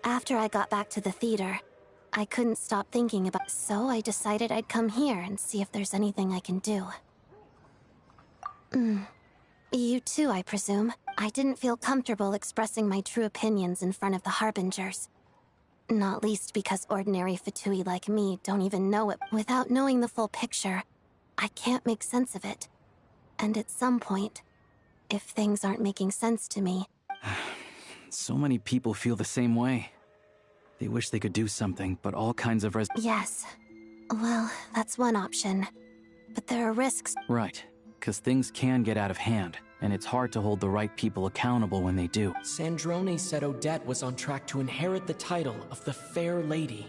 After I got back to the theater, I couldn't stop thinking about... So I decided I'd come here and see if there's anything I can do. You too, I presume. I didn't feel comfortable expressing my true opinions in front of the Harbingers. Not least because ordinary Fatui like me don't even know it. Without knowing the full picture, I can't make sense of it. And at some point, if things aren't making sense to me... So many people feel the same way. They wish they could do something, but all kinds of Yes. Well, that's one option. But there are risks. Right, because things can get out of hand, and it's hard to hold the right people accountable when they do. Sandrone said Odette was on track to inherit the title of the Fair Lady.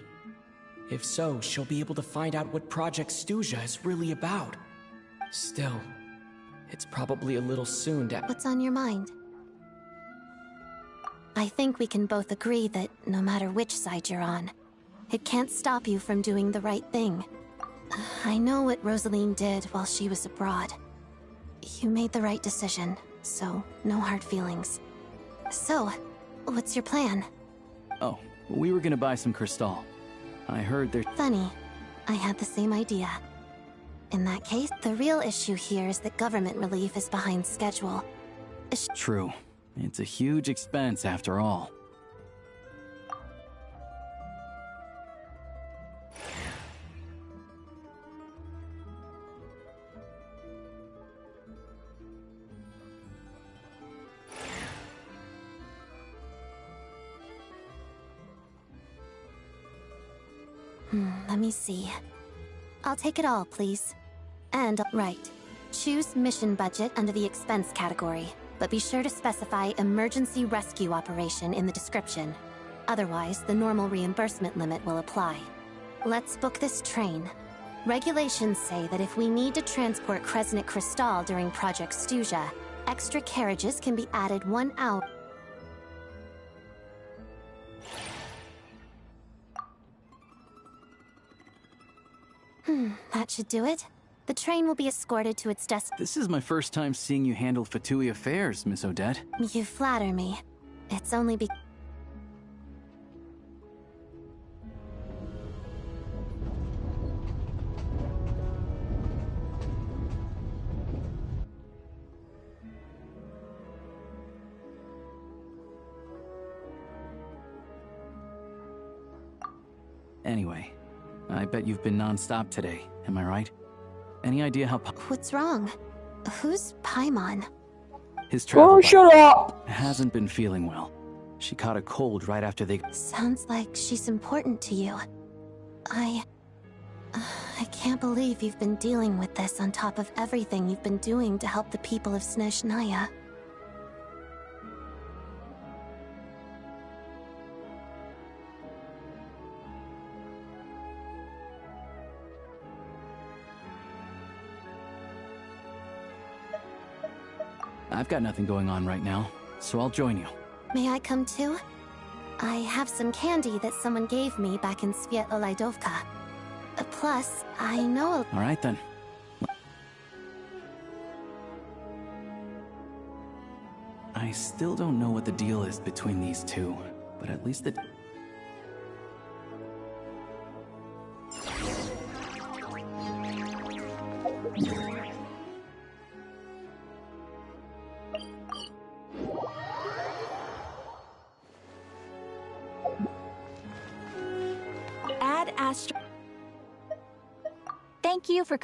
If so, she'll be able to find out what Project Stuja is really about. Still, it's probably a little soon to... What's on your mind? I think we can both agree that no matter which side you're on, it can't stop you from doing the right thing. I know what Rosaline did while she was abroad. You made the right decision, so no hard feelings. So, what's your plan? Oh, we were gonna buy some Krystal. I heard there... Funny. I had the same idea. In that case, the real issue here is that government relief is behind schedule. True. It's a huge expense after all. Let me see. I'll take it all, please. And, right. Choose mission budget under the expense category, but be sure to specify emergency rescue operation in the description. Otherwise, the normal reimbursement limit will apply. Let's book this train. Regulations say that if we need to transport Kresnik Krystal during Project Stuja, extra carriages can be added 1 hour. That should do it. The train will be escorted to its destination. This is my first time seeing you handle Fatui affairs, Miss Odette. You flatter me. It's only because... Anyway, I bet you've been non-stop today, am I right? Any idea how What's wrong? Who's Paimon? his travel buddy shut up! hasn't been feeling well. She caught a cold right after they... Sounds like she's important to you. I can't believe you've been dealing with this on top of everything you've been doing to help the people of Snezhnaya. I've got nothing going on right now, so I'll join you. May I come too? I have some candy that someone gave me back in Svietloleidovka. Plus, I know All right then. I still don't know what the deal is between these two, but at least it... Add Astro. Thank you for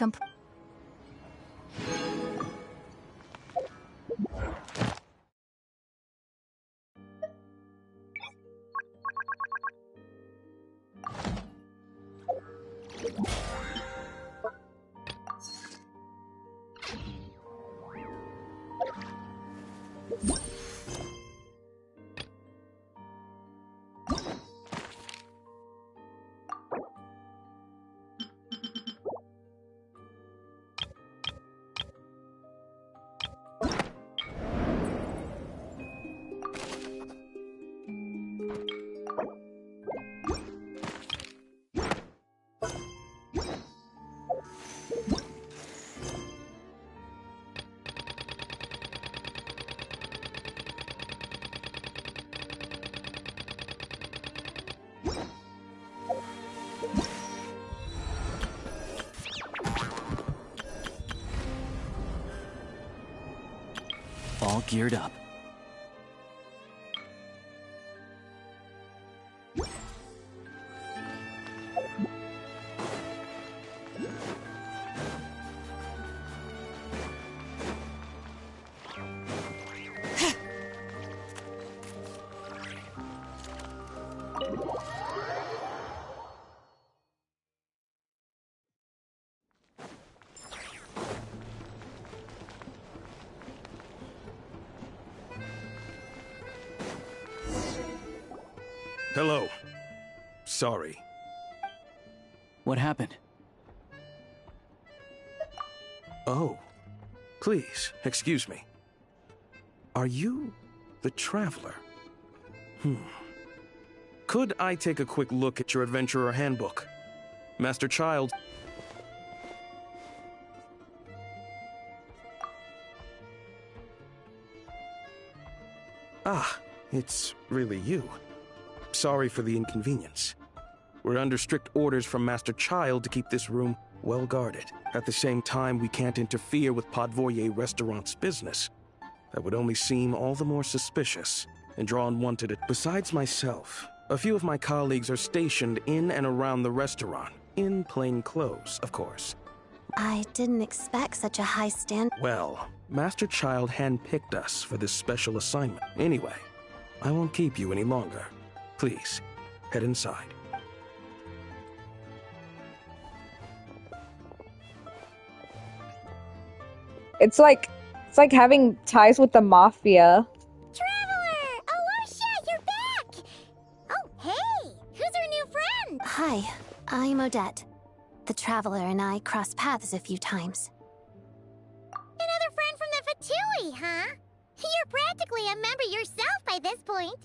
all geared up. Hello. Sorry. What happened? Oh. Please, excuse me. Are you the Traveler? Could I take a quick look at your Adventurer Handbook? Master Child... Ah, it's really you. Sorry for the inconvenience. We're under strict orders from Master Child to keep this room well guarded. At the same time, we can't interfere with Podvoye Restaurant's business. That would only seem all the more suspicious and draw unwanted attention. Besides myself, a few of my colleagues are stationed in and around the restaurant, in plain clothes, of course. I didn't expect such a high standard. Well, Master Child handpicked us for this special assignment. Anyway, I won't keep you any longer. Please, head inside. It's like having ties with the mafia. Traveler! Alosha, you're back! Oh, hey! Who's our new friend? Hi, I'm Odette. The Traveler and I crossed paths a few times. Another friend from the Fatui, huh? You're practically a member yourself by this point.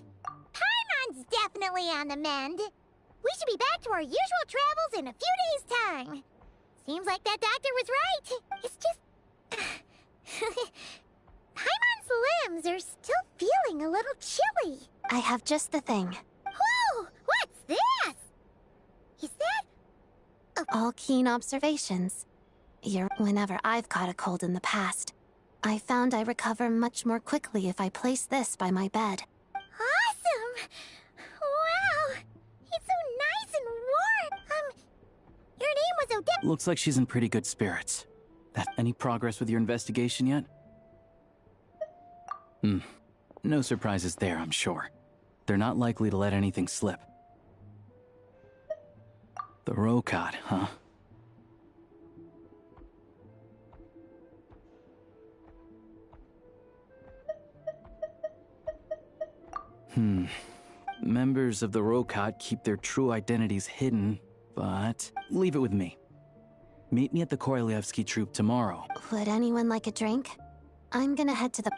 Paimon's definitely on the mend. We should be back to our usual travels in a few days' time. Seems like that doctor was right. It's just... Paimon's limbs are still feeling a little chilly. I have just the thing. Whoa! What's this? Is that... All keen observations. Whenever I've caught a cold in the past, I found I recover much more quickly if I place this by my bed. Awesome! Wow! It's so nice and warm. Looks like she's in pretty good spirits. Any progress with your investigation yet? No surprises there, I'm sure. They're not likely to let anything slip. The Rokad, huh? Members of the Rokad keep their true identities hidden, but leave it with me. Meet me at the Korolyevsky Troop tomorrow. Would anyone like a drink? I'm gonna head to the...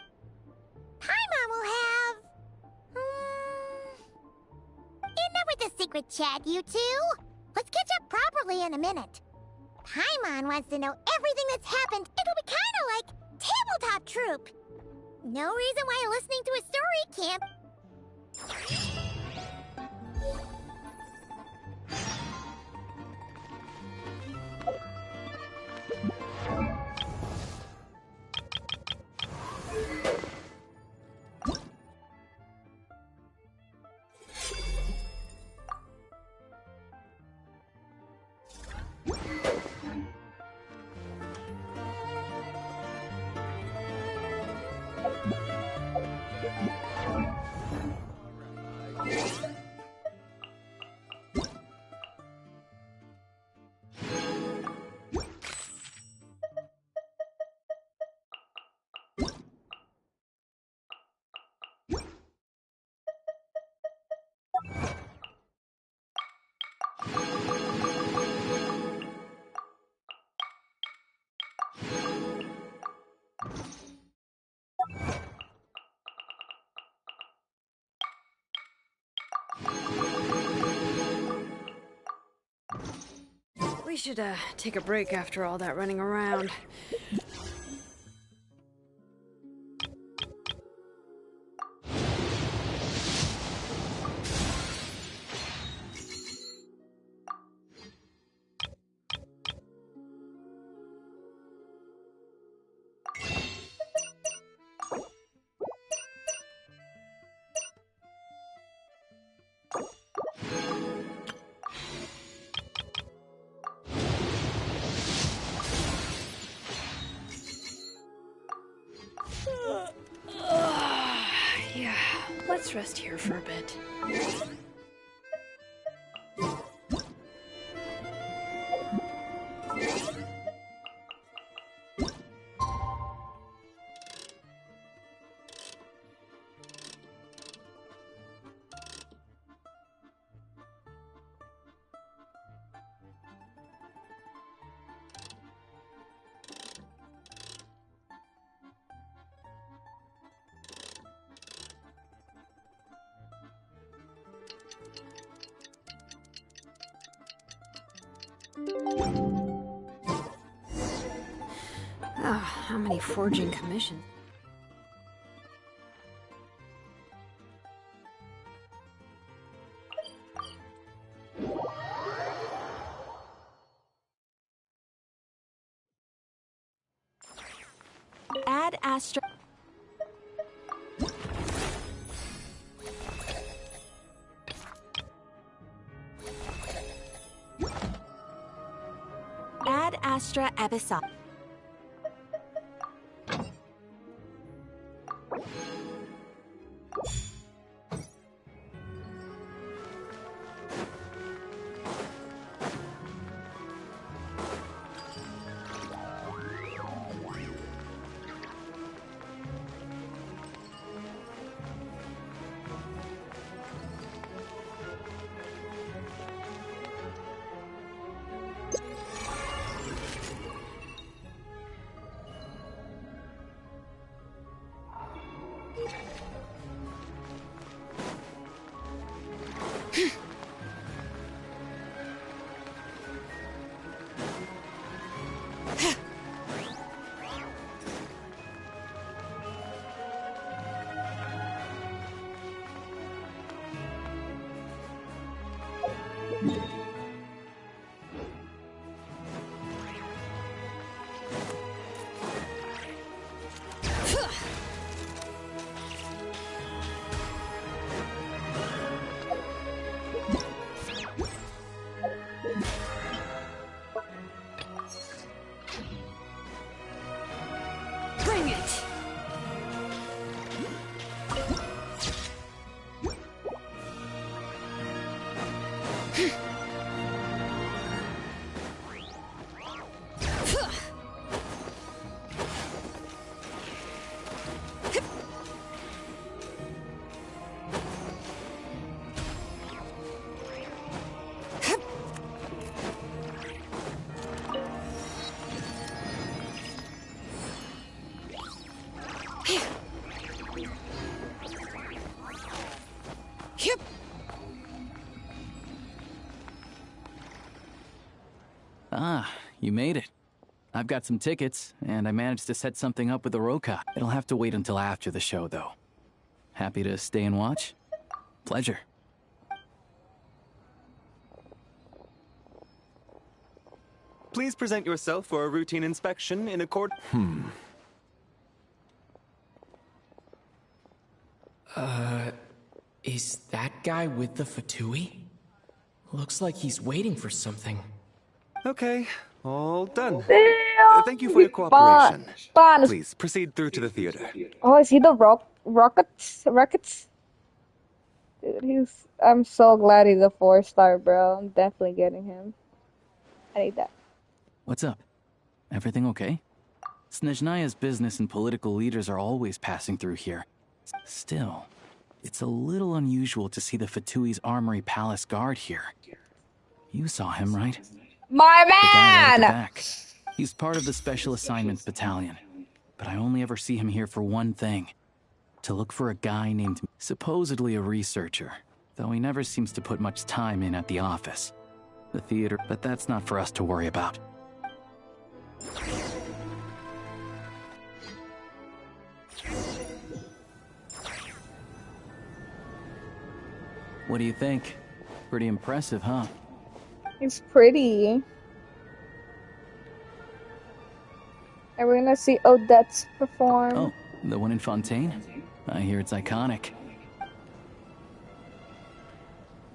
Paimon will have... Enough with the secret chat, you two! Let's catch up properly in a minute. Paimon wants to know everything that's happened. It'll be kinda like Tabletop Troop. No reason why listening to a story can't... We should, take a break after all that running around. Yeah, let's rest here for a bit. How many forging commissions? Ad Astra... Ad Astra Abyssal. Ah, you made it. I've got some tickets, and I managed to set something up with the Roka. It'll have to wait until after the show, though. Happy to stay and watch? Pleasure. Please present yourself for a routine inspection in accord. Is that guy with the Fatui? Looks like he's waiting for something. Okay, all done. Damn, Thank you for your cooperation. Fun. Please proceed through to the theater. Oh, is he the Rockets? Dude, I'm so glad he's a 4-star, bro. I'm definitely getting him. I need that. What's up? Everything okay? Snezhnaya's business and political leaders are always passing through here. Still, it's a little unusual to see the Fatui's Armory Palace guard here. You saw him, right? My The guy right at the man! back. He's part of the Special Assignments Battalion. But I only ever see him here for one thing. To look for a guy named... supposedly a researcher. Though he never seems to put much time in at the office. The theater... but that's not for us to worry about. What do you think? Pretty impressive, huh? He's pretty. Are we gonna see Odette's perform? Oh, the one in Fontaine? I hear it's iconic.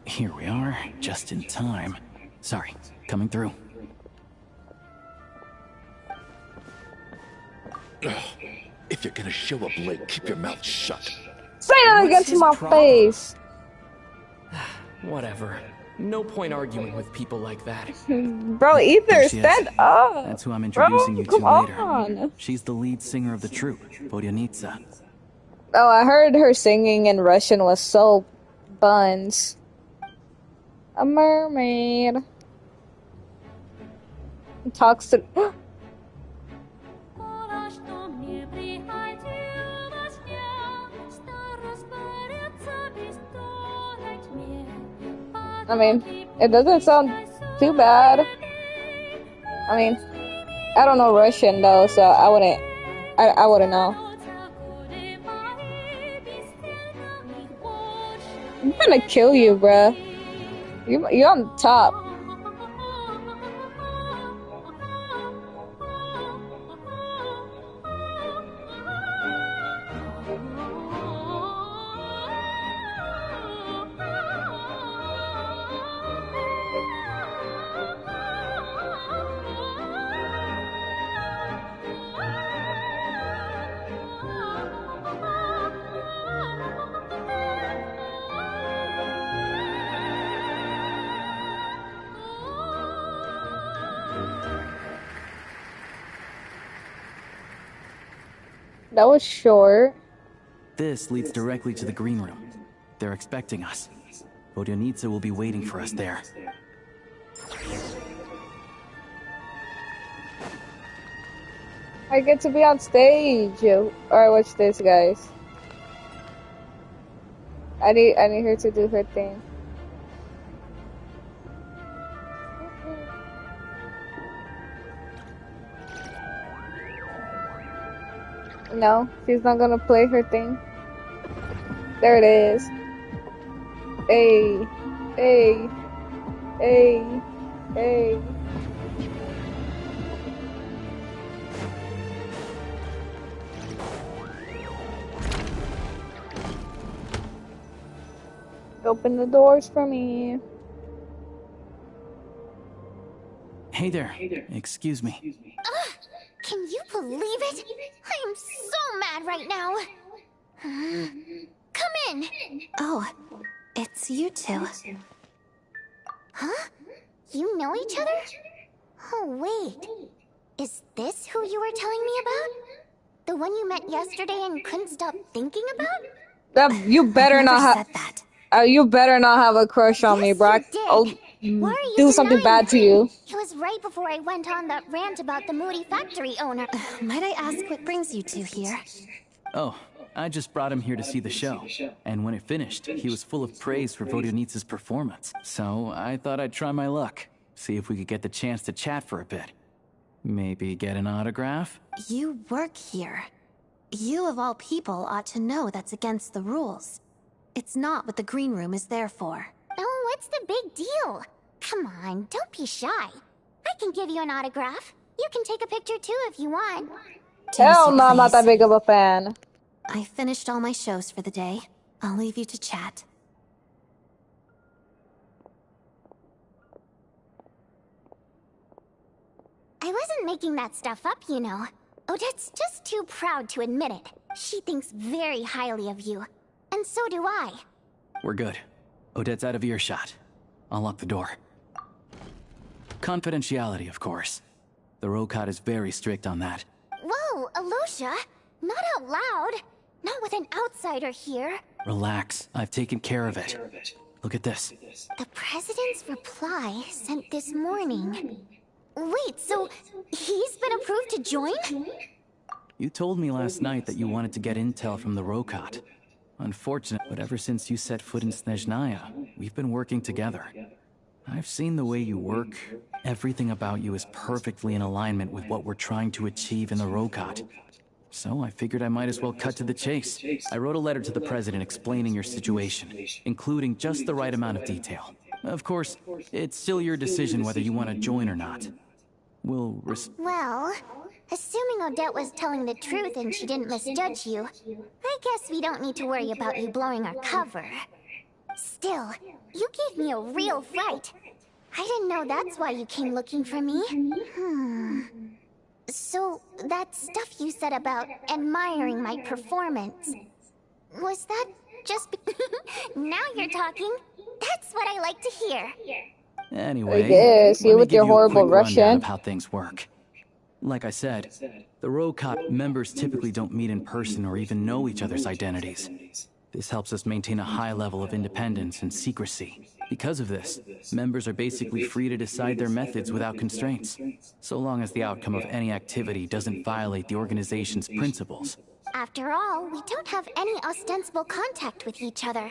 Here we are, just in time. Sorry, coming through. If you're gonna show up late, keep your mouth shut. Say that What's against his my problem? face. Whatever. No point arguing with people like that. Bro, either There she is. stand up. That's who I'm introducing you to come later. on. She's the lead singer of the troupe, Vodyanitsa. Oh, I heard her singing in Russian was so buns. A mermaid. Talks to... I mean, it doesn't sound too bad. I mean, I don't know Russian though, so I wouldn't know. I'm gonna kill you, bruh. You're on top. That was short. This leads directly to the green room. They're expecting us. Vodyanitsa will be waiting for us there. I get to be on stage. Alright, watch this, guys. I need her to do her thing. No, she's not gonna play her thing. There it is. Hey, hey, hey, hey. Open the doors for me. Hey there. Excuse me. Can you believe it? I am so mad right now. Come in. Oh, it's you two. Huh? You know each other? Oh, wait. Is this who you were telling me about? The one you met yesterday and couldn't stop thinking about? You better not have that. You better not have a crush on me, Brock. I'll do something bad to you. It was right before I went on that rant about the moody factory owner. Might I ask what brings you two here? Oh, I just brought him here to see the show. And when it finished, he was full of praise for Vodyanitsa's performance. So I thought I'd try my luck. see if we could get the chance to chat for a bit. Maybe get an autograph? You work here. You of all people ought to know that's against the rules. It's not what the green room is there for. Oh, what's the big deal? Come on, don't be shy. I can give you an autograph. You can take a picture too if you want. Hell no, I'm not please. that big of a fan. I finished all my shows for the day. I'll leave you to chat. I wasn't making that stuff up, you know. Odette's just too proud to admit it. She thinks very highly of you. And so do I. We're good. Odette's out of earshot. I'll lock the door. Confidentiality, of course. The Rokot is very strict on that. Whoa, Alosha! Not out loud! Not with an outsider here. Relax, I've taken care of it. Look at this. The President's reply sent this morning. Wait, so he's been approved to join? You told me last night that you wanted to get intel from the Rokot. Unfortunate, but ever since you set foot in Snezhnaya, we've been working together. I've seen the way you work. Everything about you is perfectly in alignment with what we're trying to achieve in the Rokot. So I figured I might as well cut to the chase. I wrote a letter to the President explaining your situation, including just the right amount of detail. Of course, it's still your decision whether you want to join or not. Well, assuming Odette was telling the truth and she didn't misjudge you, I guess we don't need to worry about you blowing our cover. Still, you gave me a real fright. I didn't know that's why you came looking for me. So, that stuff you said about admiring my performance, was that just now you're talking? That's what I like to hear. Anyway, I guess, you let me with give your you a horrible quick rundown Russian. of how things work. Like I said, the Rokot members typically don't meet in person or even know each other's identities. This helps us maintain a high level of independence and secrecy. Because of this, members are basically free to decide their methods without constraints, so long as the outcome of any activity doesn't violate the organization's principles. After all, we don't have any ostensible contact with each other.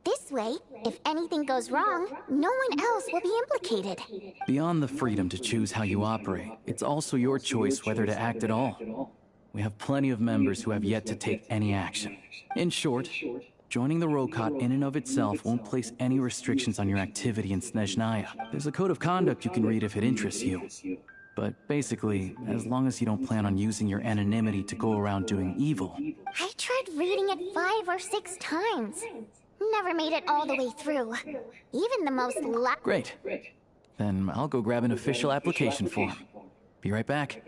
This way, if anything goes wrong, no one else will be implicated. Beyond the freedom to choose how you operate, it's also your choice whether to act at all. We have plenty of members who have yet to take any action. In short, joining the Rokot in and of itself won't place any restrictions on your activity in Snezhnaya. There's a code of conduct you can read if it interests you. But basically, as long as you don't plan on using your anonymity to go around doing evil. I tried reading it 5 or 6 times. Never made it all the way through. Even the most Great. Then I'll go grab an official application form. Be right back.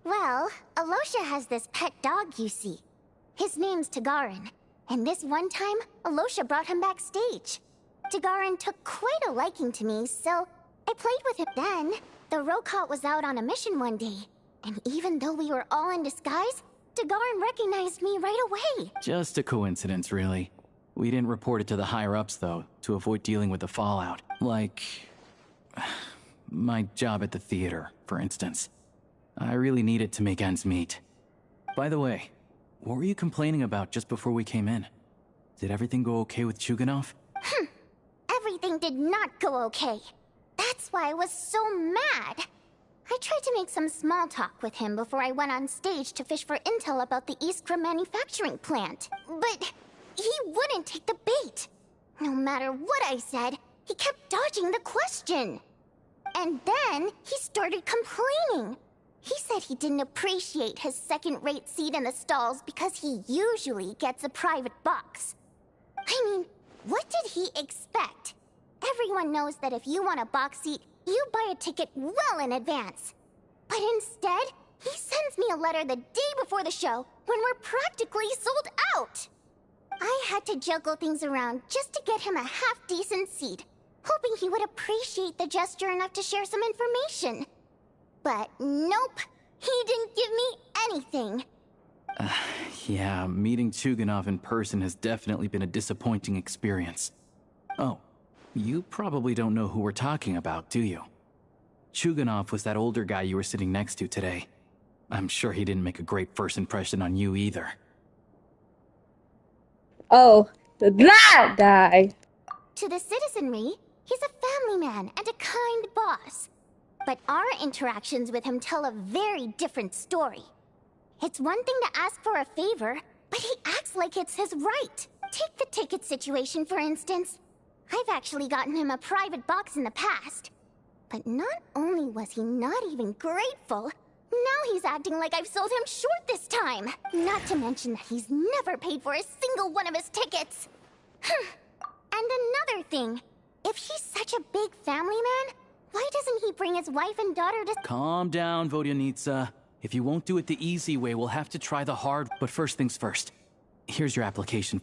Well, Alosha has this pet dog, you see. His name's Tagarin, and this one time, Alosha brought him backstage. Tagarin took quite a liking to me, so I played with him then. The Rokot was out on a mission one day, and even though we were all in disguise, Tagarin recognized me right away. Just a coincidence, really. We didn't report it to the higher-ups, though, to avoid dealing with the fallout. Like my job at the theater, for instance. I really needed to make ends meet. By the way, what were you complaining about just before we came in? Did everything go okay with Chuganov? Everything did not go okay. That's why I was so mad. I tried to make some small talk with him before I went on stage to fish for intel about the Iskra manufacturing plant. But he wouldn't take the bait. No matter what I said, he kept dodging the question. And then he started complaining. He said he didn't appreciate his second-rate seat in the stalls because he usually gets a private box. I mean, what did he expect? Everyone knows that if you want a box seat, you buy a ticket well in advance. But instead, he sends me a letter the day before the show when we're practically sold out. I had to juggle things around just to get him a half-decent seat, hoping he would appreciate the gesture enough to share some information. But nope, he didn't give me anything. Yeah, meeting Chuganov in person has definitely been a disappointing experience. Oh, you probably don't know who we're talking about, do you? Chuganov was that older guy you were sitting next to today. I'm sure he didn't make a great first impression on you either. Oh, that guy. To the citizenry, he's a family man and a kind boss. But our interactions with him tell a very different story. It's one thing to ask for a favor, but he acts like it's his right. Take the ticket situation, for instance. I've actually gotten him a private box in the past. But not only was he not even grateful, now he's acting like I've sold him short this time. Not to mention that he's never paid for a single one of his tickets. And another thing, if he's such a big family man, why doesn't he bring his wife and daughter to— Calm down, Vodyanitsa. If you won't do it the easy way, we'll have to try the hard. But first things first. Here's your application.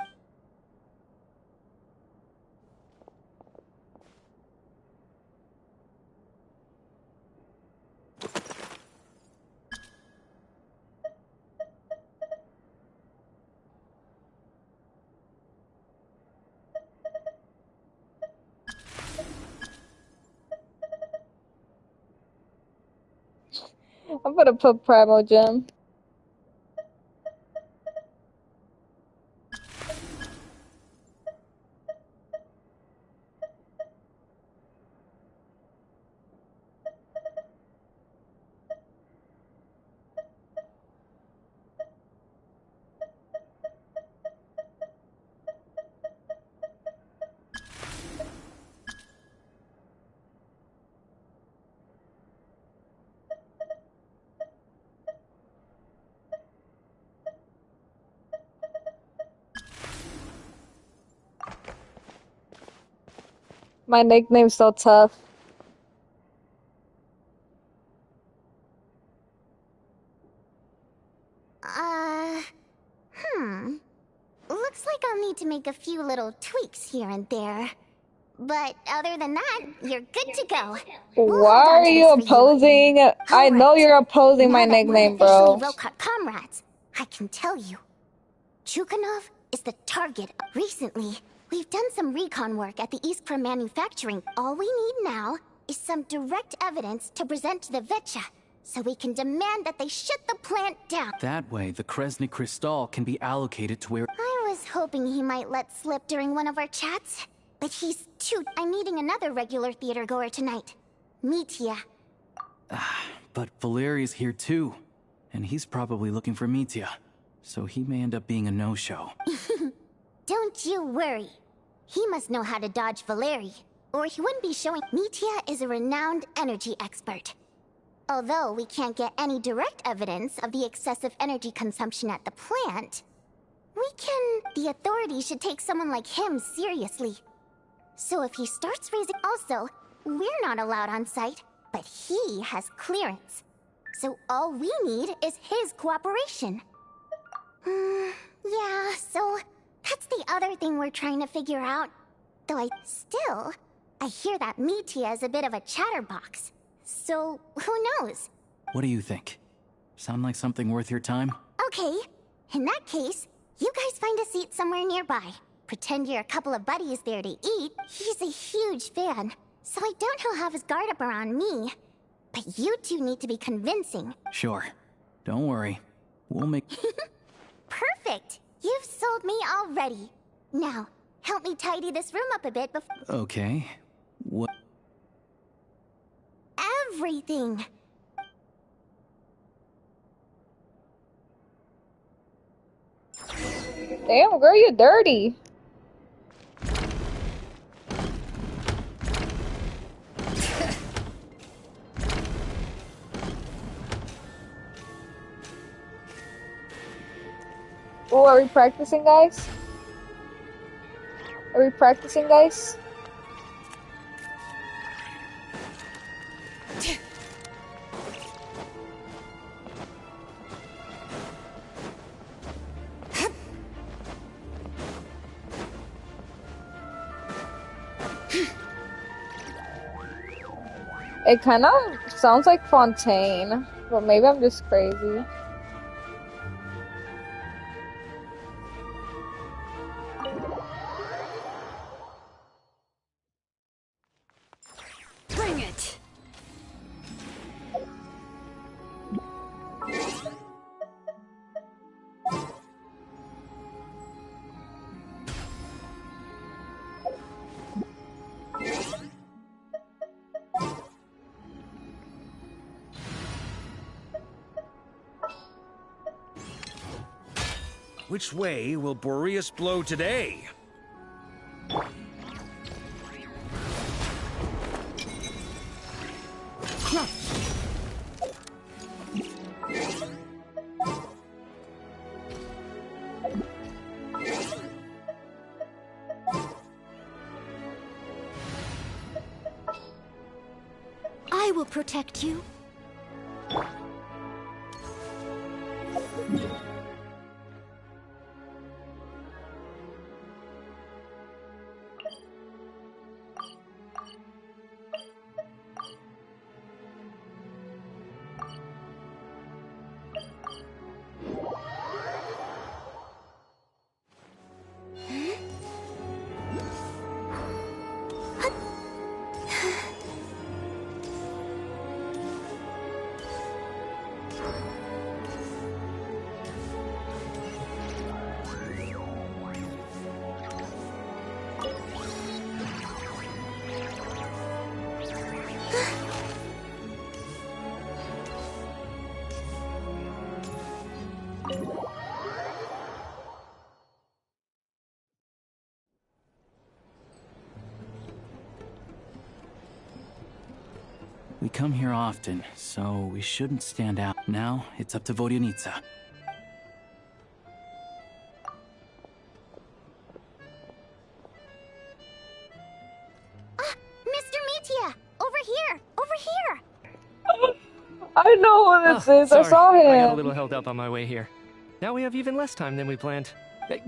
I'm gonna put Primo Gem. My nickname's so tough. Looks like I'll need to make a few little tweaks here and there. But other than that, you're good to go. Why are you opposing? I know you're opposing my nickname, bro. Rokot comrades, I can tell you. Chukhanov is the target. Recently, we've done some recon work at the Iskra manufacturing. All we need now is some direct evidence to present to the Vetcha, so we can demand that they shut the plant down. That way, the Kresny Crystal can be allocated to where— I was hoping he might let slip during one of our chats, but he's too— I'm meeting another regular theater goer tonight. Mitya. But Valeri's here too, and he's probably looking for Mitya, so he may end up being a no-show. Don't you worry. He must know how to dodge Valeri, or he wouldn't be showing— Mitya is a renowned energy expert. Although we can't get any direct evidence of the excessive energy consumption at the plant, the authorities should take someone like him seriously. So if he starts raising— Also, we're not allowed on site, but he has clearance. So all we need is his cooperation. Yeah, so that's the other thing we're trying to figure out. Though I hear that Mitya is a bit of a chatterbox. So, who knows? What do you think? Sound like something worth your time? Okay, in that case, you guys find a seat somewhere nearby. Pretend you're a couple of buddies there to eat. He's a huge fan, so I doubt he'll have his guard up around me. But you two need to be convincing. Sure. Don't worry. We'll make— Perfect! You've sold me already. Now, help me tidy this room up a bit before— Okay. What? Everything! Damn, girl, you're dirty. Oh, are we practicing, guys? Are we practicing, guys? It kind of sounds like Fontaine, but maybe I'm just crazy. Bring it! Which way will Boreas blow today? I will protect you. We come here often, so we shouldn't stand out. Now, it's up to Vodyanica. Mr. Metia! Over here! Over here! I know who this is. Sorry. I saw him. I got a little held up on my way here. Now we have even less time than we planned.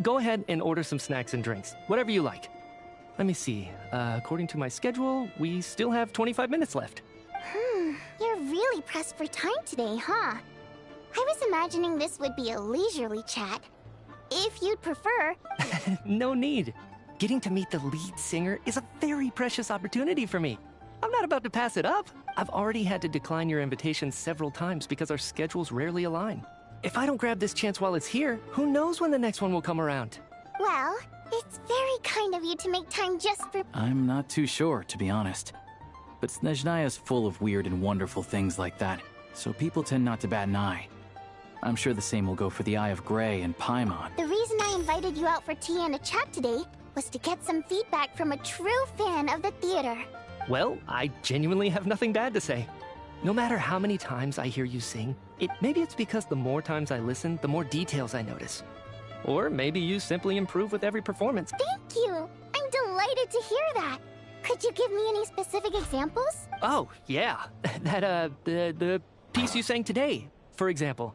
Go ahead and order some snacks and drinks. Whatever you like. Let me see. According to my schedule, we still have 25 minutes left. You're really pressed for time today, huh? I was imagining this would be a leisurely chat. If you'd prefer. No need. Getting to meet the lead singer is a very precious opportunity for me. I'm not about to pass it up. I've already had to decline your invitation several times because our schedules rarely align. If I don't grab this chance while it's here, who knows when the next one will come around? Well, it's very kind of you to make time just for. I'm not too sure, to be honest. But Snezhnaya's full of weird and wonderful things like that, so people tend not to bat an eye. I'm sure the same will go for the Eye of Grey and Paimon. The reason I invited you out for tea and a chat today was to get some feedback from a true fan of the theater. Well, I genuinely have nothing bad to say. No matter how many times I hear you sing, maybe it's because the more times I listen, the more details I notice. Or maybe you simply improve with every performance. Thank you! I'm delighted to hear that! Could you give me any specific examples? Oh, yeah. The piece you sang today, for example.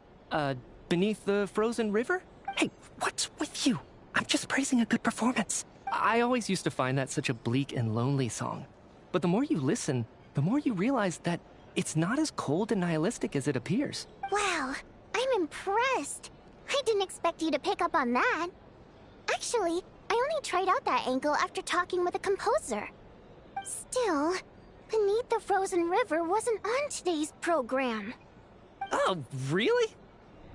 Beneath the Frozen River? Hey, what's with you? I'm just praising a good performance. I always used to find that such a bleak and lonely song. But the more you listen, the more you realize that it's not as cold and nihilistic as it appears. Wow, I'm impressed. I didn't expect you to pick up on that. Actually, I only tried out that angle after talking with a composer. Still, Beneath the Frozen River wasn't on today's program. Oh, really?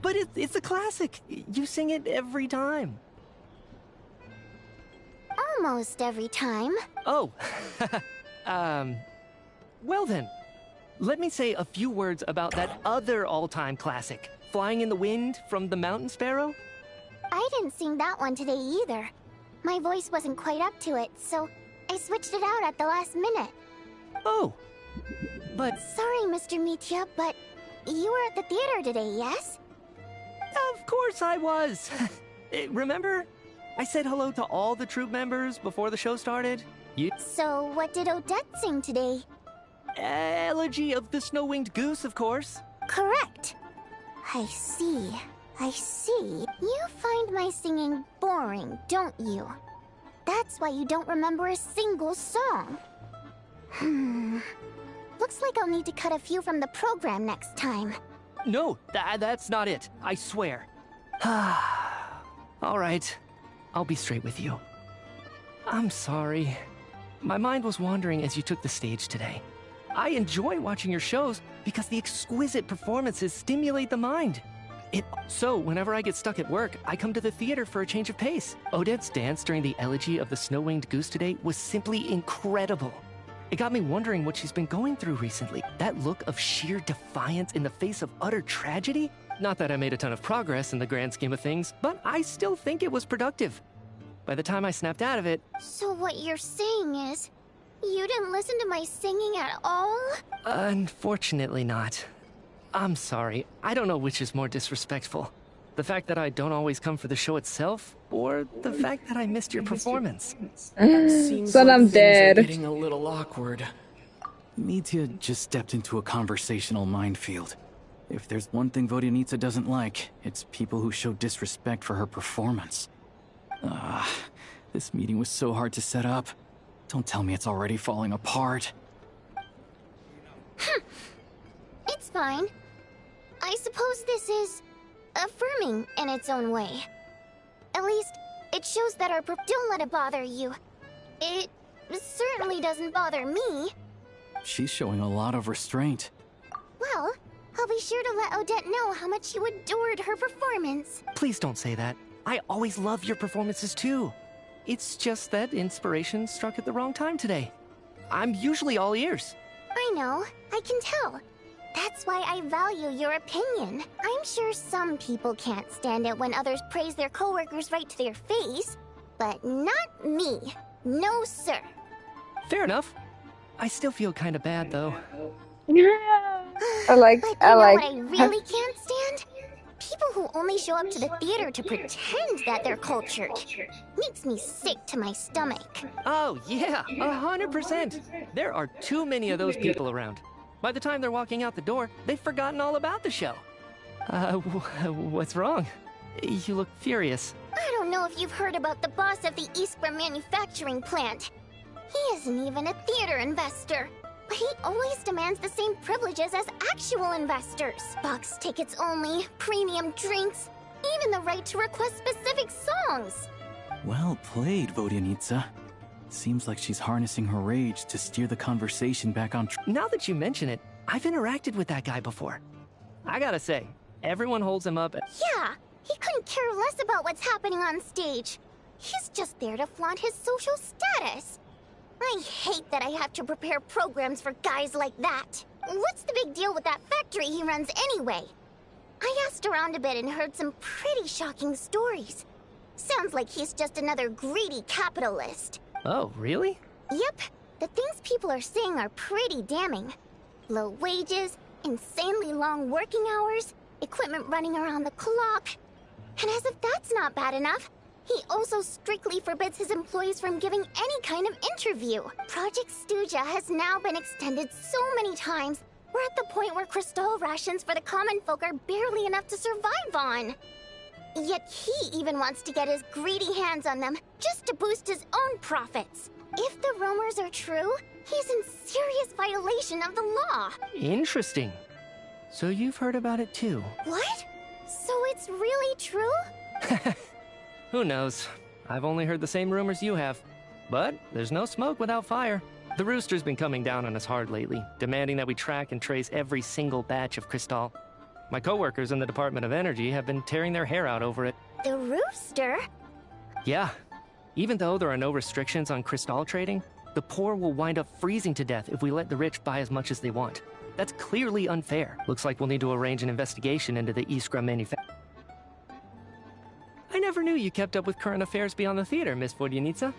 But it's a classic. You sing it every time. Almost every time. Oh, well then. Let me say a few words about that other all-time classic, Flying in the Wind from the Mountain Sparrow. I didn't sing that one today either. My voice wasn't quite up to it, so I switched it out at the last minute. Oh, but... Sorry, Mr. Metia, but you were at the theater today, yes? Of course I was. Remember? I said hello to all the troupe members before the show started. So what did Odette sing today? Elegy of the Snow-Winged Goose, of course. Correct. I see. I see. You find my singing boring, don't you? That's why you don't remember a single song. Looks like I'll need to cut a few from the program next time. No, that's not it. I swear. All right. I'll be straight with you. I'm sorry. My mind was wandering as you took the stage today. I enjoy watching your shows because the exquisite performances stimulate the mind. So, whenever I get stuck at work, I come to the theater for a change of pace. Odette's dance during the Elegy of the Snow-Winged Goose today was simply incredible. It got me wondering what she's been going through recently. That look of sheer defiance in the face of utter tragedy? Not that I made a ton of progress in the grand scheme of things, but I still think it was productive. By the time I snapped out of it... So what you're saying is, you didn't listen to my singing at all? Unfortunately not. I'm sorry, I don't know which is more disrespectful. The fact that I don't always come for the show itself, or the fact that I missed your performance. Seems Son, like I'm things are dead. getting a little awkward. Mitya just stepped into a conversational minefield. If there's one thing Vodyanitsa doesn't like, it's people who show disrespect for her performance. This meeting was so hard to set up. Don't tell me it's already falling apart. It's fine. I suppose this is affirming in its own way. At least, it shows that don't let it bother you. It certainly doesn't bother me. She's showing a lot of restraint. Well, I'll be sure to let Odette know how much you adored her performance. Please don't say that. I always love your performances too. It's just that inspiration struck at the wrong time today. I'm usually all ears. I know, I can tell. That's why I value your opinion. I'm sure some people can't stand it when others praise their coworkers right to their face, but not me. No, sir. Fair enough. I still feel kind of bad though. I like. But you know what I really can't stand? People who only show up to the theater to pretend that they're cultured. Makes me sick to my stomach. Oh yeah, 100%. There are too many of those people around. By the time they're walking out the door, they've forgotten all about the show. What's wrong? You look furious. I don't know if you've heard about the boss of the Iskra manufacturing plant. He isn't even a theater investor. But he always demands the same privileges as actual investors. Box tickets only, premium drinks, even the right to request specific songs. Well played, Vodyanitsa. Seems like she's harnessing her rage to steer the conversation back on track. Now that you mention it, I've interacted with that guy before. I gotta say, everyone holds him up. Yeah, he couldn't care less about what's happening on stage. He's just there to flaunt his social status. I hate that I have to prepare programs for guys like that. What's the big deal with that factory he runs anyway? I asked around a bit and heard some pretty shocking stories. Sounds like he's just another greedy capitalist. Oh, really? Yep. The things people are saying are pretty damning. Low wages, insanely long working hours, equipment running around the clock. And as if that's not bad enough, he also strictly forbids his employees from giving any kind of interview. Project Stuja has now been extended so many times, we're at the point where crystal rations for the common folk are barely enough to survive on. Yet he even wants to get his greedy hands on them, just to boost his own profits. If the rumors are true, he's in serious violation of the law. Interesting. So you've heard about it too? What? So it's really true? Who knows? I've only heard the same rumors you have. But there's no smoke without fire. The Rooster's been coming down on us hard lately, demanding that we track and trace every single batch of Crystal. My coworkers in the Department of Energy have been tearing their hair out over it. The Rooster? Yeah. Even though there are no restrictions on Crystal trading, the poor will wind up freezing to death if we let the rich buy as much as they want. That's clearly unfair. Looks like we'll need to arrange an investigation into the Iskra manufacturing. I never knew you kept up with current affairs beyond the theater, Miss Vodyanitsa.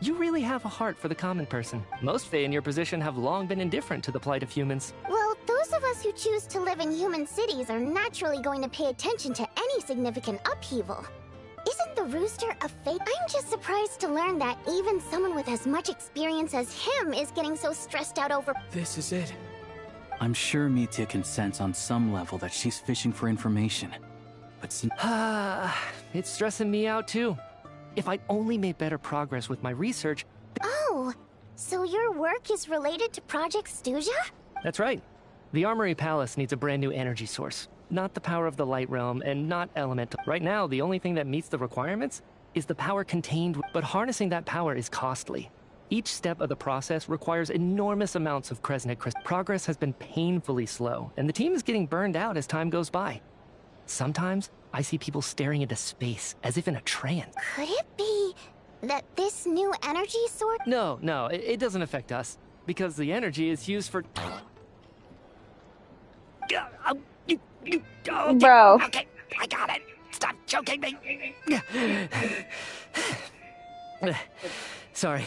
You really have a heart for the common person. Most Fae in your position have long been indifferent to the plight of humans. Well, those of us who choose to live in human cities are naturally going to pay attention to any significant upheaval. Isn't the Rooster a Fae? I'm just surprised to learn that even someone with as much experience as him is getting so stressed out over— This is it. I'm sure Mitya can sense on some level that she's fishing for information. But it's stressing me out too. If I'd only made better progress with my research... Oh, so your work is related to Project Stuja? That's right. The Armory Palace needs a brand new energy source. Not the power of the Light Realm, and not elemental. Right now, the only thing that meets the requirements is the power contained, but harnessing that power is costly. Each step of the process requires enormous amounts of Kresnik crystal. Progress has been painfully slow, and the team is getting burned out as time goes by. Sometimes, I see people staring into space, as if in a trance. Could it be that this new energy source— No, it doesn't affect us, because the energy is used for... Bro. Okay, I got it. Stop choking me. Sorry.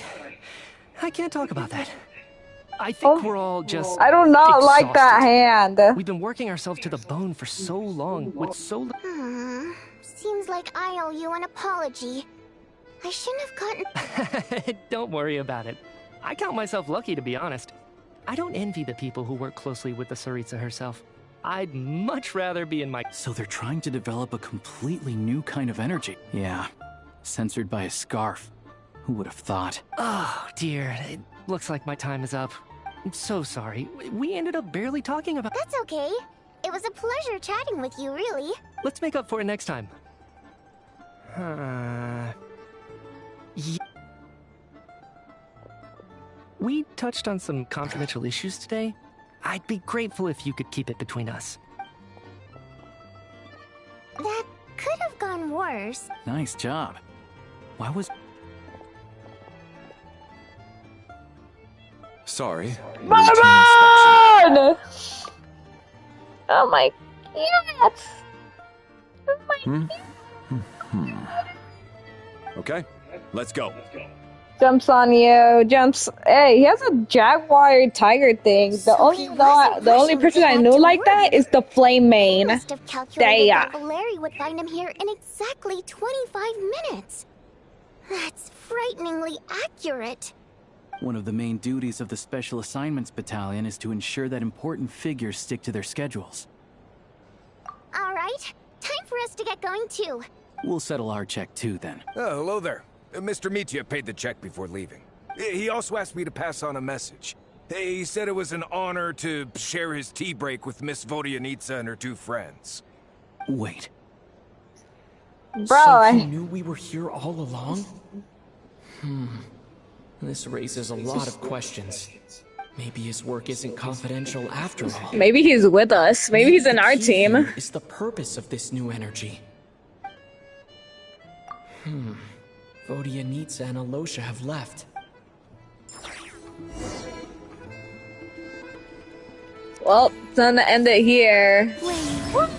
I can't talk about that. I think we're all just I do not like that exhausted. hand. We've been working ourselves to the bone for so long, with so Seems like I owe you an apology. I shouldn't have gotten... Don't worry about it. I count myself lucky, to be honest. I don't envy the people who work closely with the Tsaritsa herself. I'd much rather be in my... So they're trying to develop a completely new kind of energy. Yeah, censored by a scarf. Who would have thought? Oh, dear. It looks like my time is up. I'm so sorry. We ended up barely talking about... That's okay. It was a pleasure chatting with you, really. Let's make up for it next time. We touched on some confidential issues today. I'd be grateful if you could keep it between us. That could have gone worse. Nice job. Why was... Sorry. Marvin! Oh my god. Oh my Okay, let's go. Jumps on you, jumps. Hey, he has a jaguar tiger thing. The only person I know like that is the flame main. Must have calculated Daya. that Larry would find him here in exactly 25 minutes. That's frighteningly accurate. One of the main duties of the Special Assignments Battalion is to ensure that important figures stick to their schedules. All right, time for us to get going too. We'll settle our check too, then. Oh, hello there. Mr. Mitya paid the check before leaving. He also asked me to pass on a message. He said it was an honor to share his tea break with Miss Vodyanitsa and her two friends. Wait. Bro, So he knew we were here all along? This raises a lot of questions. Maybe his work isn't confidential after all. maybe he's with us. Maybe he's in our team. Is the purpose of this new energy? Vodyanitsa and Alosha have left. Well, it's time to end it here. Wait,